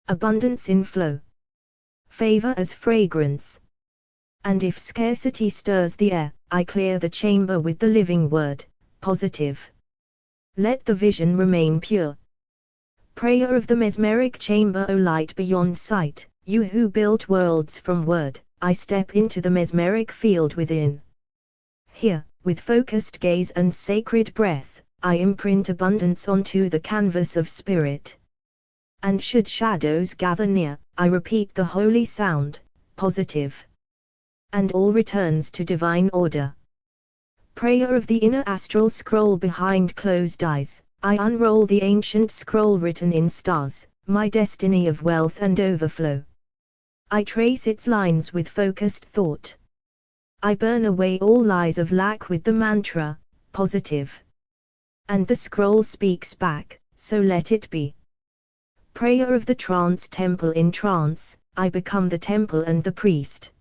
Abundance in flow. Favor as fragrance. And if scarcity stirs the air, I clear the chamber with the living word, positive. Let the vision remain pure. Prayer of the mesmeric chamber. O light beyond sight, you who built worlds from word, I step into the mesmeric field within. Here, with focused gaze and sacred breath, I imprint abundance onto the canvas of spirit. And should shadows gather near, I repeat the holy sound, positive. And all returns to divine order. Prayer of the inner astral scroll behind closed eyes, I unroll the ancient scroll written in stars, my destiny of wealth and overflow. I trace its lines with focused thought. I burn away all lies of lack with the mantra, positive. And the scroll speaks back, so let it be. Prayer of the trance temple in trance, I become the temple and the priest.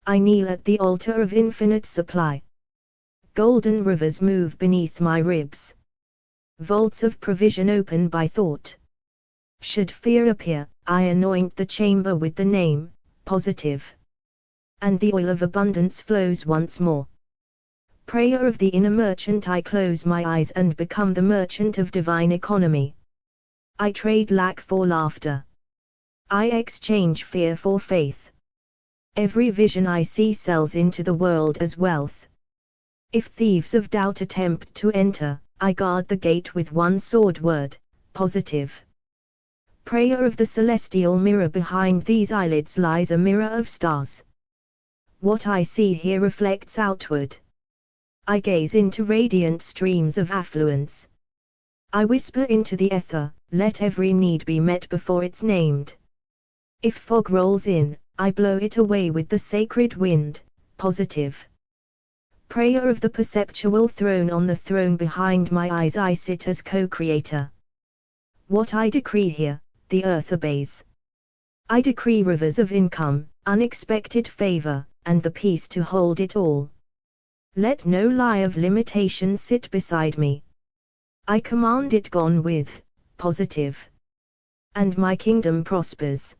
I kneel at the altar of infinite supply. Golden rivers move beneath my ribs. Vaults of provision open by thought. Should fear appear, I anoint the chamber with the name, positive. And the oil of abundance flows once more. Prayer of the inner merchant, I close my eyes and become the merchant of divine economy. I trade lack for laughter. I exchange fear for faith. Every vision I see sells into the world as wealth. If thieves of doubt attempt to enter, I guard the gate with one sword word, positive. Prayer of the celestial mirror, behind these eyelids lies a mirror of stars. What I see here reflects outward. I gaze into radiant streams of affluence. I whisper into the ether, let every need be met before it's named. If fog rolls in, I blow it away with the sacred wind, positive. Prayer of the perceptual throne, on the throne behind my eyes I sit as co-creator. What I decree here, the earth obeys. I decree rivers of income, unexpected favor, and the peace to hold it all. Let no lie of limitation sit beside me. I command it gone with, positive. And my kingdom prospers.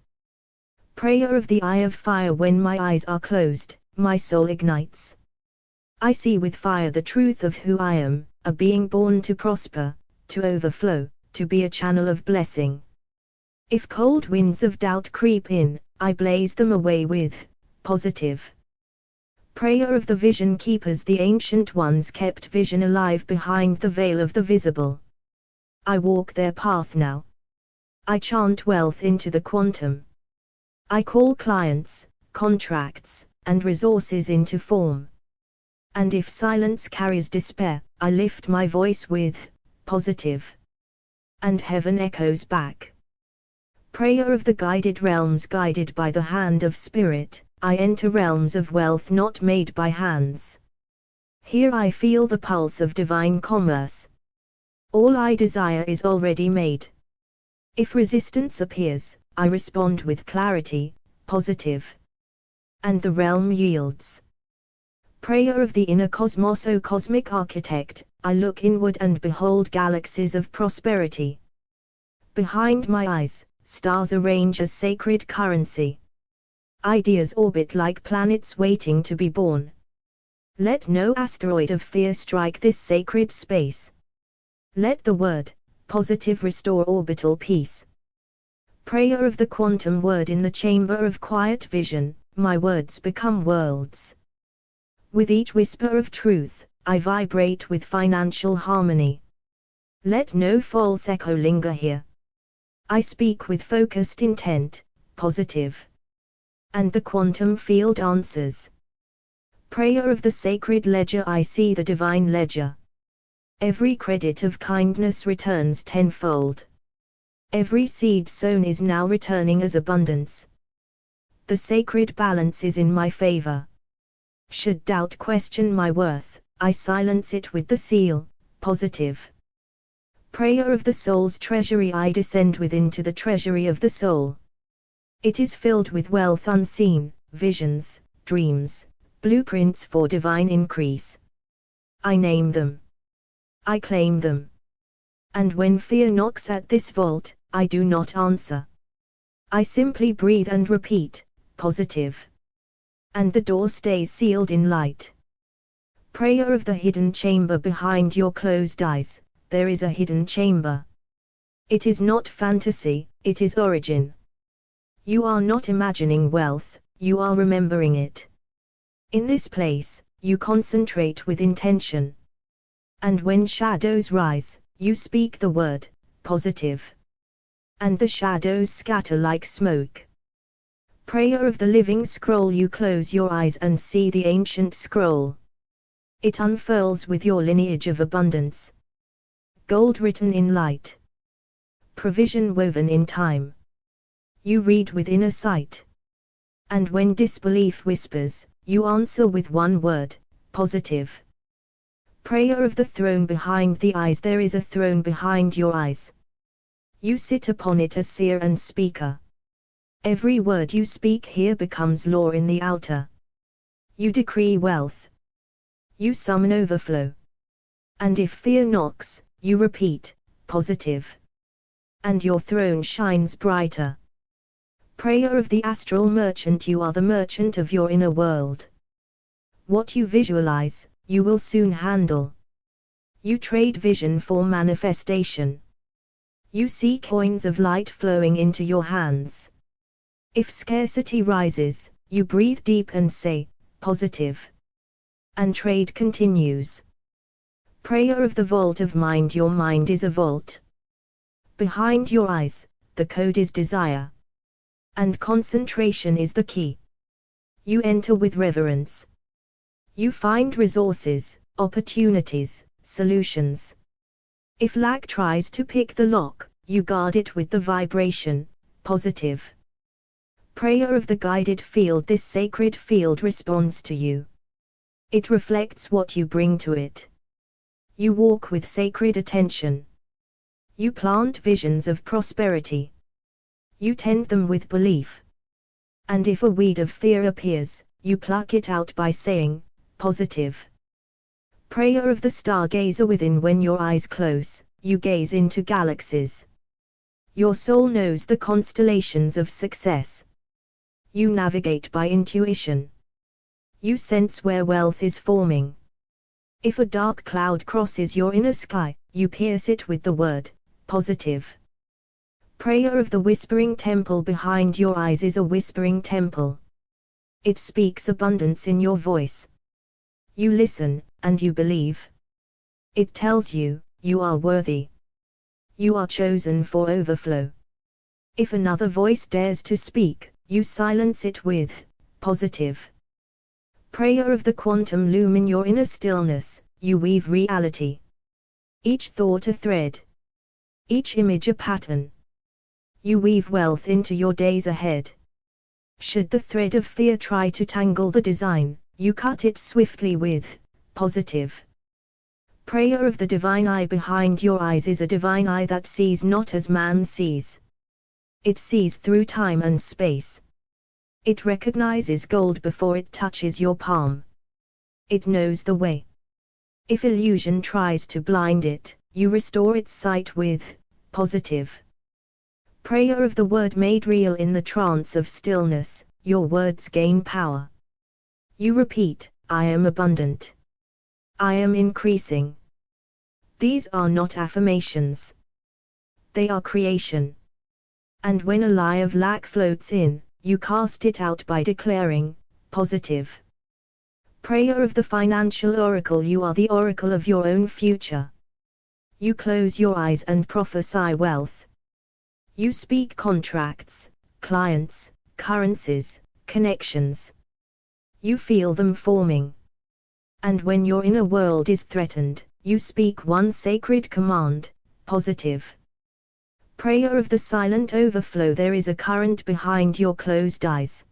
Prayer of the eye of fire, when my eyes are closed, my soul ignites. I see with fire the truth of who I am, a being born to prosper, to overflow, to be a channel of blessing. If cold winds of doubt creep in, I blaze them away with, positive. Prayer of the vision keepers, the ancient ones kept vision alive behind the veil of the visible. I walk their path now. I chant wealth into the quantum. I call clients, contracts, and resources into form. And if silence carries despair, I lift my voice with, positive. And heaven echoes back. Prayer of the guided realms, guided by the hand of spirit, I enter realms of wealth not made by hands. Here I feel the pulse of divine commerce. All I desire is already made. If resistance appears, I respond with clarity, positive. And the realm yields. Prayer of the inner cosmos, O cosmic architect, I look inward and behold galaxies of prosperity. Behind my eyes, stars arrange as sacred currency. Ideas orbit like planets waiting to be born. Let no asteroid of fear strike this sacred space. Let the word, positive, restore orbital peace. Prayer of the quantum word, in the chamber of quiet vision, my words become worlds. With each whisper of truth, I vibrate with financial harmony. Let no false echo linger here. I speak with focused intent, positive. And the quantum field answers. Prayer of the sacred ledger, I see the divine ledger. Every credit of kindness returns tenfold. Every seed sown is now returning as abundance. The sacred balance is in my favor. Should doubt question my worth, I silence it with the seal, positive. Prayer of the soul's treasury, I descend within to the treasury of the soul. It is filled with wealth unseen, visions, dreams, blueprints for divine increase. I name them. I claim them. And when fear knocks at this vault, I do not answer. I simply breathe and repeat, positive. And the door stays sealed in light. Prayer of the hidden chamber, behind your closed eyes, there is a hidden chamber. It is not fantasy, it is origin. You are not imagining wealth, you are remembering it. In this place, you concentrate with intention. And when shadows rise, you speak the word, positive. And the shadows scatter like smoke. Prayer of the living scroll. You close your eyes and see the ancient scroll. It unfurls with your lineage of abundance. Gold written in light. Provision woven in time. You read with inner sight. And when disbelief whispers, you answer with one word, positive. Prayer of the throne behind the eyes. There is a throne behind your eyes. You sit upon it as seer and speaker. Every word you speak here becomes law in the outer. You decree wealth. You summon overflow. And if fear knocks, you repeat, positive. And your throne shines brighter. Prayer of the astral merchant. You are the merchant of your inner world. What you visualize, you will soon handle. You trade vision for manifestation. You see coins of light flowing into your hands. If scarcity rises, you breathe deep and say, positive. And trade continues. Prayer of the vault of mind. Your mind is a vault. Behind your eyes, the code is desire. And concentration is the key. You enter with reverence. You find resources, opportunities, solutions. If lack tries to pick the lock, you guard it with the vibration, positive. Prayer of the guided field. This sacred field responds to you. It reflects what you bring to it. You walk with sacred attention. You plant visions of prosperity. You tend them with belief. And if a weed of fear appears, you pluck it out by saying, positive. Prayer of the stargazer within. When your eyes close, you gaze into galaxies. Your soul knows the constellations of success. You navigate by intuition. You sense where wealth is forming. If a dark cloud crosses your inner sky, you pierce it with the word, positive. Prayer of the whispering temple. Behind your eyes is a whispering temple. It speaks abundance in your voice. You listen, and you believe. It tells you, you are worthy. You are chosen for overflow. If another voice dares to speak, you silence it with, positive. Prayer of the quantum loom. In your inner stillness, you weave reality. Each thought a thread. Each image a pattern. You weave wealth into your days ahead. Should the thread of fear try to tangle the design, you cut it swiftly with, positive. Prayer of the divine eye. Behind your eyes is a divine eye that sees not as man sees. It sees through time and space. It recognizes gold before it touches your palm. It knows the way. If illusion tries to blind it, you restore its sight with, positive. Prayer of the word made real. In the trance of stillness, your words gain power. You repeat, I am abundant. I am increasing. These are not affirmations. They are creation. And when a lie of lack floats in, you cast it out by declaring, positive. Prayer of the financial oracle. You are the oracle of your own future. You close your eyes and prophesy wealth. You speak contracts, clients, currencies, connections. You feel them forming. And when your inner world is threatened, you speak one sacred command, positive. Prayer of the silent overflow. There is a current behind your closed eyes.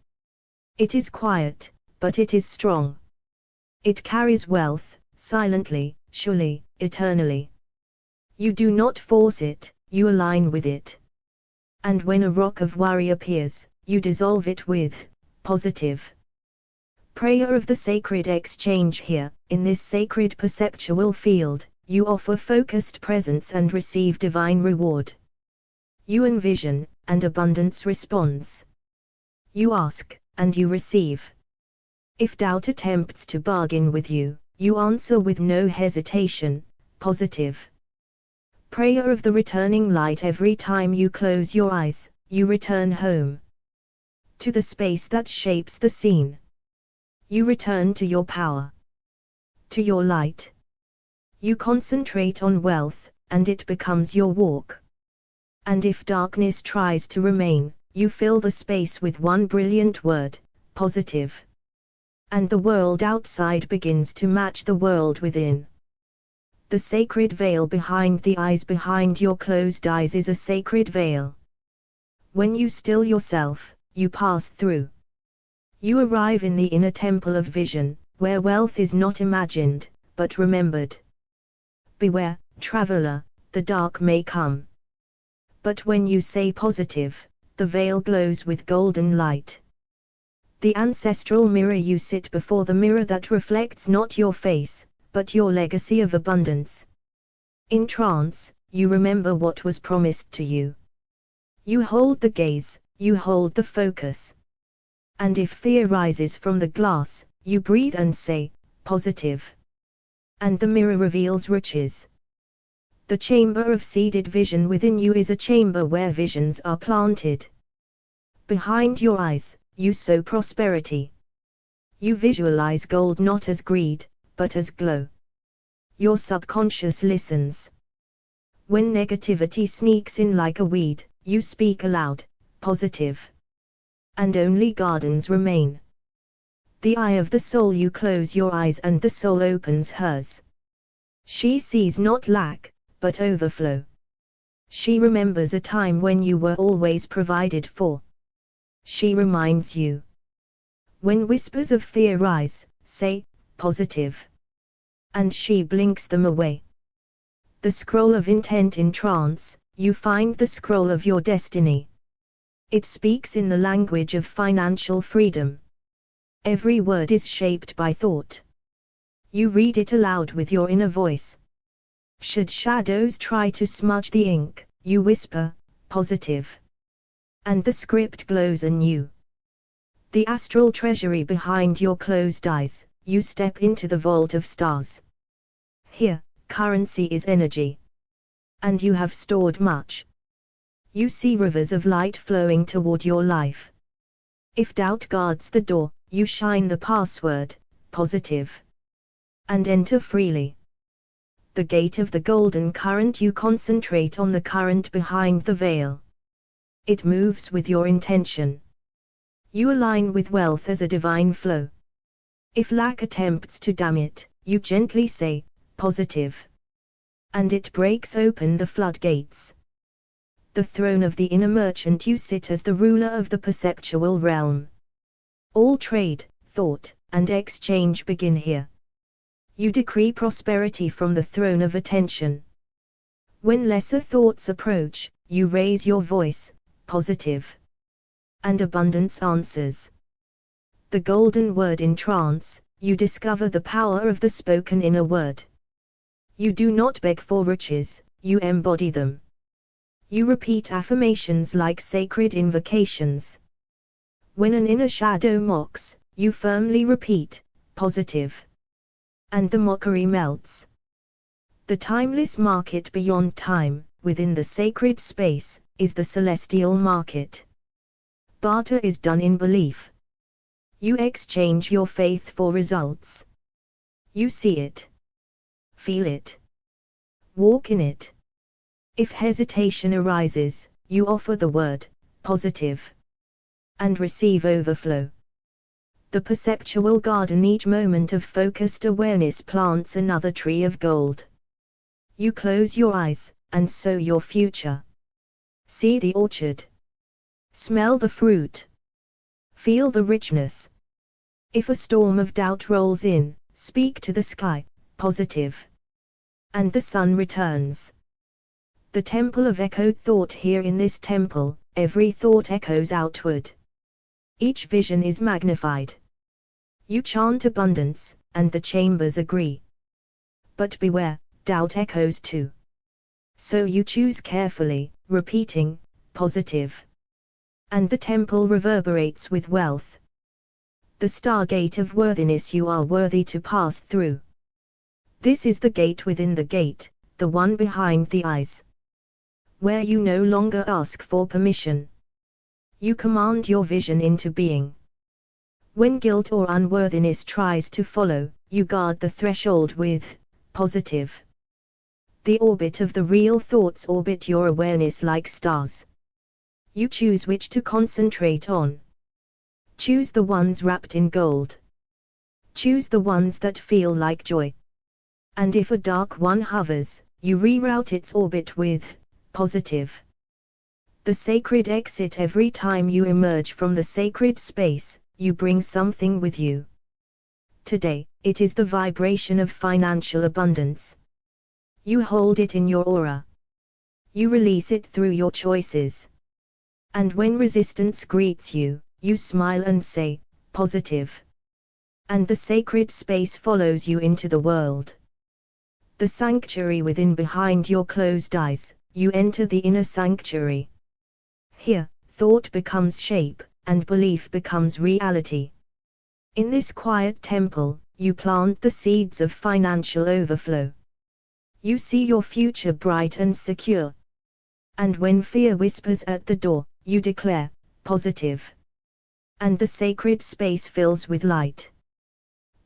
It is quiet, but it is strong. It carries wealth, silently, surely, eternally. You do not force it, you align with it. And when a rock of worry appears, you dissolve it with, positive. Prayer of the sacred exchange. Here, in this sacred perceptual field, you offer focused presence and receive divine reward. You envision, and abundance responds. You ask, and you receive. If doubt attempts to bargain with you, you answer with no hesitation, positive. Prayer of the returning light. Every time you close your eyes, you return home. to the space that shapes the scene. You return to your power, to your light. You concentrate on wealth, and it becomes your walk. And if darkness tries to remain, you fill the space with one brilliant word, positive. And the world outside begins to match the world within. The sacred veil behind the eyes, behind your closed eyes, is a sacred veil. When you still yourself, you pass through. You arrive in the inner temple of vision, where wealth is not imagined, but remembered. Beware, traveler, the dark may come. But when you say positive, the veil glows with golden light. The ancestral mirror, you sit before the mirror that reflects not your face, but your legacy of abundance. In trance, you remember what was promised to you. You hold the gaze, you hold the focus. And if fear rises from the glass, you breathe and say, positive. And the mirror reveals riches. The chamber of seeded vision within you is a chamber where visions are planted. Behind your eyes, you sow prosperity. You visualize gold not as greed, but as glow. Your subconscious listens. When negativity sneaks in like a weed, you speak aloud, positive. And only gardens remain. The eye of the soul, you close your eyes and the soul opens hers. She sees not lack, but overflow. She remembers a time when you were always provided for. She reminds you. When whispers of fear rise, say, positive. And she blinks them away. The scroll of intent in trance, you find the scroll of your destiny. It speaks in the language of financial freedom. Every word is shaped by thought. You read it aloud with your inner voice. Should shadows try to smudge the ink, you whisper, positive. And the script glows anew. The astral treasury behind your closed eyes, you step into the vault of stars. Here, currency is energy. And you have stored much. You see rivers of light flowing toward your life. If doubt guards the door, you shine the password, positive. And enter freely. The gate of the golden current, you concentrate on the current behind the veil. It moves with your intention. You align with wealth as a divine flow. If lack attempts to dam it, you gently say, positive. And it breaks open the floodgates. The throne of the inner merchant, you sit as the ruler of the perceptual realm. All trade, thought, and exchange begin here. You decree prosperity from the throne of attention. When lesser thoughts approach, you raise your voice, positive. And abundance answers. The golden word in trance, you discover the power of the spoken inner word. You do not beg for riches, you embody them. You repeat affirmations like sacred invocations. When an inner shadow mocks, you firmly repeat, positive. And the mockery melts. The timeless market beyond time, within the sacred space, is the celestial market. Barter is done in belief. You exchange your faith for results. You see it. Feel it. Walk in it. If hesitation arises, you offer the word, positive. And receive overflow. The perceptual garden, each moment of focused awareness plants another tree of gold. You close your eyes, and sow your future. See the orchard. Smell the fruit. Feel the richness. If a storm of doubt rolls in, speak to the sky, positive. And the sun returns. The temple of echoed thought, here in this temple, every thought echoes outward. Each vision is magnified. You chant abundance, and the chambers agree. But beware, doubt echoes too. So you choose carefully, repeating, positive. And the temple reverberates with wealth. The stargate of worthiness, you are worthy to pass through. This is the gate within the gate, the one behind the eyes. Where you no longer ask for permission. You command your vision into being. When guilt or unworthiness tries to follow, you guard the threshold with positive. The orbit of the real thoughts orbit your awareness like stars. You choose which to concentrate on. Choose the ones wrapped in gold. Choose the ones that feel like joy. And if a dark one hovers, you reroute its orbit with positive. The sacred exit. Every time you emerge from the sacred space, you bring something with you. Today, it is the vibration of financial abundance. You hold it in your aura. You release it through your choices. And when resistance greets you, you smile and say, positive. And the sacred space follows you into the world. The sanctuary within. Behind your closed eyes, you enter the inner sanctuary. Here, thought becomes shape, and belief becomes reality. In this quiet temple, you plant the seeds of financial overflow. You see your future bright and secure. And when fear whispers at the door, you declare, positive. And the sacred space fills with light.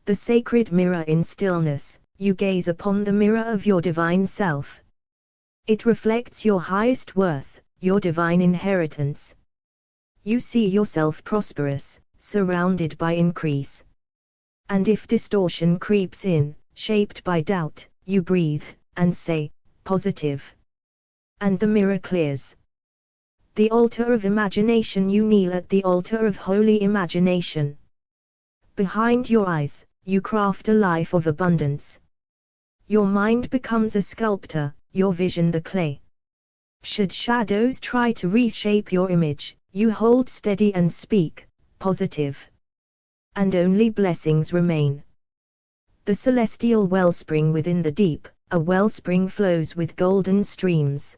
The sacred mirror. In stillness, you gaze upon the mirror of your divine self. It reflects your highest worth, your divine inheritance. You see yourself prosperous, surrounded by increase. And if distortion creeps in, shaped by doubt, you breathe, and say, positive. And the mirror clears. The altar of imagination. You kneel at the altar of holy imagination. Behind your eyes, you craft a life of abundance. Your mind becomes a sculptor, your vision the clay. Should shadows try to reshape your image, you hold steady and speak, positive. And only blessings remain. The celestial wellspring within the deep, a wellspring flows with golden streams.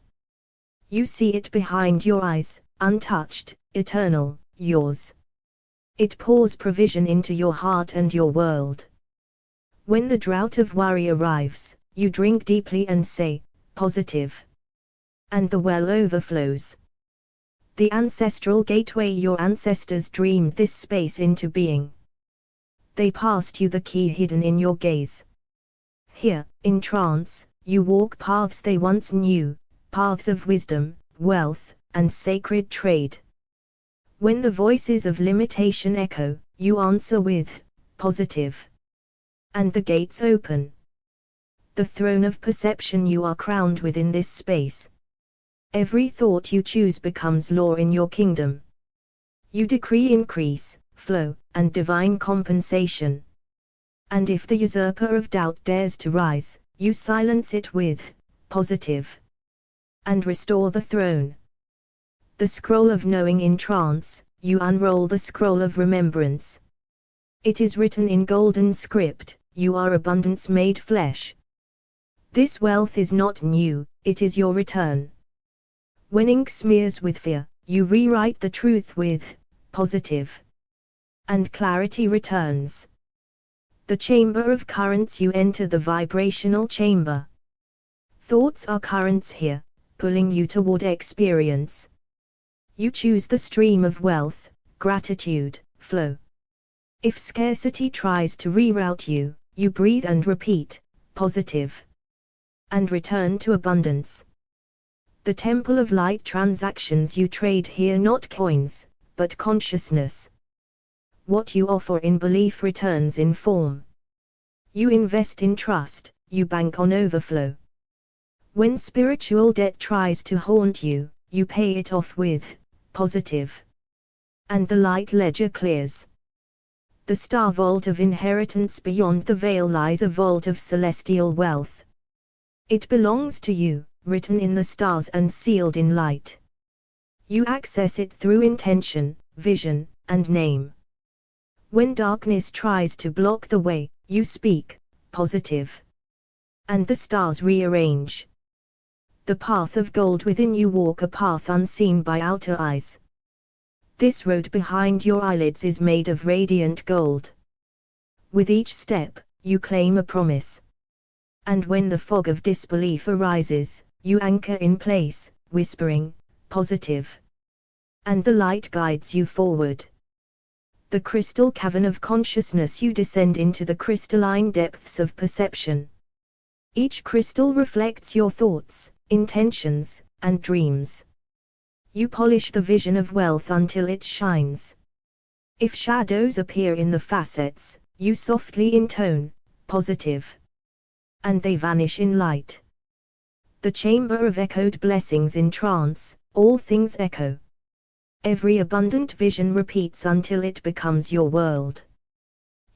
You see it behind your eyes, untouched, eternal, yours. It pours provision into your heart and your world. When the drought of worry arrives, you drink deeply and say, positive. And the well overflows. The ancestral gateway. Your ancestors dreamed this space into being. They passed you the key hidden in your gaze. Here, in trance, you walk paths they once knew, paths of wisdom, wealth, and sacred trade. When the voices of limitation echo, you answer with positive. And the gates open. The throne of perception. You are crowned within this space. Every thought you choose becomes law in your kingdom. You decree increase, flow, and divine compensation. And if the usurper of doubt dares to rise, you silence it with positive. And restore the throne. The scroll of knowing. In trance, you unroll the scroll of remembrance. It is written in golden script, you are abundance made flesh. This wealth is not new, it is your return. When ink smears with fear, you rewrite the truth with positive. And clarity returns. The chamber of currents. You enter the vibrational chamber. Thoughts are currents here, pulling you toward experience. You choose the stream of wealth, gratitude, flow. If scarcity tries to reroute you, you breathe and repeat, positive. And return to abundance. The temple of light transactions. You trade here not coins, but consciousness. What you offer in belief returns in form. You invest in trust, you bank on overflow. When spiritual debt tries to haunt you, you pay it off with positive. And the light ledger clears. The star vault of inheritance. Beyond the veil lies a vault of celestial wealth. It belongs to you, written in the stars and sealed in light. You access it through intention, vision, and name. When darkness tries to block the way, you speak positive. And the stars rearrange. The path of gold. Within you walk a path unseen by outer eyes. This road behind your eyelids is made of radiant gold. With each step, you claim a promise. And when the fog of disbelief arises, you anchor in place, whispering, positive. and the light guides you forward. The crystal cavern of consciousness, you descend into the crystalline depths of perception. Each crystal reflects your thoughts, intentions, and dreams. You polish the vision of wealth until it shines. If shadows appear in the facets, you softly intone, positive. And they vanish in light. The chamber of echoed blessings in trance, all things echo. Every abundant vision repeats until it becomes your world.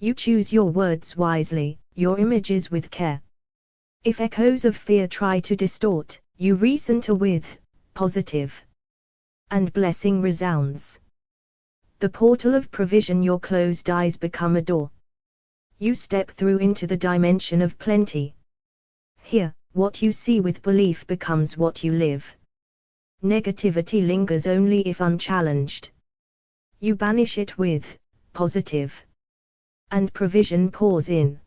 You choose your words wisely, your images with care. If echoes of fear try to distort, you recenter with positive. And blessing resounds. The portal of provision, your closed eyes become a door. You step through into the dimension of plenty. Here, what you see with belief becomes what you live. Negativity lingers only if unchallenged. You banish it with positive. And provision pours in.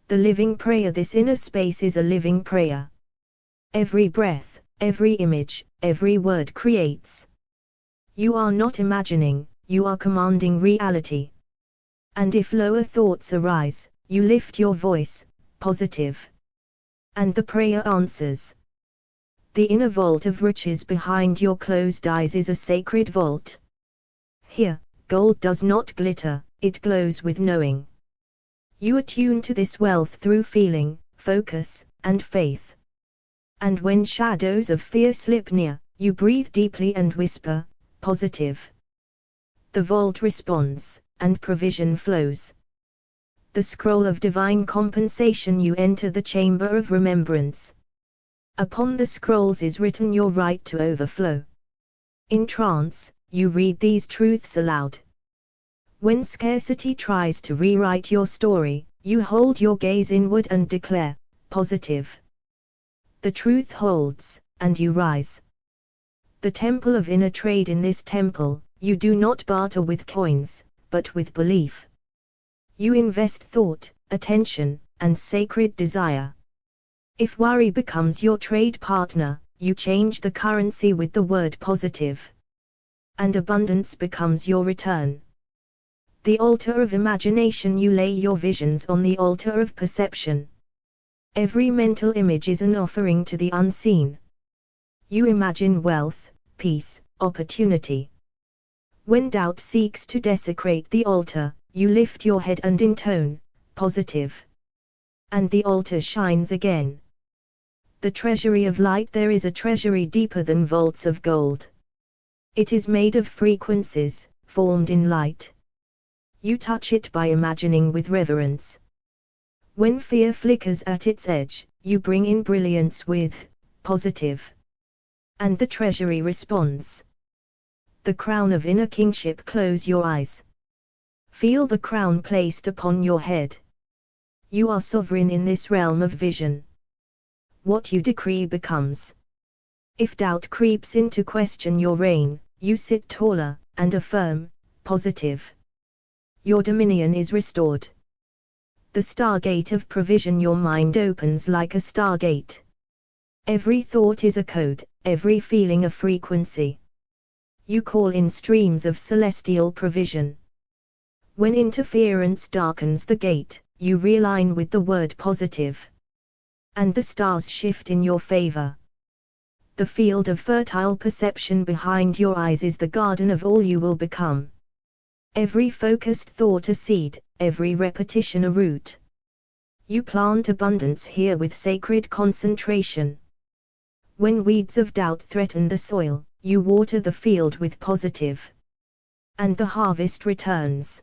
The living prayer, this inner space is a living prayer. Every breath, every image, every word creates. You are not imagining, you are commanding reality. And if lower thoughts arise, you lift your voice, positive. And the prayer answers. The inner vault of riches behind your closed eyes is a sacred vault. Here, gold does not glitter, it glows with knowing. You attune to this wealth through feeling, focus, and faith. And when shadows of fear slip near, you breathe deeply and whisper, positive. The vault responds, and provision flows. The scroll of divine compensation, you enter the chamber of remembrance. Upon the scrolls is written your right to overflow. In trance, you read these truths aloud. When scarcity tries to rewrite your story, you hold your gaze inward and declare, positive. The truth holds, and you rise. The temple of inner trade, in this temple, you do not barter with coins, but with belief. You invest thought, attention, and sacred desire. If worry becomes your trade partner, you change the currency with the word positive. And abundance becomes your return. The altar of imagination, you lay your visions on the altar of perception. Every mental image is an offering to the unseen. You imagine wealth, peace, opportunity. When doubt seeks to desecrate the altar, you lift your head and intone, positive. And the altar shines again. The treasury of light, there is a treasury deeper than vaults of gold. It is made of frequencies, formed in light. You touch it by imagining with reverence. When fear flickers at its edge, you bring in brilliance with positive. And the treasury responds. The crown of inner kingship, close your eyes. Feel the crown placed upon your head. You are sovereign in this realm of vision. What you decree becomes. If doubt creeps in to question your reign, you sit taller, and affirm, positive. Your dominion is restored. The stargate of provision, your mind opens like a stargate. Every thought is a code, every feeling a frequency. You call in streams of celestial provision. When interference darkens the gate, you realign with the word positive. And the stars shift in your favor. The field of fertile perception behind your eyes is the garden of all you will become. Every focused thought a seed, every repetition a root. You plant abundance here with sacred concentration. When weeds of doubt threaten the soil, you water the field with positive. And the harvest returns.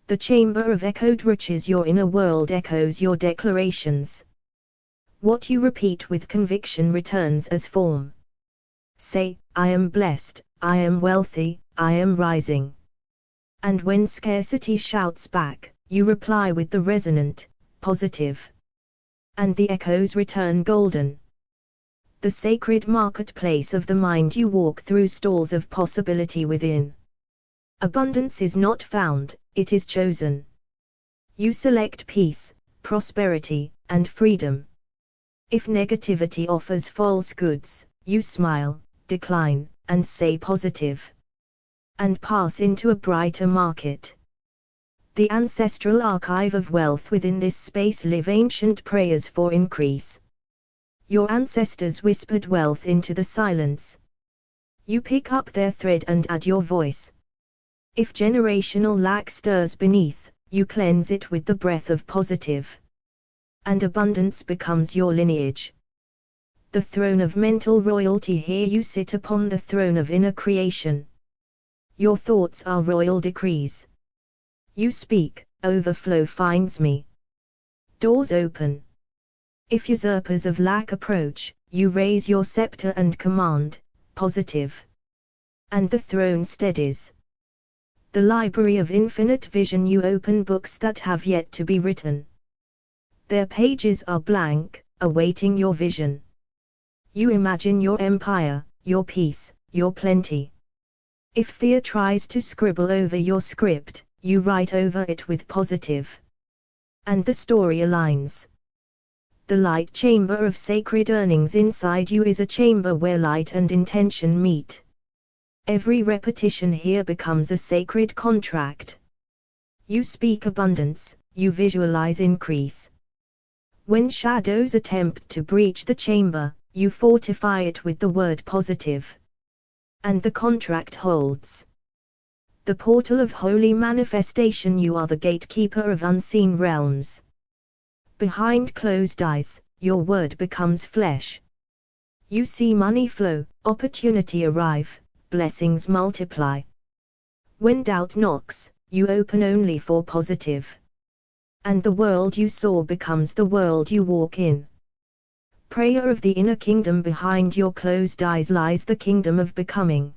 The chamber of echoed riches, your inner world echoes your declarations. What you repeat with conviction returns as form. Say, I am blessed, I am wealthy, I am rising. And when scarcity shouts back, you reply with the resonant, positive. And the echoes return golden. The sacred marketplace of the mind, you walk through stalls of possibility within. Abundance is not found, it is chosen. You select peace, prosperity, and freedom. If negativity offers false goods, you smile, decline, and say positive. And pass into a brighter market. The ancestral archive of wealth within this space live ancient prayers for increase. Your ancestors whispered wealth into the silence. You pick up their thread and add your voice. If generational lack stirs beneath, you cleanse it with the breath of positive. And abundance becomes your lineage. The throne of mental royalty, here you sit upon the throne of inner creation. Your thoughts are royal decrees. You speak, overflow finds me. Doors open. If usurpers of lack approach, you raise your scepter and command, positive. And the throne steadies. The library of infinite vision, you open books that have yet to be written. Their pages are blank, awaiting your vision. You imagine your empire, your peace, your plenty. If fear tries to scribble over your script, you write over it with positive. And the story aligns. The light chamber of sacred earnings inside you is a chamber where light and intention meet. Every repetition here becomes a sacred contract. You speak abundance, you visualize increase. When shadows attempt to breach the chamber, you fortify it with the word positive. And the contract holds. The portal of holy manifestation, you are the gatekeeper of unseen realms. Behind closed eyes, your word becomes flesh. You see money flow, opportunity arrive, blessings multiply. When doubt knocks, you open only for positive. And the world you saw becomes the world you walk in. Prayer of the inner kingdom, behind your closed eyes lies the kingdom of becoming.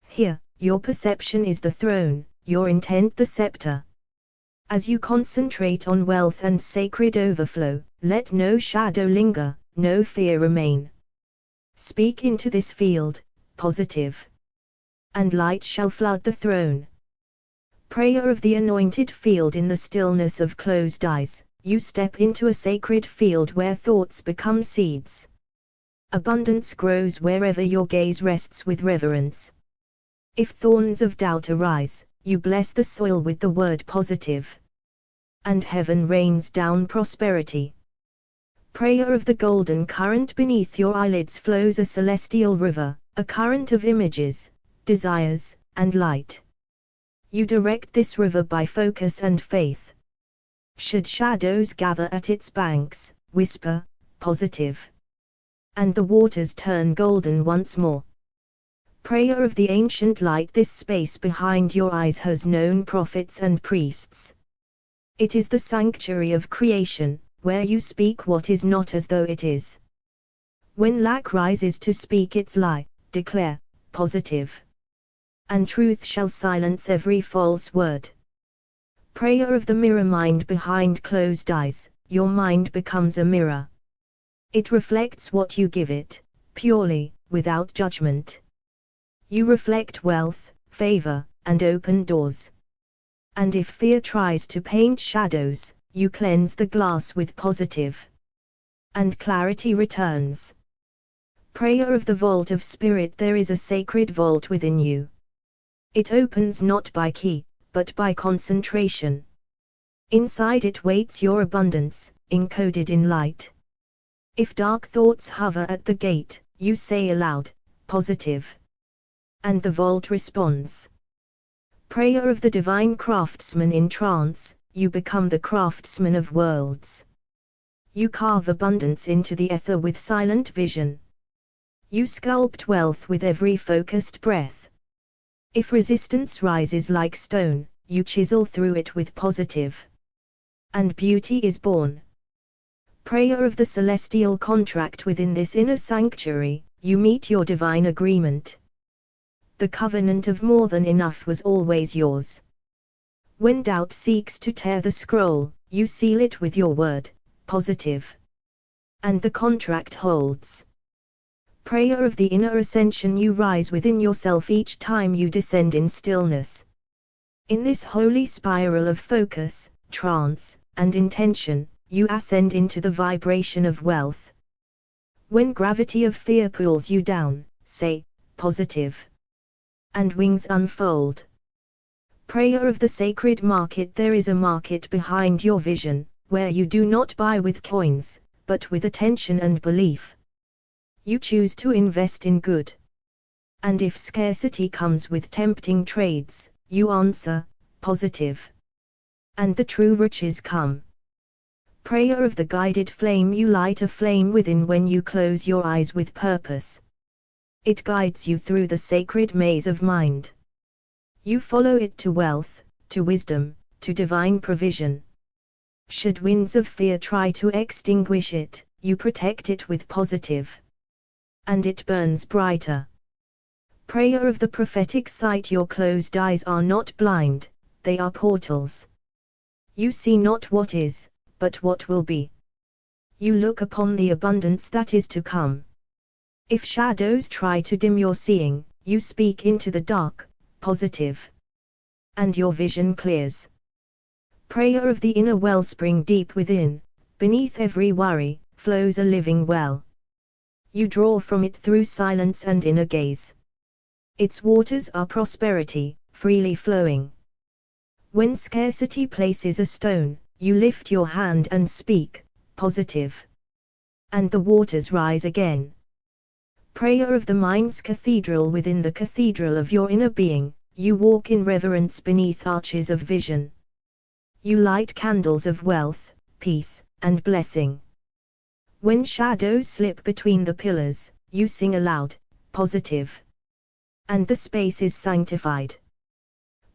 Here, your perception is the throne, your intent the scepter. As you concentrate on wealth and sacred overflow, let no shadow linger, no fear remain. Speak into this field, positive. And light shall flood the throne. Prayer of the anointed field, in the stillness of closed eyes, you step into a sacred field where thoughts become seeds. Abundance grows wherever your gaze rests with reverence. If thorns of doubt arise, you bless the soil with the word positive. And heaven rains down prosperity. Prayer of the golden current, beneath your eyelids flows a celestial river, a current of images, desires, and light. You direct this river by focus and faith. Should shadows gather at its banks, whisper, positive. And the waters turn golden once more. Prayer of the ancient light, this space behind your eyes has known prophets and priests. It is the sanctuary of creation, where you speak what is not as though it is. When lack rises to speak its lie, declare, positive. And truth shall silence every false word. Prayer of the mirror mind, behind closed eyes, your mind becomes a mirror. It reflects what you give it, purely, without judgment. You reflect wealth, favor, and open doors. And if fear tries to paint shadows, you cleanse the glass with positive. And clarity returns. Prayer of the vault of spirit, there is a sacred vault within you. It opens not by key, but by concentration. Inside it waits your abundance, encoded in light. If dark thoughts hover at the gate, you say aloud, positive. And the vault responds. Prayer of the divine craftsman, in trance, you become the craftsman of worlds. You carve abundance into the ether with silent vision. You sculpt wealth with every focused breath. If resistance rises like stone, you chisel through it with positive. And beauty is born. Prayer of the celestial contract, within this inner sanctuary, you meet your divine agreement. The covenant of more than enough was always yours. When doubt seeks to tear the scroll, you seal it with your word, positive. And the contract holds. Prayer of the inner ascension, you rise within yourself each time you descend in stillness. In this holy spiral of focus, trance, and intention, you ascend into the vibration of wealth. When gravity of fear pulls you down, say, positive. And wings unfold. Prayer of the sacred market. There is a market behind your vision, where you do not buy with coins, but with attention and belief. You choose to invest in good. And if scarcity comes with tempting trades, you answer, positive. And the true riches come. Prayer of the guided flame. You light a flame within when you close your eyes with purpose. It guides you through the sacred maze of mind. You follow it to wealth, to wisdom, to divine provision. Should winds of fear try to extinguish it, you protect it with positive. And it burns brighter. Prayer of the prophetic sight. Your closed eyes are not blind, they are portals. You see not what is, but what will be. You look upon the abundance that is to come. If shadows try to dim your seeing, you speak into the dark, positive. And your vision clears. Prayer of the inner wellspring. Deep within, beneath every worry, flows a living well. You draw from it through silence and inner gaze. Its waters are prosperity, freely flowing. When scarcity places a stone, you lift your hand and speak, positive. And the waters rise again. Prayer of the mind's cathedral. Within the cathedral of your inner being, you walk in reverence beneath arches of vision. You light candles of wealth, peace, and blessing. When shadows slip between the pillars, you sing aloud, positive. And the space is sanctified.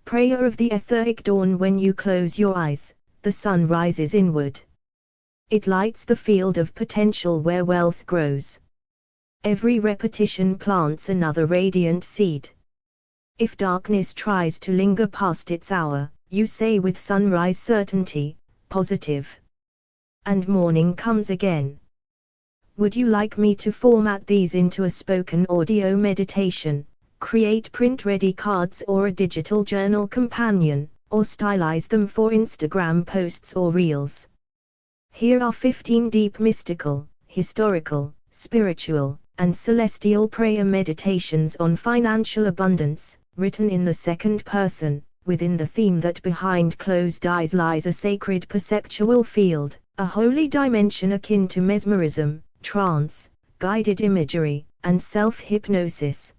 Prayer of the etheric dawn. When you close your eyes, the sun rises inward. It lights the field of potential where wealth grows. Every repetition plants another radiant seed. If darkness tries to linger past its hour, you say with sunrise certainty, positive. And morning comes again. Would you like me to format these into a spoken audio meditation, create print-ready cards or a digital journal companion, or stylize them for Instagram posts or reels? Here are 15 deep mystical, historical, spiritual, and celestial prayer meditations on financial abundance, written in the second person, within the theme that behind closed eyes lies a sacred perceptual field, a holy dimension akin to mesmerism, trance, guided imagery, and self-hypnosis.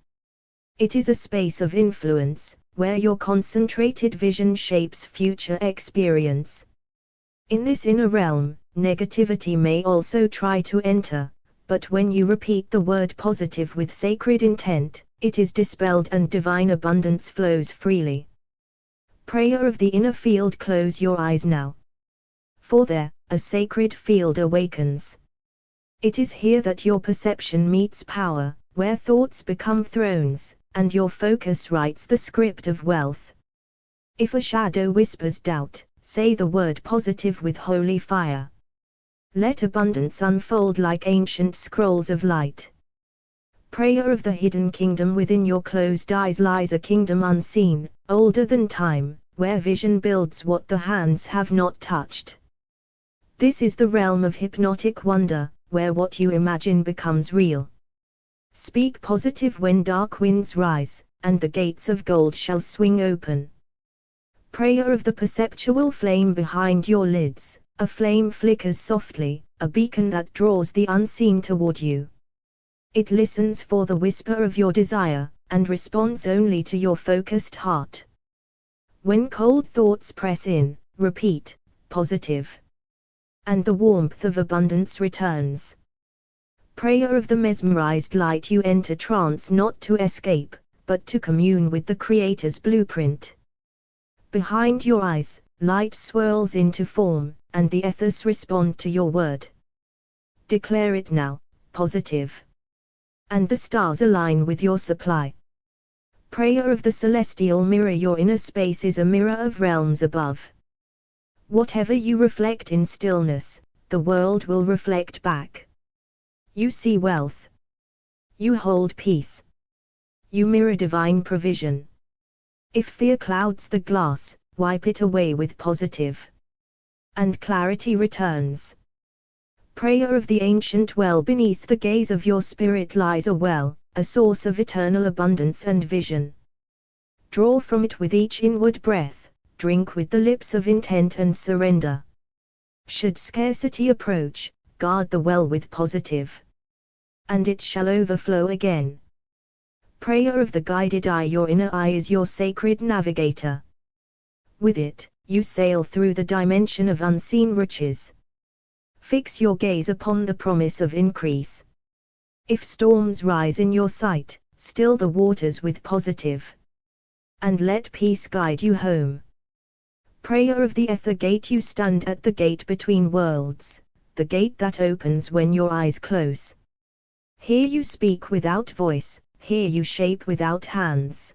It is a space of influence, where your concentrated vision shapes future experience. In this inner realm, negativity may also try to enter, but when you repeat the word positive with sacred intent, it is dispelled and divine abundance flows freely. Prayer of the inner field. Close your eyes now. For there, a sacred field awakens. It is here that your perception meets power, where thoughts become thrones, and your focus writes the script of wealth. If a shadow whispers doubt, say the word positive with holy fire. Let abundance unfold like ancient scrolls of light. Prayer of the hidden kingdom. Within your closed eyes lies a kingdom unseen, older than time, where vision builds what the hands have not touched. This is the realm of hypnotic wonder, where what you imagine becomes real. Speak positive when dark winds rise, and the gates of gold shall swing open. Prayer of the perceptual flame. Behind your lids, a flame flickers softly, a beacon that draws the unseen toward you. It listens for the whisper of your desire, and responds only to your focused heart. When cold thoughts press in, repeat, positive. And the warmth of abundance returns. Prayer of the mesmerized light. You enter trance not to escape, but to commune with the Creator's blueprint. Behind your eyes, light swirls into form, and the ethers respond to your word. Declare it now, positive. And the stars align with your supply. Prayer of the celestial mirror. Your inner space is a mirror of realms above. Whatever you reflect in stillness, the world will reflect back. You see wealth. You hold peace. You mirror divine provision. If fear clouds the glass, wipe it away with positive. And clarity returns. Prayer of the ancient well. Beneath the gaze of your spirit lies a well, a source of eternal abundance and vision. Draw from it with each inward breath, drink with the lips of intent and surrender. Should scarcity approach, guard the well with positive, and it shall overflow again. Prayer of the guided eye. Your inner eye is your sacred navigator. With it, you sail through the dimension of unseen riches. Fix your gaze upon the promise of increase. If storms rise in your sight, still the waters with positive, and let peace guide you home. Prayer of the ether gate. You stand at the gate between worlds, the gate that opens when your eyes close. Here you speak without voice, here you shape without hands.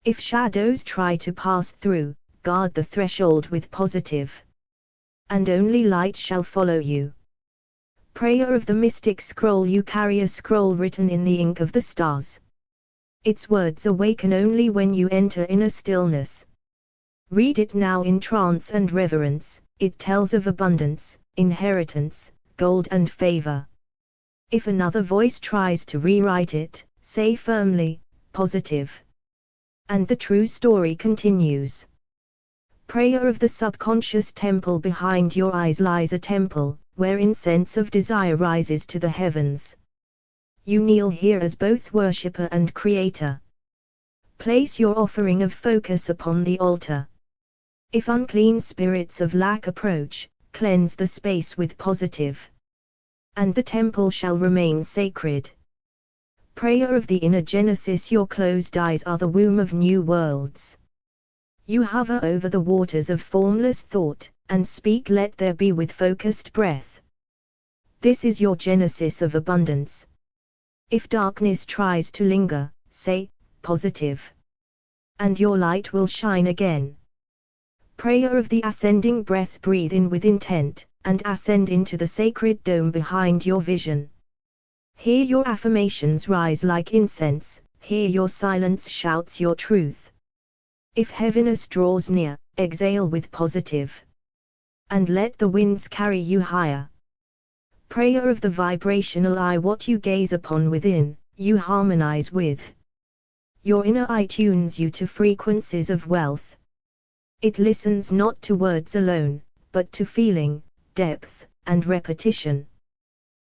If shadows try to pass through, guard the threshold with positive, and only light shall follow you. Prayer of the mystic scroll. You carry a scroll written in the ink of the stars. Its words awaken only when you enter inner stillness. Read it now in trance and reverence. It tells of abundance, inheritance, gold and favor. If another voice tries to rewrite it, say firmly, positive, and the true story continues. Prayer of the subconscious temple. Behind your eyes lies a temple, where incense of desire rises to the heavens. You kneel here as both worshipper and creator. Place your offering of focus upon the altar. If unclean spirits of lack approach, cleanse the space with positive, and the temple shall remain sacred. Prayer of the inner Genesis. Your closed eyes are the womb of new worlds. You hover over the waters of formless thought, and speak let there be with focused breath. This is your Genesis of abundance. If darkness tries to linger, say, positive, and your light will shine again. Prayer of the ascending breath. Breathe in with intent, and ascend into the sacred dome behind your vision. Here your affirmations rise like incense, here your silence shouts your truth. If heaviness draws near, exhale with positive, and let the winds carry you higher. Prayer of the vibrational eye. What you gaze upon within, you harmonize with. Your inner eye tunes you to frequencies of wealth. It listens not to words alone, but to feeling, depth, and repetition.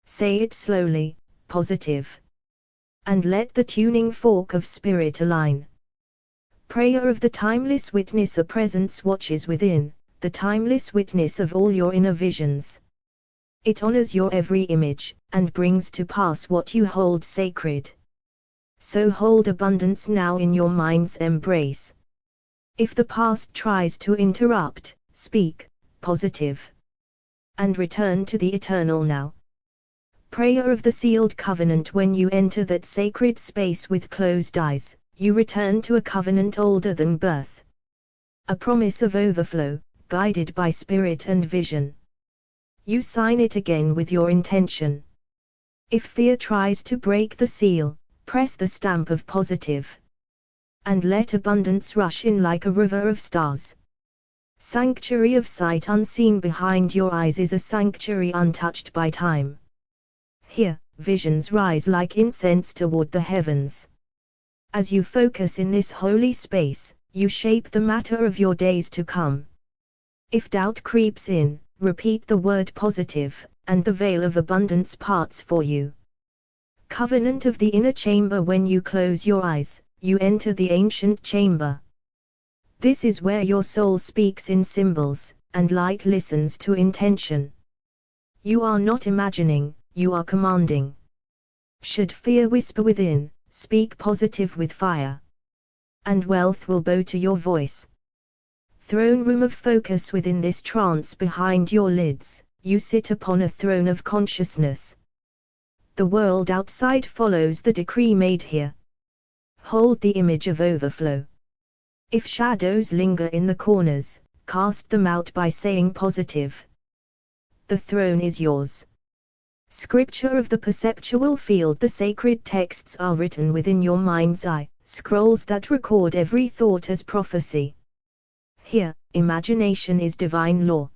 Say it slowly, positive, and let the tuning fork of spirit align. Prayer of the timeless witness. A presence watches within, the timeless witness of all your inner visions. It honors your every image, and brings to pass what you hold sacred. So hold abundance now in your mind's embrace. If the past tries to interrupt, speak, positive, and return to the eternal now. Prayer of the sealed covenant. When you enter that sacred space with closed eyes, you return to a covenant older than birth. A promise of overflow, guided by spirit and vision. You sign it again with your intention. If fear tries to break the seal, press the stamp of positive, and let abundance rush in like a river of stars. Sanctuary of sight. Unseen behind your eyes is a sanctuary untouched by time. Here, visions rise like incense toward the heavens. As you focus in this holy space, you shape the matter of your days to come. If doubt creeps in, repeat the word positive, and the veil of abundance parts for you. Covenant of the inner chamber. When you close your eyes, you enter the ancient chamber. This is where your soul speaks in symbols, and light listens to intention. You are not imagining, you are commanding. Should fear whisper within, speak positive with fire, and wealth will bow to your voice. Throne room of focus. Within this trance behind your lids, you sit upon a throne of consciousness. The world outside follows the decree made here. Hold the image of overflow. If shadows linger in the corners, cast them out by saying positive. The throne is yours. Scripture of the perceptual field. The sacred texts are written within your mind's eye, scrolls that record every thought as prophecy. Here, imagination is divine law.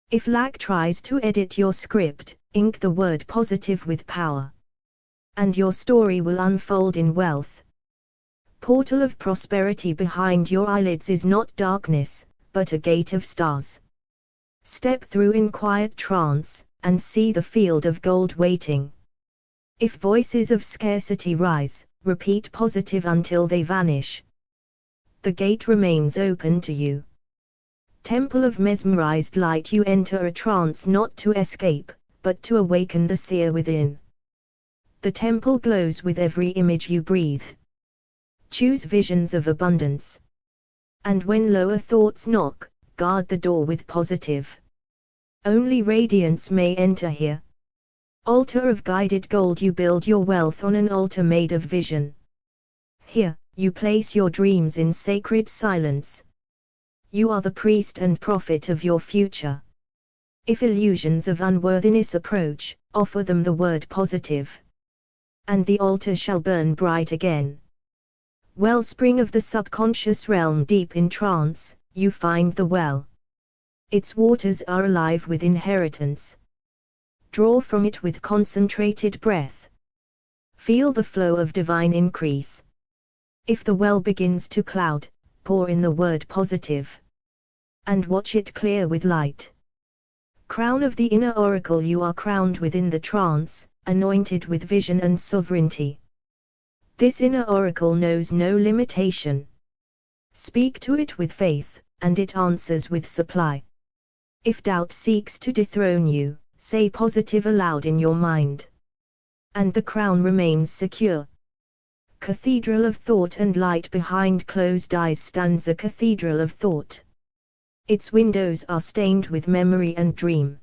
If lack tries to edit your script, ink the word positive with power, and your story will unfold in wealth. Portal of prosperity behind your eyelids is not darkness, but a gate of stars. Step through in quiet trance, and see the field of gold waiting. If voices of scarcity rise, repeat positive until they vanish. The gate remains open to you. Temple of mesmerized light, you enter a trance not to escape, but to awaken the seer within. The temple glows with every image you breathe. Choose visions of abundance. And when lower thoughts knock, guard the door with positive. Only radiance may enter here. Altar of guided gold, you build your wealth on an altar made of vision. Here, you place your dreams in sacred silence. You are the priest and prophet of your future. If illusions of unworthiness approach, offer them the word positive. And the altar shall burn bright again. Wellspring of the subconscious realm, deep in trance, you find the well. Its waters are alive with inheritance. Draw from it with concentrated breath. Feel the flow of divine increase. If the well begins to cloud, pour in the word positive. And watch it clear with light. Crown of the inner oracle, you are crowned within the trance, anointed with vision and sovereignty. This inner oracle knows no limitation. Speak to it with faith, and it answers with supply. If doubt seeks to dethrone you, say positive aloud in your mind. And the crown remains secure. Cathedral of thought and light, behind closed eyes stands a cathedral of thought. Its windows are stained with memory and dream.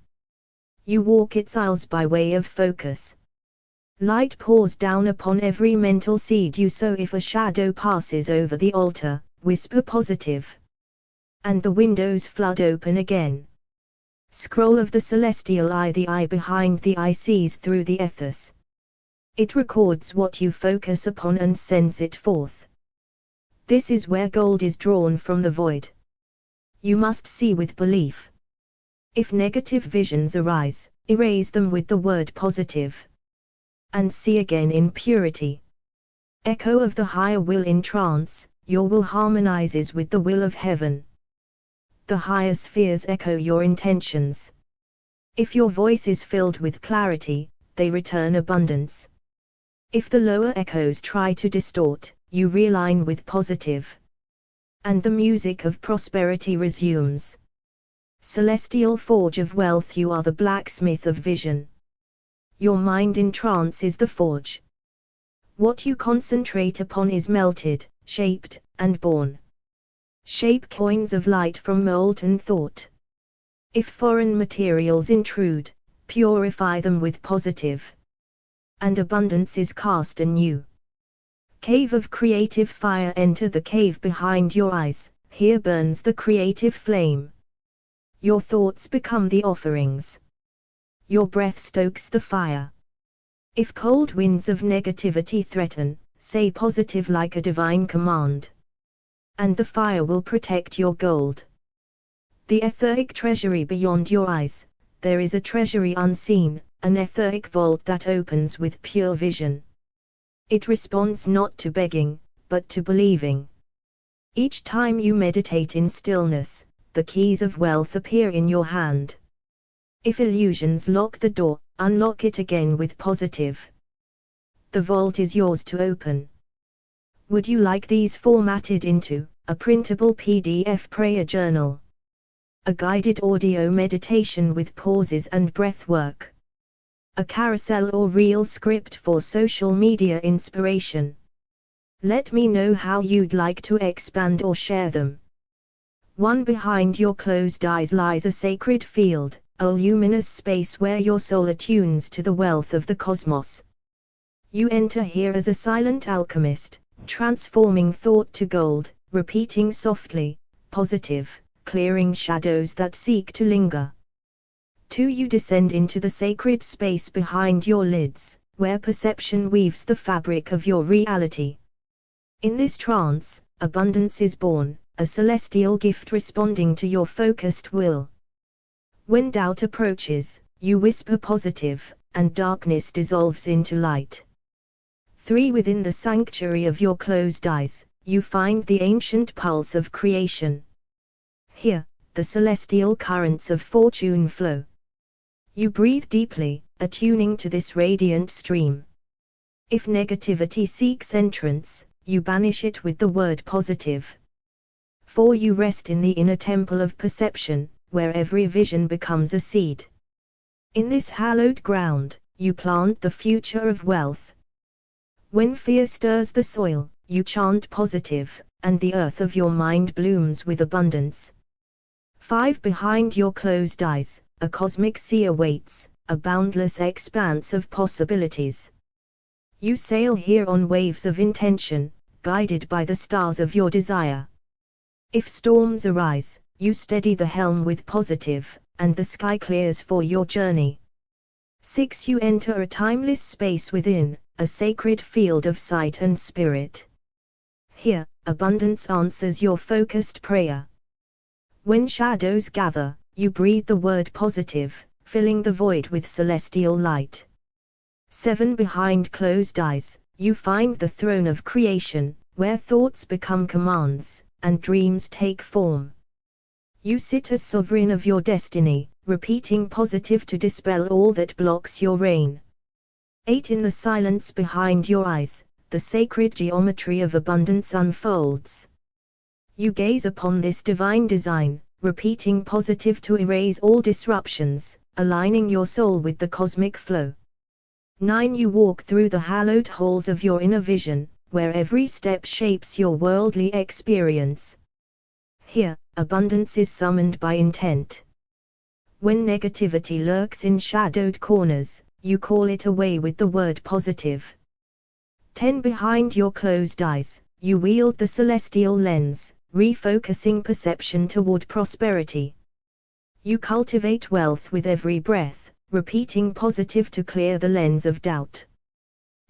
You walk its aisles by way of focus. Light pours down upon every mental seed you sow. If a shadow passes over the altar, whisper positive. And the windows flood open again. Scroll of the celestial eye, the eye behind the eye sees through the ethos. It records what you focus upon and sends it forth. This is where gold is drawn from the void. You must see with belief. If negative visions arise, erase them with the word positive. And see again in purity. Echo of the higher will in trance, your will harmonizes with the will of heaven. The higher spheres echo your intentions. If your voice is filled with clarity, they return abundance. If the lower echoes try to distort, you realign with positive. And the music of prosperity resumes. Celestial forge of wealth, you are the blacksmith of vision. Your mind in trance is the forge. What you concentrate upon is melted, shaped, and born. Shape coins of light from molten thought. If foreign materials intrude, purify them with positive. And abundance is cast anew. Cave of creative fire, enter the cave behind your eyes, here burns the creative flame. Your thoughts become the offerings. Your breath stokes the fire. If cold winds of negativity threaten, say positive like a divine command. And the fire will protect your gold. The etheric treasury beyond your eyes, there is a treasury unseen, an etheric vault that opens with pure vision. It responds not to begging, but to believing. Each time you meditate in stillness, the keys of wealth appear in your hand. If illusions lock the door, unlock it again with positive. The vault is yours to open. Would you like these formatted into a printable PDF prayer journal? A guided audio meditation with pauses and breath work? A carousel or reel script for social media inspiration? Let me know how you'd like to expand or share them. One behind your closed eyes lies a sacred field, a luminous space where your soul attunes to the wealth of the cosmos. You enter here as a silent alchemist, transforming thought to gold, repeating softly, positive, clearing shadows that seek to linger. 2. You descend into the sacred space behind your lids, where perception weaves the fabric of your reality. In this trance, abundance is born, a celestial gift responding to your focused will. When doubt approaches, you whisper positive, and darkness dissolves into light. 3. Within the sanctuary of your closed eyes, you find the ancient pulse of creation. Here, the celestial currents of fortune flow. You breathe deeply, attuning to this radiant stream. If negativity seeks entrance, you banish it with the word positive. 4. You rest in the inner temple of perception, where every vision becomes a seed. In this hallowed ground, you plant the future of wealth. When fear stirs the soil, you chant positive, and the earth of your mind blooms with abundance. 5. Behind your closed eyes, a cosmic sea awaits, a boundless expanse of possibilities. You sail here on waves of intention, guided by the stars of your desire. If storms arise, you steady the helm with positive, and the sky clears for your journey. 6. You enter a timeless space within, a sacred field of sight and spirit. Here, abundance answers your focused prayer. When shadows gather, you breathe the word positive, filling the void with celestial light. 7. Behind closed eyes, you find the throne of creation, where thoughts become commands, and dreams take form. You sit as sovereign of your destiny, repeating positive to dispel all that blocks your reign. 8. In the silence behind your eyes, the sacred geometry of abundance unfolds. You gaze upon this divine design, repeating positive to erase all disruptions, aligning your soul with the cosmic flow. 9. You walk through the hallowed halls of your inner vision, where every step shapes your worldly experience. Here, abundance is summoned by intent. When negativity lurks in shadowed corners, you call it away with the word positive. 10. Behind your closed eyes, you wield the celestial lens, refocusing perception toward prosperity. You cultivate wealth with every breath, repeating positive to clear the lens of doubt.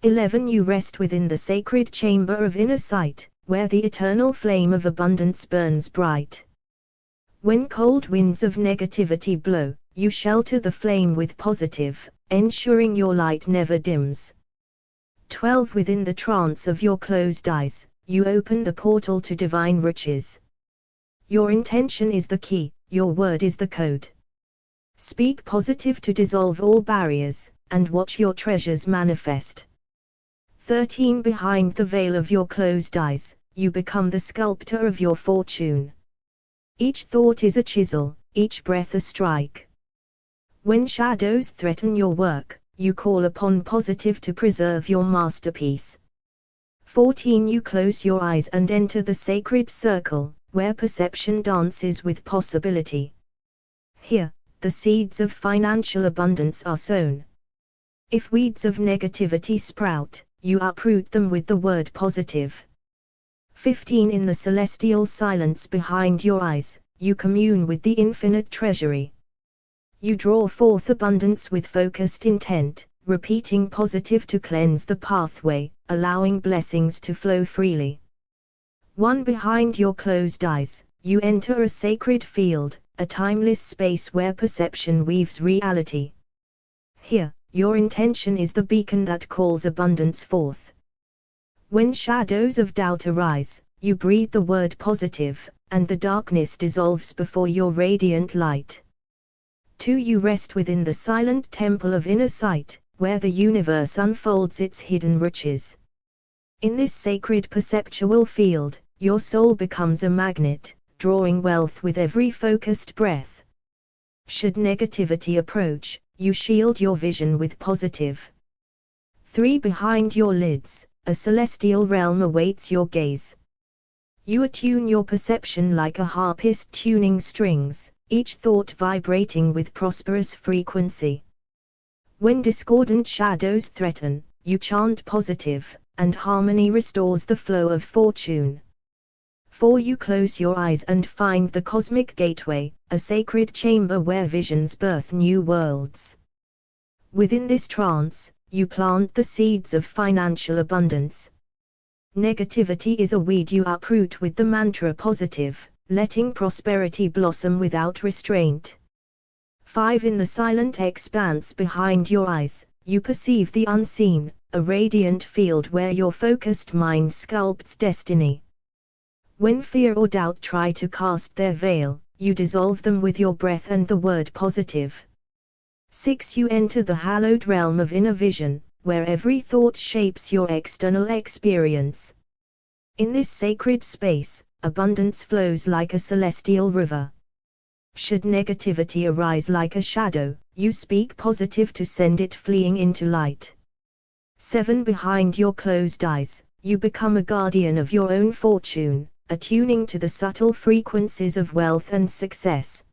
11. You rest within the sacred chamber of inner sight, where the eternal flame of abundance burns bright. When cold winds of negativity blow, you shelter the flame with positive, ensuring your light never dims. 12. Within the trance of your closed eyes, you open the portal to divine riches. Your intention is the key, your word is the code. Speak positive to dissolve all barriers, and watch your treasures manifest. 13. Behind the veil of your closed eyes, you become the sculptor of your fortune. Each thought is a chisel, each breath a strike. When shadows threaten your work, you call upon positive to preserve your masterpiece. 14. You close your eyes and enter the sacred circle, where perception dances with possibility. Here, the seeds of financial abundance are sown. If weeds of negativity sprout, you uproot them with the word positive. 15. In the celestial silence behind your eyes, you commune with the infinite treasury. You draw forth abundance with focused intent, repeating positive to cleanse the pathway, allowing blessings to flow freely. 1. Behind your closed eyes, you enter a sacred field, a timeless space where perception weaves reality. Here, your intention is the beacon that calls abundance forth. When shadows of doubt arise, you breathe the word positive, and the darkness dissolves before your radiant light. 2. You rest within the silent temple of inner sight, where the universe unfolds its hidden riches. In this sacred perceptual field, your soul becomes a magnet, drawing wealth with every focused breath. Should negativity approach, you shield your vision with positive. 3. Behind your lids, a celestial realm awaits your gaze. You attune your perception like a harpist tuning strings, each thought vibrating with prosperous frequency. When discordant shadows threaten, you chant positive, and harmony restores the flow of fortune. 4. You close your eyes and find the cosmic gateway, a sacred chamber where visions birth new worlds. Within this trance, you plant the seeds of financial abundance. Negativity is a weed you uproot with the mantra positive, letting prosperity blossom without restraint. 5. In the silent expanse behind your eyes, you perceive the unseen, a radiant field where your focused mind sculpts destiny. When fear or doubt try to cast their veil, you dissolve them with your breath and the word positive. 6. You enter the hallowed realm of inner vision, where every thought shapes your external experience. In this sacred space, abundance flows like a celestial river. Should negativity arise like a shadow, you speak positive to send it fleeing into light. 7. Behind your closed eyes, you become a guardian of your own fortune, attuning to the subtle frequencies of wealth and success.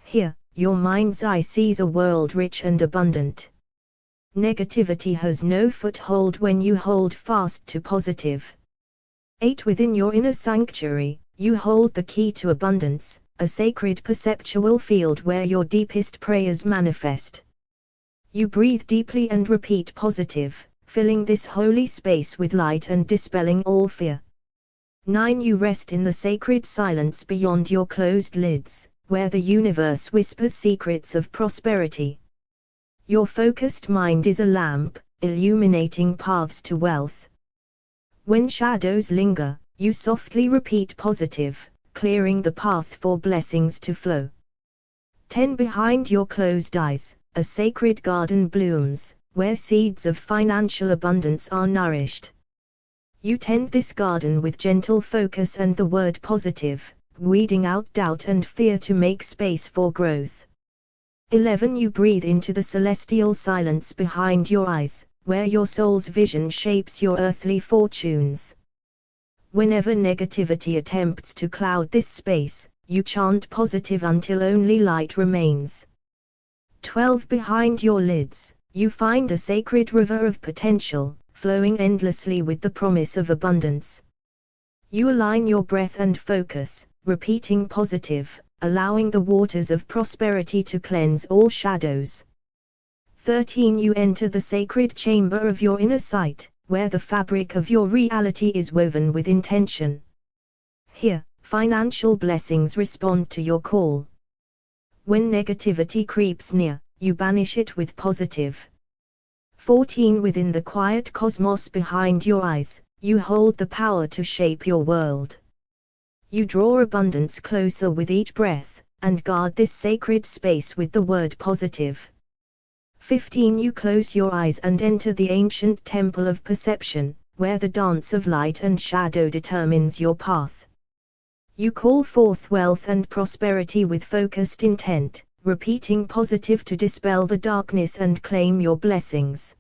Here, your mind's eye sees a world rich and abundant. Negativity has no foothold when you hold fast to positive. 8. Within your inner sanctuary, you hold the key to abundance, a sacred perceptual field where your deepest prayers manifest. You breathe deeply and repeat positive, filling this holy space with light and dispelling all fear. 9. You rest in the sacred silence beyond your closed lids, where the universe whispers secrets of prosperity. Your focused mind is a lamp, illuminating paths to wealth. When shadows linger, you softly repeat positive, clearing the path for blessings to flow. 10. Behind your closed eyes, a sacred garden blooms, where seeds of financial abundance are nourished. You tend this garden with gentle focus and the word positive, weeding out doubt and fear to make space for growth. 11. You breathe into the celestial silence behind your eyes, where your soul's vision shapes your earthly fortunes. Whenever negativity attempts to cloud this space, you chant positive until only light remains. 12. Behind your lids, you find a sacred river of potential, flowing endlessly with the promise of abundance. You align your breath and focus, repeating positive, allowing the waters of prosperity to cleanse all shadows. 13. You enter the sacred chamber of your inner sight, where the fabric of your reality is woven with intention. Here, financial blessings respond to your call. When negativity creeps near, you banish it with positive. 14. Within the quiet cosmos behind your eyes, you hold the power to shape your world. You draw abundance closer with each breath, and guard this sacred space with the word positive. 15. You close your eyes and enter the ancient temple of perception, where the dance of light and shadow determines your path. You call forth wealth and prosperity with focused intent, repeating positive to dispel the darkness and claim your blessings.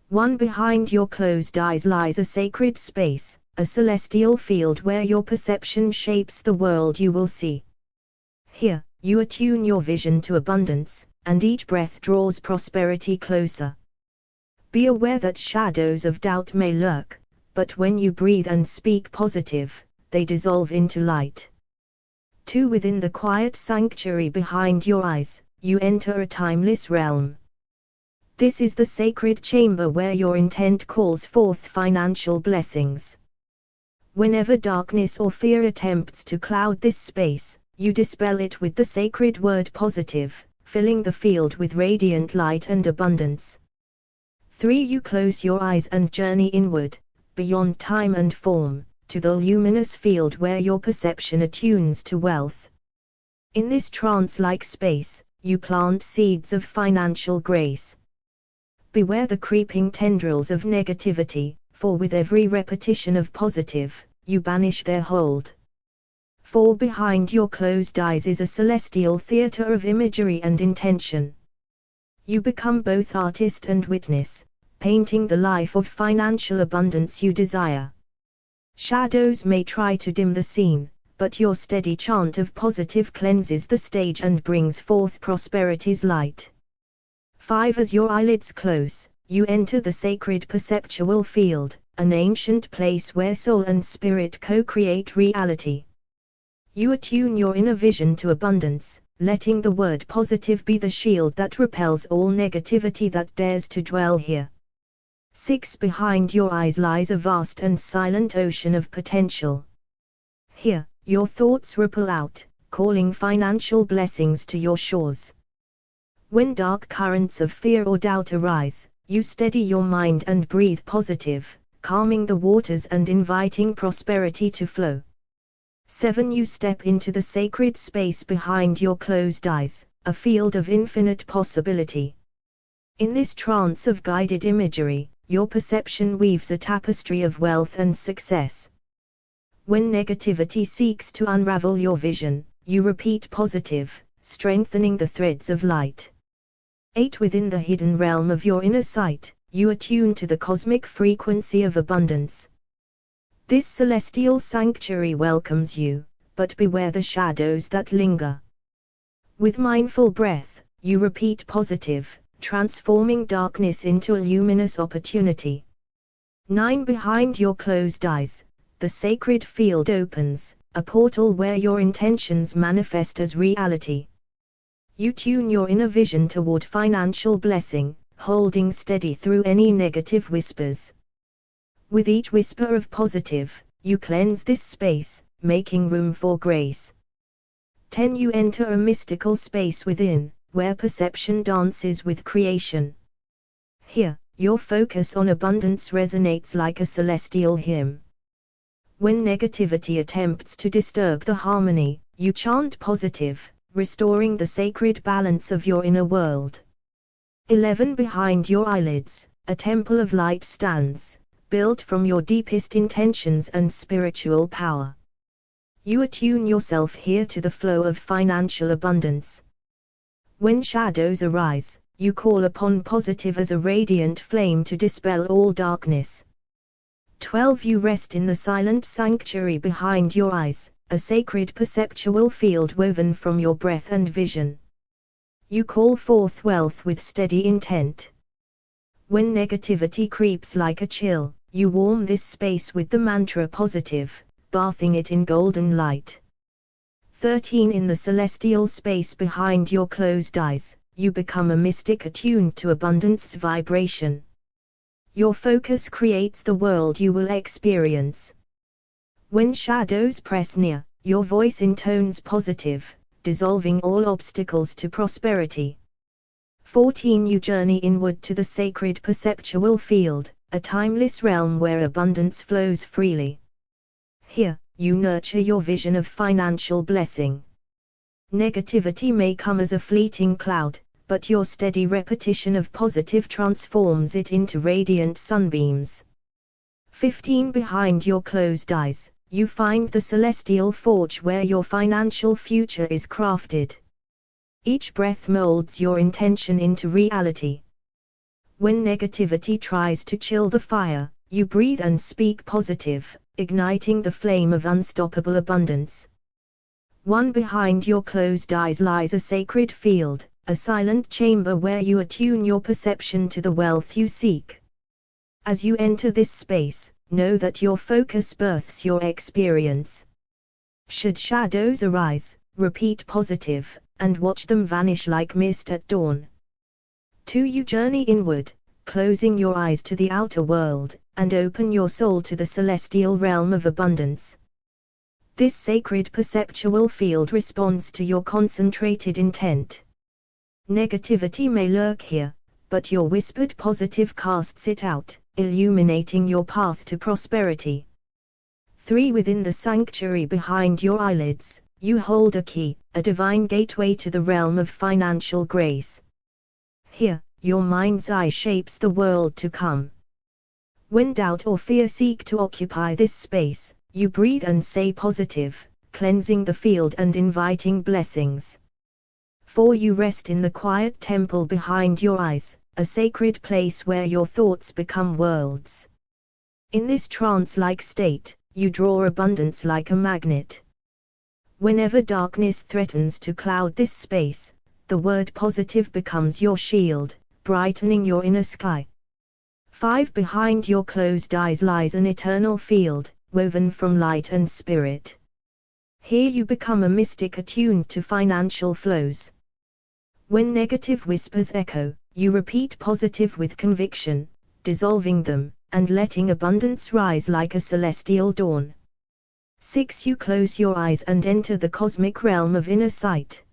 1. Behind your closed eyes lies a sacred space, a celestial field where your perception shapes the world you will see. Here, you attune your vision to abundance, and each breath draws prosperity closer. Be aware that shadows of doubt may lurk, but when you breathe and speak positive, they dissolve into light. 2. Within the quiet sanctuary behind your eyes, you enter a timeless realm. This is the sacred chamber where your intent calls forth financial blessings. Whenever darkness or fear attempts to cloud this space, you dispel it with the sacred word positive, filling the field with radiant light and abundance. 3. You close your eyes and journey inward, beyond time and form, to the luminous field where your perception attunes to wealth. In this trance-like space, you plant seeds of financial grace. Beware the creeping tendrils of negativity, for with every repetition of positive, you banish their hold. 4. Behind your closed eyes is a celestial theater of imagery and intention. You become both artist and witness, painting the life of financial abundance you desire. Shadows may try to dim the scene, but your steady chant of positive cleanses the stage and brings forth prosperity's light. 5. As your eyelids close, you enter the sacred perceptual field, an ancient place where soul and spirit co-create reality. You attune your inner vision to abundance, letting the word positive be the shield that repels all negativity that dares to dwell here. 6. Behind your eyes lies a vast and silent ocean of potential. Here, your thoughts ripple out, calling financial blessings to your shores. When dark currents of fear or doubt arise, you steady your mind and breathe positive, calming the waters and inviting prosperity to flow. 7. You step into the sacred space behind your closed eyes, a field of infinite possibility. In this trance of guided imagery, your perception weaves a tapestry of wealth and success. When negativity seeks to unravel your vision, you repeat positive, strengthening the threads of light. 8. Within the hidden realm of your inner sight, you attune to the cosmic frequency of abundance. This celestial sanctuary welcomes you, but beware the shadows that linger. With mindful breath, you repeat positive, transforming darkness into a luminous opportunity. 9. Behind your closed eyes, the sacred field opens, a portal where your intentions manifest as reality. You tune your inner vision toward financial blessing, holding steady through any negative whispers. With each whisper of positive, you cleanse this space, making room for grace. 10. You enter a mystical space within, where perception dances with creation. Here, your focus on abundance resonates like a celestial hymn. When negativity attempts to disturb the harmony, you chant positive, restoring the sacred balance of your inner world. 11. Behind your eyelids, a temple of light stands, built from your deepest intentions and spiritual power. You attune yourself here to the flow of financial abundance. When shadows arise, you call upon positive as a radiant flame to dispel all darkness. 12. You rest in the silent sanctuary behind your eyes, a sacred perceptual field woven from your breath and vision. You call forth wealth with steady intent. When negativity creeps like a chill, you warm this space with the mantra positive, bathing it in golden light. 13. In the celestial space behind your closed eyes, you become a mystic attuned to abundance's vibration. Your focus creates the world you will experience. When shadows press near, your voice intones positive, dissolving all obstacles to prosperity. 14. You journey inward to the sacred perceptual field, a timeless realm where abundance flows freely. Here, you nurture your vision of financial blessing. Negativity may come as a fleeting cloud, but your steady repetition of positive transforms it into radiant sunbeams. 15. Behind your closed eyes, you find the celestial forge where your financial future is crafted. Each breath molds your intention into reality. When negativity tries to chill the fire, you breathe and speak positive, igniting the flame of unstoppable abundance. 1. Behind your closed eyes lies a sacred field, a silent chamber where you attune your perception to the wealth you seek. As you enter this space, know that your focus births your experience. Should shadows arise, repeat positive, and watch them vanish like mist at dawn. 2. You journey inward, closing your eyes to the outer world, and open your soul to the celestial realm of abundance. This sacred perceptual field responds to your concentrated intent. Negativity may lurk here, but your whispered positive casts it out, illuminating your path to prosperity. 3. Within the sanctuary behind your eyelids, you hold a key, a divine gateway to the realm of financial grace. Here, your mind's eye shapes the world to come. When doubt or fear seek to occupy this space, you breathe and say positive, cleansing the field and inviting blessings. 4. You rest in the quiet temple behind your eyes, a sacred place where your thoughts become worlds. In this trance-like state, you draw abundance like a magnet. Whenever darkness threatens to cloud this space, the word positive becomes your shield, brightening your inner sky. 5. Behind your closed eyes lies an eternal field, woven from light and spirit. Here you become a mystic attuned to financial flows. When negative whispers echo, you repeat positive with conviction, dissolving them, and letting abundance rise like a celestial dawn. 6. You close your eyes and enter the cosmic realm of inner sight.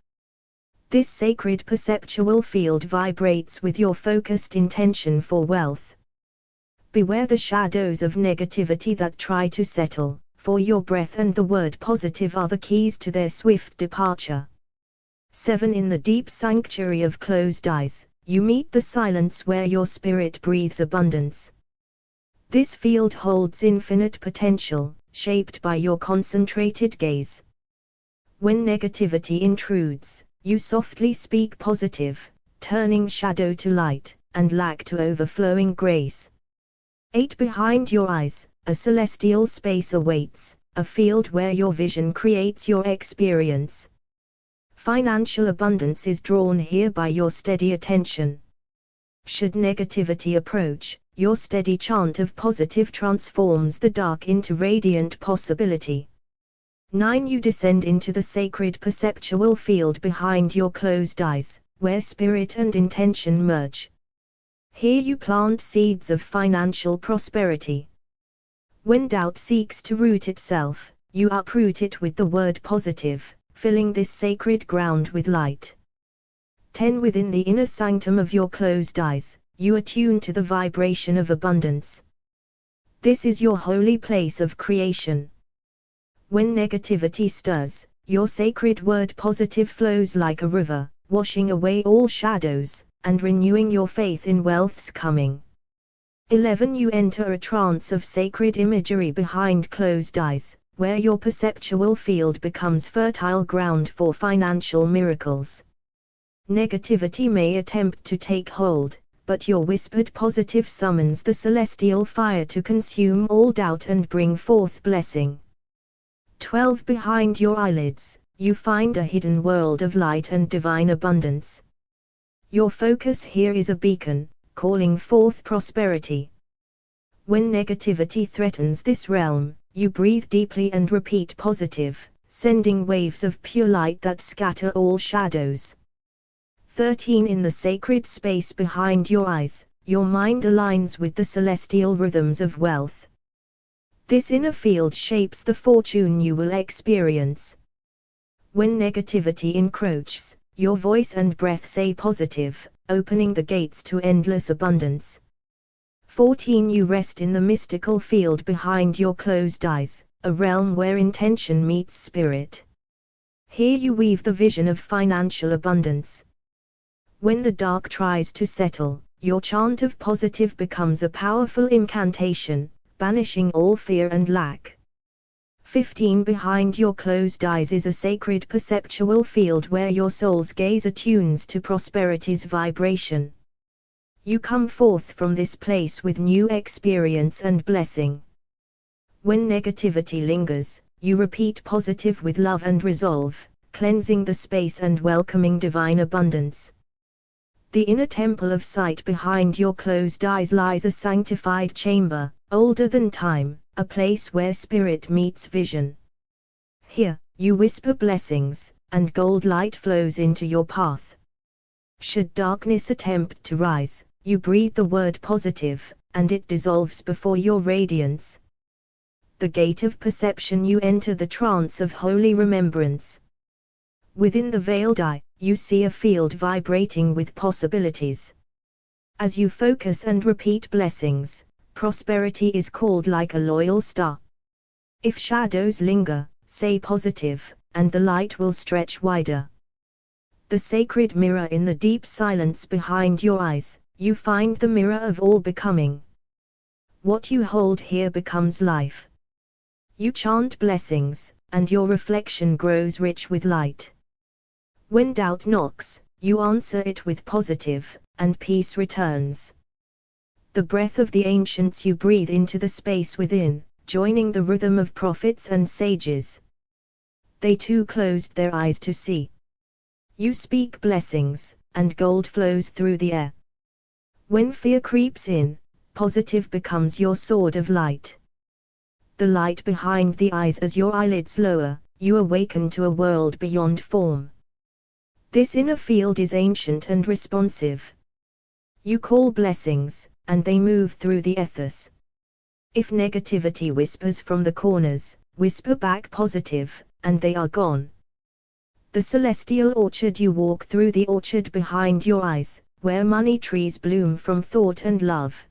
This sacred perceptual field vibrates with your focused intention for wealth. Beware the shadows of negativity that try to settle, for your breath and the word positive are the keys to their swift departure. 7. In the deep sanctuary of closed eyes, you meet the silence where your spirit breathes abundance. This field holds infinite potential, shaped by your concentrated gaze. When negativity intrudes, you softly speak positive, turning shadow to light, and lack to overflowing grace. 8. Behind your eyes, a celestial space awaits, a field where your vision creates your experience. Financial abundance is drawn here by your steady attention. Should negativity approach, your steady chant of positive transforms the dark into radiant possibility. 9. You descend into the sacred perceptual field behind your closed eyes, where spirit and intention merge. Here you plant seeds of financial prosperity. When doubt seeks to root itself, you uproot it with the word positive, filling this sacred ground with light. 10. Within the inner sanctum of your closed eyes, you attune to the vibration of abundance. This is your holy place of creation. When negativity stirs, your sacred word positive flows like a river, washing away all shadows, and renewing your faith in wealth's coming. 11. You enter a trance of sacred imagery behind closed eyes, where your perceptual field becomes fertile ground for financial miracles. Negativity may attempt to take hold, but your whispered positive summons the celestial fire to consume all doubt and bring forth blessing. 12. Behind your eyelids, you find a hidden world of light and divine abundance. Your focus here is a beacon, calling forth prosperity. When negativity threatens this realm, you breathe deeply and repeat positive, sending waves of pure light that scatter all shadows. 13. In the sacred space behind your eyes, your mind aligns with the celestial rhythms of wealth. This inner field shapes the fortune you will experience. When negativity encroaches, your voice and breath say positive, opening the gates to endless abundance. 14. You rest in the mystical field behind your closed eyes, a realm where intention meets spirit. Here you weave the vision of financial abundance. When the dark tries to settle, your chant of positive becomes a powerful incantation, banishing all fear and lack. 15. Behind your closed eyes is a sacred perceptual field where your soul's gaze attunes to prosperity's vibration. You come forth from this place with new experience and blessing. When negativity lingers, you repeat positive with love and resolve, cleansing the space and welcoming divine abundance. The inner temple of sight behind your closed eyes lies a sanctified chamber, older than time, a place where spirit meets vision. Here, you whisper blessings, and gold light flows into your path. Should darkness attempt to rise, you breathe the word positive, and it dissolves before your radiance. The gate of perception, you enter the trance of holy remembrance. Within the veiled eye, you see a field vibrating with possibilities. As you focus and repeat blessings, prosperity is called like a loyal star. If shadows linger, say positive, and the light will stretch wider. The sacred mirror in the deep silence behind your eyes, you find the mirror of all becoming. What you hold here becomes life. You chant blessings, and your reflection grows rich with light. When doubt knocks, you answer it with positive, and peace returns. The breath of the ancients you breathe into the space within, joining the rhythm of prophets and sages. They too closed their eyes to see. You speak blessings, and gold flows through the air. When fear creeps in, positive becomes your sword of light. The light behind the eyes, as your eyelids lower, you awaken to a world beyond form. This inner field is ancient and responsive. You call blessings, and they move through the ethers. If negativity whispers from the corners, whisper back positive, and they are gone. The celestial orchard, you walk through the orchard behind your eyes, where money trees bloom from thought and love.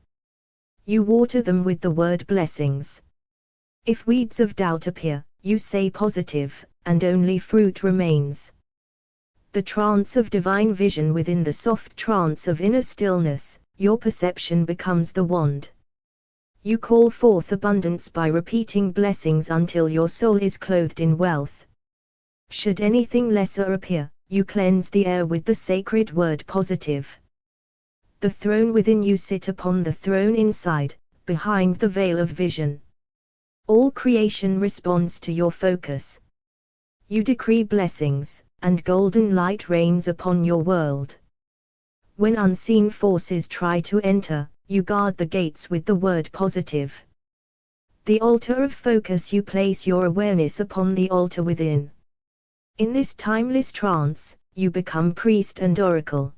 You water them with the word blessings. If weeds of doubt appear, you say positive, and only fruit remains. The trance of divine vision, within the soft trance of inner stillness, your perception becomes the wand. You call forth abundance by repeating blessings until your soul is clothed in wealth. Should anything lesser appear, you cleanse the air with the sacred word positive. The throne within, you sit upon the throne inside, behind the veil of vision. All creation responds to your focus. You decree blessings, and golden light reigns upon your world. When unseen forces try to enter, you guard the gates with the word positive. The altar of focus, you place your awareness upon the altar within. In this timeless trance, you become priest and oracle.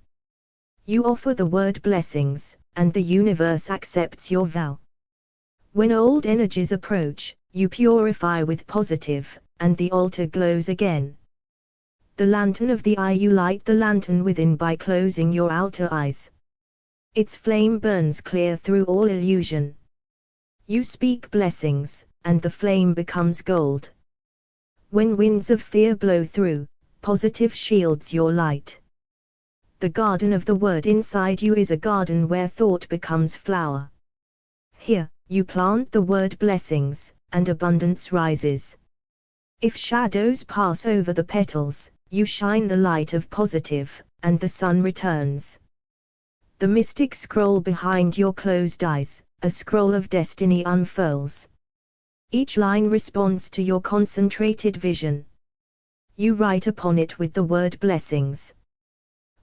You offer the word blessings, and the universe accepts your vow. When old energies approach, you purify with positive, and the altar glows again. The lantern of the eye, you light the lantern within by closing your outer eyes. Its flame burns clear through all illusion. You speak blessings, and the flame becomes gold. When winds of fear blow through, positive shields your light. The garden of the word inside you is a garden where thought becomes flower. Here, you plant the word blessings, and abundance rises. If shadows pass over the petals, you shine the light of positive, and the sun returns. The mystic scroll behind your closed eyes, a scroll of destiny, unfurls. Each line responds to your concentrated vision. You write upon it with the word blessings.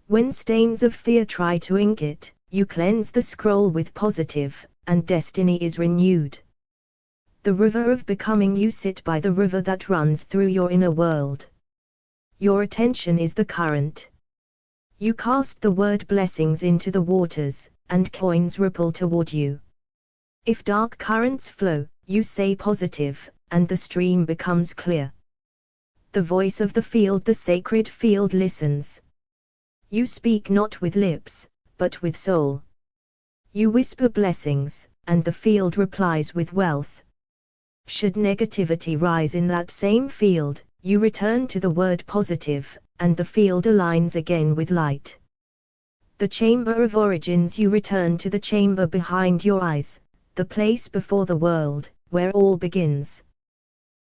When stains of fear try to ink it, you cleanse the scroll with positive, and destiny is renewed. The river of becoming, you sit by the river that runs through your inner world. Your attention is the current. You cast the word blessings into the waters, and coins ripple toward you. If dark currents flow, you say positive, and the stream becomes clear. The voice of the field, the sacred field, listens. You speak not with lips, but with soul. You whisper blessings, and the field replies with wealth. Should negativity rise in that same field, you return to the word positive, and the field aligns again with light. The chamber of origins, you return to the chamber behind your eyes, the place before the world, where all begins.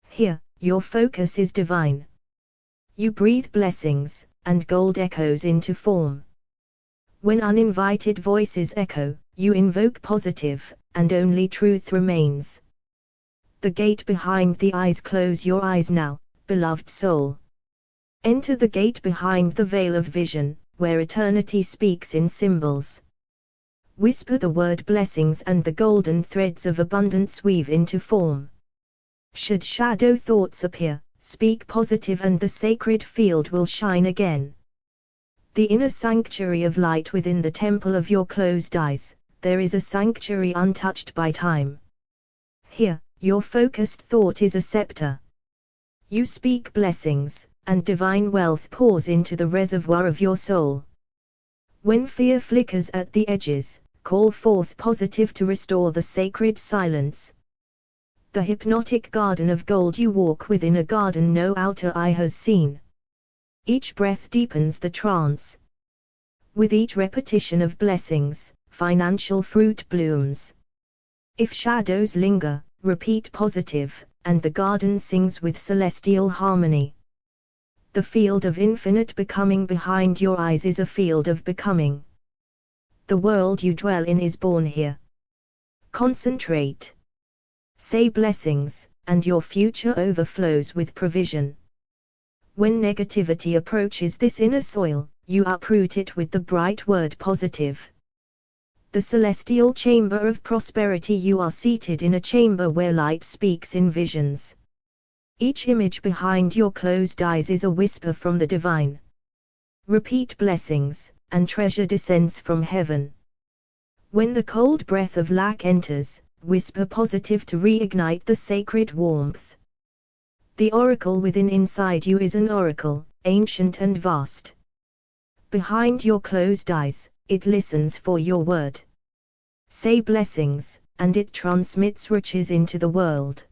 Here, your focus is divine. You breathe blessings, and gold echoes into form. When uninvited voices echo, you invoke positive, and only truth remains. The gate behind the eyes, close your eyes now, beloved soul. Enter the gate behind the veil of vision, where eternity speaks in symbols. Whisper the word blessings, and the golden threads of abundance weave into form. Should shadow thoughts appear, speak positive, and the sacred field will shine again. The inner sanctuary of light within the temple of your closed eyes, there is a sanctuary untouched by time. Here, your focused thought is a scepter. You speak blessings, and divine wealth pours into the reservoir of your soul. When fear flickers at the edges, call forth positive to restore the sacred silence. The hypnotic garden of gold, you walk within a garden no outer eye has seen. Each breath deepens the trance. With each repetition of blessings, financial fruit blooms. If shadows linger, repeat positive, and the garden sings with celestial harmony. The field of infinite becoming behind your eyes is a field of becoming. The world you dwell in is born here. Concentrate. Say blessings, and your future overflows with provision. When negativity approaches this inner soil, you uproot it with the bright word positive. The celestial chamber of prosperity, you are seated in a chamber where light speaks in visions. Each image behind your closed eyes is a whisper from the divine. Repeat blessings, and treasure descends from heaven. When the cold breath of lack enters, whisper positive to reignite the sacred warmth. The oracle within inside you is an oracle, ancient and vast. Behind your closed eyes, it listens for your word. Say blessings, and it transmits riches into the world.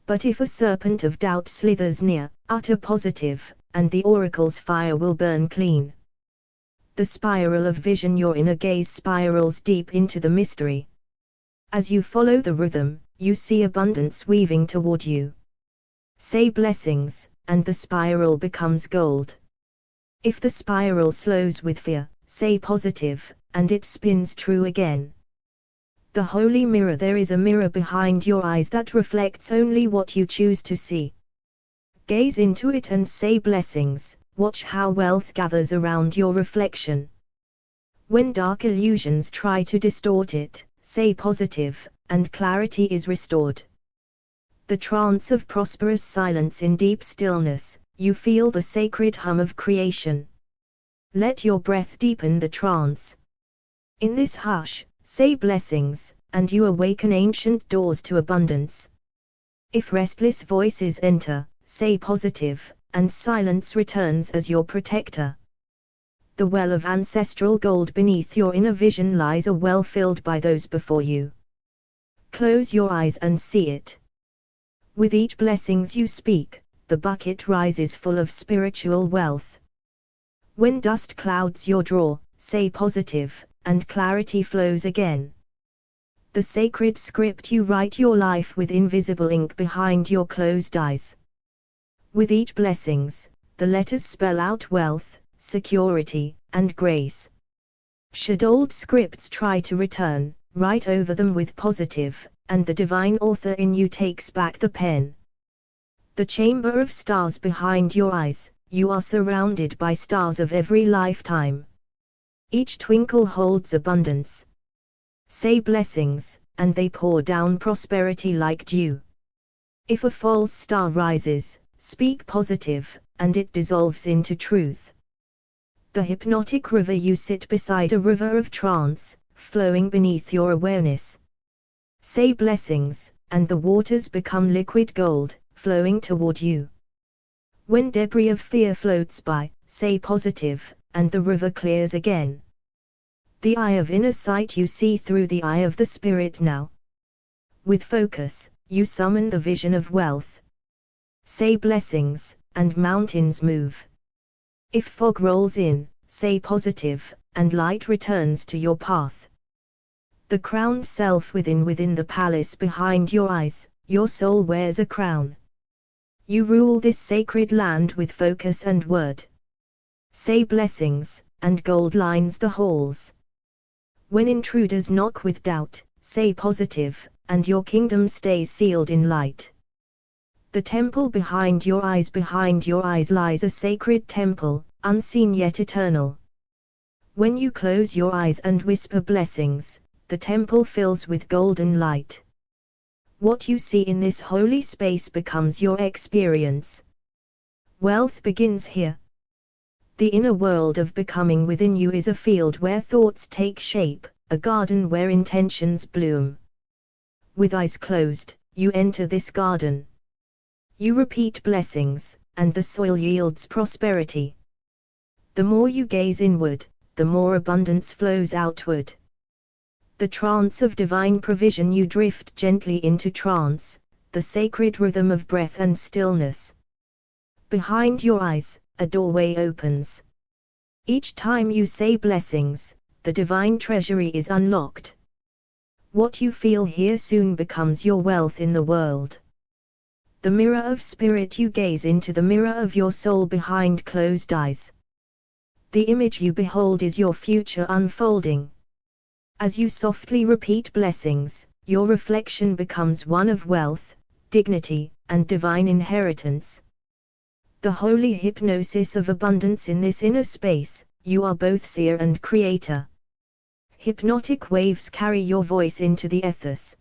But if a serpent of doubt slithers near, utter positive, and the oracle's fire will burn clean. The spiral of vision, your inner gaze spirals deep into the mystery. As you follow the rhythm, you see abundance weaving toward you. Say blessings, and the spiral becomes gold. If the spiral slows with fear, say positive, and it spins true again. The holy mirror, there is a mirror behind your eyes that reflects only what you choose to see. Gaze into it and say blessings, watch how wealth gathers around your reflection. When dark illusions try to distort it, say positive, and clarity is restored. The trance of prosperous silence, in deep stillness, you feel the sacred hum of creation. Let your breath deepen the trance. In this hush, say blessings, and you awaken ancient doors to abundance. If restless voices enter, say positive, and silence returns as your protector. The well of ancestral gold beneath your inner vision lies, a well filled by those before you. Close your eyes and see it. With each blessings you speak, the bucket rises full of spiritual wealth. When dust clouds your drawer, say positive, and clarity flows again. The sacred script, you write your life with invisible ink behind your closed eyes. With each blessings, the letters spell out wealth, security, and grace. Should old scripts try to return, write over them with positive, and the divine author in you takes back the pen. The chamber of stars behind your eyes, you are surrounded by stars of every lifetime. Each twinkle holds abundance. Say blessings, and they pour down prosperity like dew. If a false star rises, speak positive, and it dissolves into truth. The hypnotic river, you sit beside a river of trance, flowing beneath your awareness. Say blessings, and the waters become liquid gold, flowing toward you. When debris of fear floats by, say positive, and the river clears again. The eye of inner sight, you see through the eye of the spirit now. With focus, you summon the vision of wealth. Say blessings, and mountains move. If fog rolls in, say positive, and light returns to your path. The crowned self within the palace behind your eyes, your soul wears a crown. You rule this sacred land with focus and word. Say blessings, and gold lines the halls. When intruders knock with doubt, say positive, and your kingdom stays sealed in light. The temple behind your eyes lies a sacred temple, unseen yet eternal. When you close your eyes and whisper blessings, the temple fills with golden light. What you see in this holy space becomes your experience. Wealth begins here. The inner world of becoming within you is a field where thoughts take shape, a garden where intentions bloom. With eyes closed, you enter this garden. You repeat blessings, and the soil yields prosperity. The more you gaze inward, the more abundance flows outward. The trance of divine provision, you drift gently into trance, the sacred rhythm of breath and stillness. Behind your eyes, a doorway opens. Each time you say blessings, the divine treasury is unlocked. What you feel here soon becomes your wealth in the world. The mirror of spirit, you gaze into the mirror of your soul behind closed eyes. The image you behold is your future unfolding. As you softly repeat blessings, your reflection becomes one of wealth, dignity, and divine inheritance. The holy hypnosis of abundance in this inner space, you are both seer and creator. Hypnotic waves carry your voice into the ethers.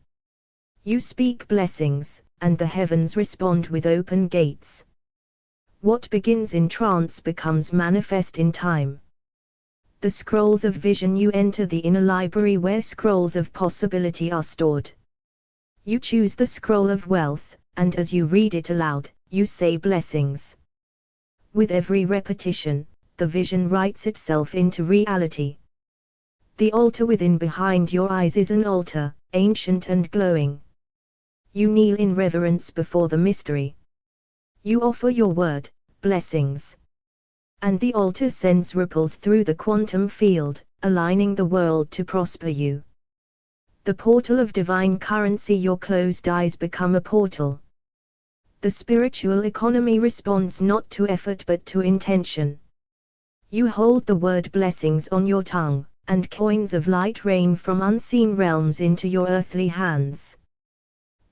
You speak blessings, and the heavens respond with open gates. What begins in trance becomes manifest in time. The scrolls of vision, you enter the inner library where scrolls of possibility are stored. You choose the scroll of wealth, and as you read it aloud, you say blessings. With every repetition, the vision writes itself into reality. The altar within behind your eyes is an altar, ancient and glowing. You kneel in reverence before the mystery. You offer your word, blessings. And the altar sends ripples through the quantum field, aligning the world to prosper you. The portal of divine currency, your closed eyes become a portal. The spiritual economy responds not to effort but to intention. You hold the word blessings on your tongue, and coins of light rain from unseen realms into your earthly hands.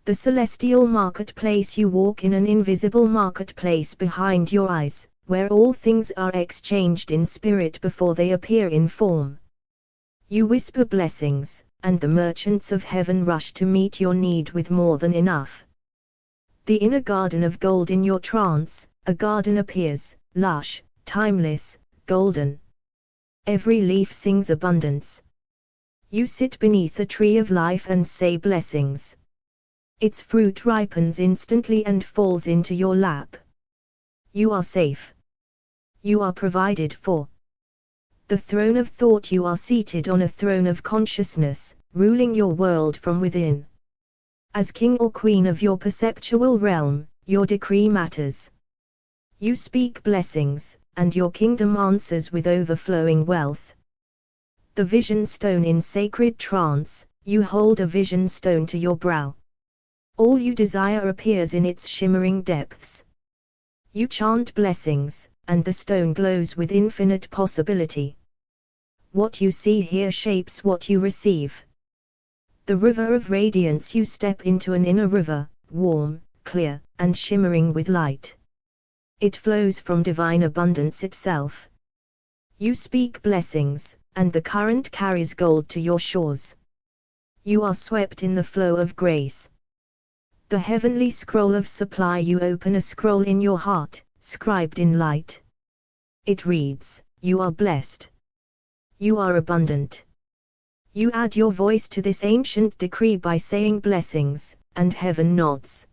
The celestial marketplace, you walk in an invisible marketplace behind your eyes, where all things are exchanged in spirit before they appear in form. You whisper blessings, and the merchants of heaven rush to meet your need with more than enough. The inner garden of gold, in your trance, a garden appears, lush, timeless, golden. Every leaf sings abundance. You sit beneath a tree of life and say blessings. Its fruit ripens instantly and falls into your lap. You are safe. You are provided for. The throne of thought, you are seated on a throne of consciousness, ruling your world from within. As king or queen of your perceptual realm, your decree matters. You speak blessings, and your kingdom answers with overflowing wealth. The vision stone, in sacred trance, you hold a vision stone to your brow. All you desire appears in its shimmering depths. You chant blessings, and the stone glows with infinite possibility. What you see here shapes what you receive. The river of radiance, you step into an inner river, warm, clear, and shimmering with light. It flows from divine abundance itself. You speak blessings, and the current carries gold to your shores. You are swept in the flow of grace. The heavenly scroll of supply, you open a scroll in your heart, scribed in light. It reads, you are blessed. You are abundant. You add your voice to this ancient decree by saying blessings, and heaven nods.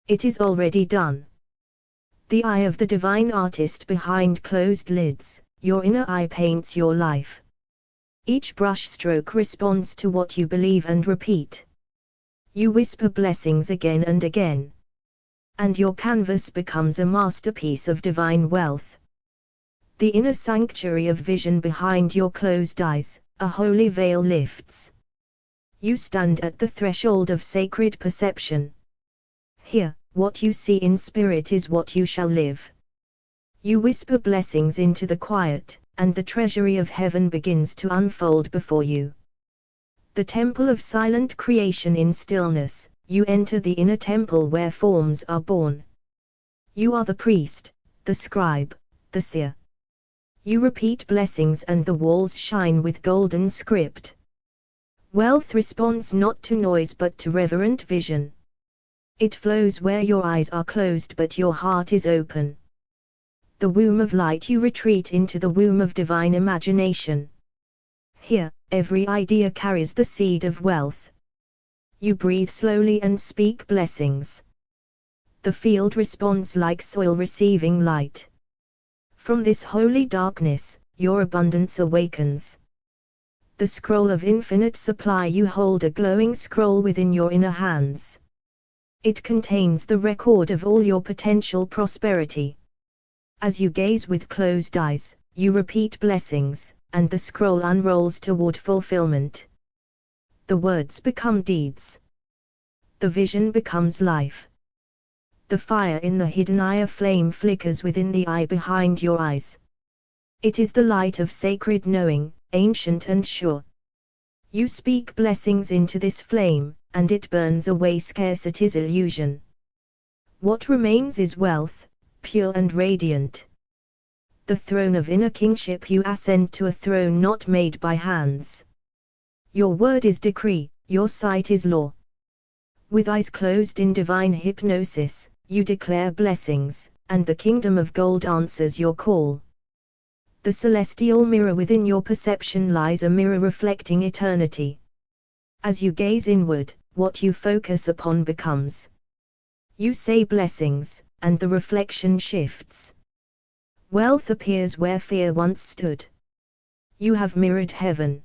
It is already done. The eye of the divine artist behind closed lids, your inner eye paints your life. Each brush stroke responds to what you believe and repeat. You whisper blessings again and again. And your canvas becomes a masterpiece of divine wealth. The inner sanctuary of vision behind your closed eyes, a holy veil lifts. You stand at the threshold of sacred perception. Here, what you see in spirit is what you shall live. You whisper blessings into the quiet, and the treasury of heaven begins to unfold before you. The temple of silent creation, in stillness, you enter the inner temple where forms are born. You are the priest, the scribe, the seer. You repeat blessings and the walls shine with golden script. Wealth responds not to noise but to reverent vision. It flows where your eyes are closed but your heart is open. The womb of light, you retreat into the womb of divine imagination. Here, every idea carries the seed of wealth. You breathe slowly and speak blessings. The field responds like soil receiving light. From this holy darkness, your abundance awakens. The scroll of infinite supply, you hold a glowing scroll within your inner hands. It contains the record of all your potential prosperity. As you gaze with closed eyes, you repeat blessings, and the scroll unrolls toward fulfillment. The words become deeds. The vision becomes life. The fire in the hidden eye, a flame flickers within the eye behind your eyes. It is the light of sacred knowing, ancient and sure. You speak blessings into this flame, and it burns away scarcity's illusion. What remains is wealth, pure and radiant. The throne of inner kingship, you ascend to a throne not made by hands. Your word is decree, your sight is law. With eyes closed in divine hypnosis, you declare blessings, and the kingdom of gold answers your call. The celestial mirror within your perception lies, a mirror reflecting eternity. As you gaze inward, what you focus upon becomes. You say blessings, and the reflection shifts. Wealth appears where fear once stood. You have mirrored heaven.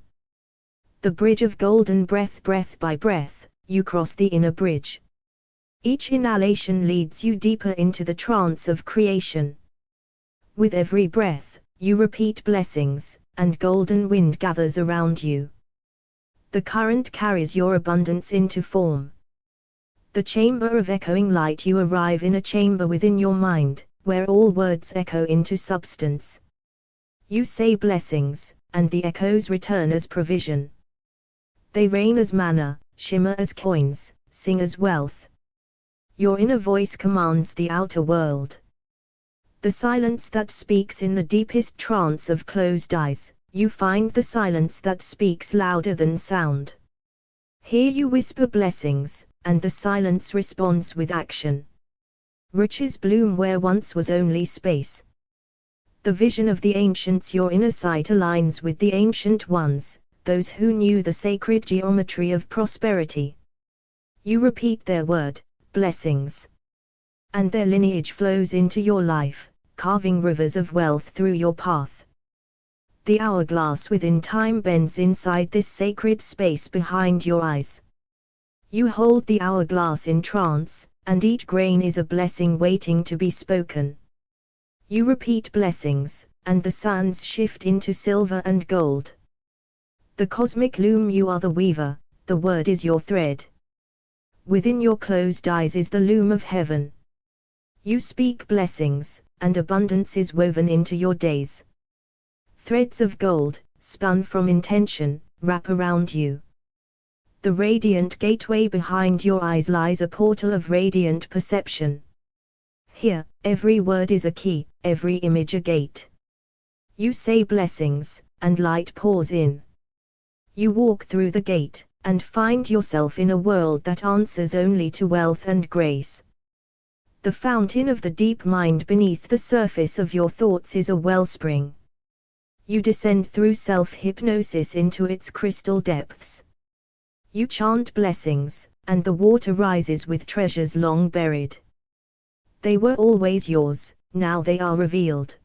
The bridge of golden breath, breath by breath, you cross the inner bridge. Each inhalation leads you deeper into the trance of creation. With every breath, you repeat blessings, and golden wind gathers around you. The current carries your abundance into form. The chamber of echoing light, you arrive in a chamber within your mind, where all words echo into substance. You say blessings, and the echoes return as provision. They rain as manna, shimmer as coins, sing as wealth. Your inner voice commands the outer world. The silence that speaks in the deepest trance of closed eyes, you find the silence that speaks louder than sound. Here you whisper blessings, and the silence responds with action. Riches bloom where once was only space. The vision of the ancients, your inner sight aligns with the ancient ones, those who knew the sacred geometry of prosperity. You repeat their word, blessings. And their lineage flows into your life, carving rivers of wealth through your path. The hourglass within time bends inside this sacred space behind your eyes. You hold the hourglass in trance, and each grain is a blessing waiting to be spoken. You repeat blessings, and the sands shift into silver and gold. The cosmic loom, you are the weaver, the word is your thread. Within your closed eyes is the loom of heaven. You speak blessings, and abundance is woven into your days. Threads of gold, spun from intention, wrap around you. The radiant gateway behind your eyes lies a portal of radiant perception. Here, every word is a key, every image a gate. You say blessings, and light pours in. You walk through the gate, and find yourself in a world that answers only to wealth and grace. The fountain of the deep mind beneath the surface of your thoughts is a wellspring. You descend through self-hypnosis into its crystal depths. You chant blessings, and the water rises with treasures long buried. They were always yours, now they are revealed.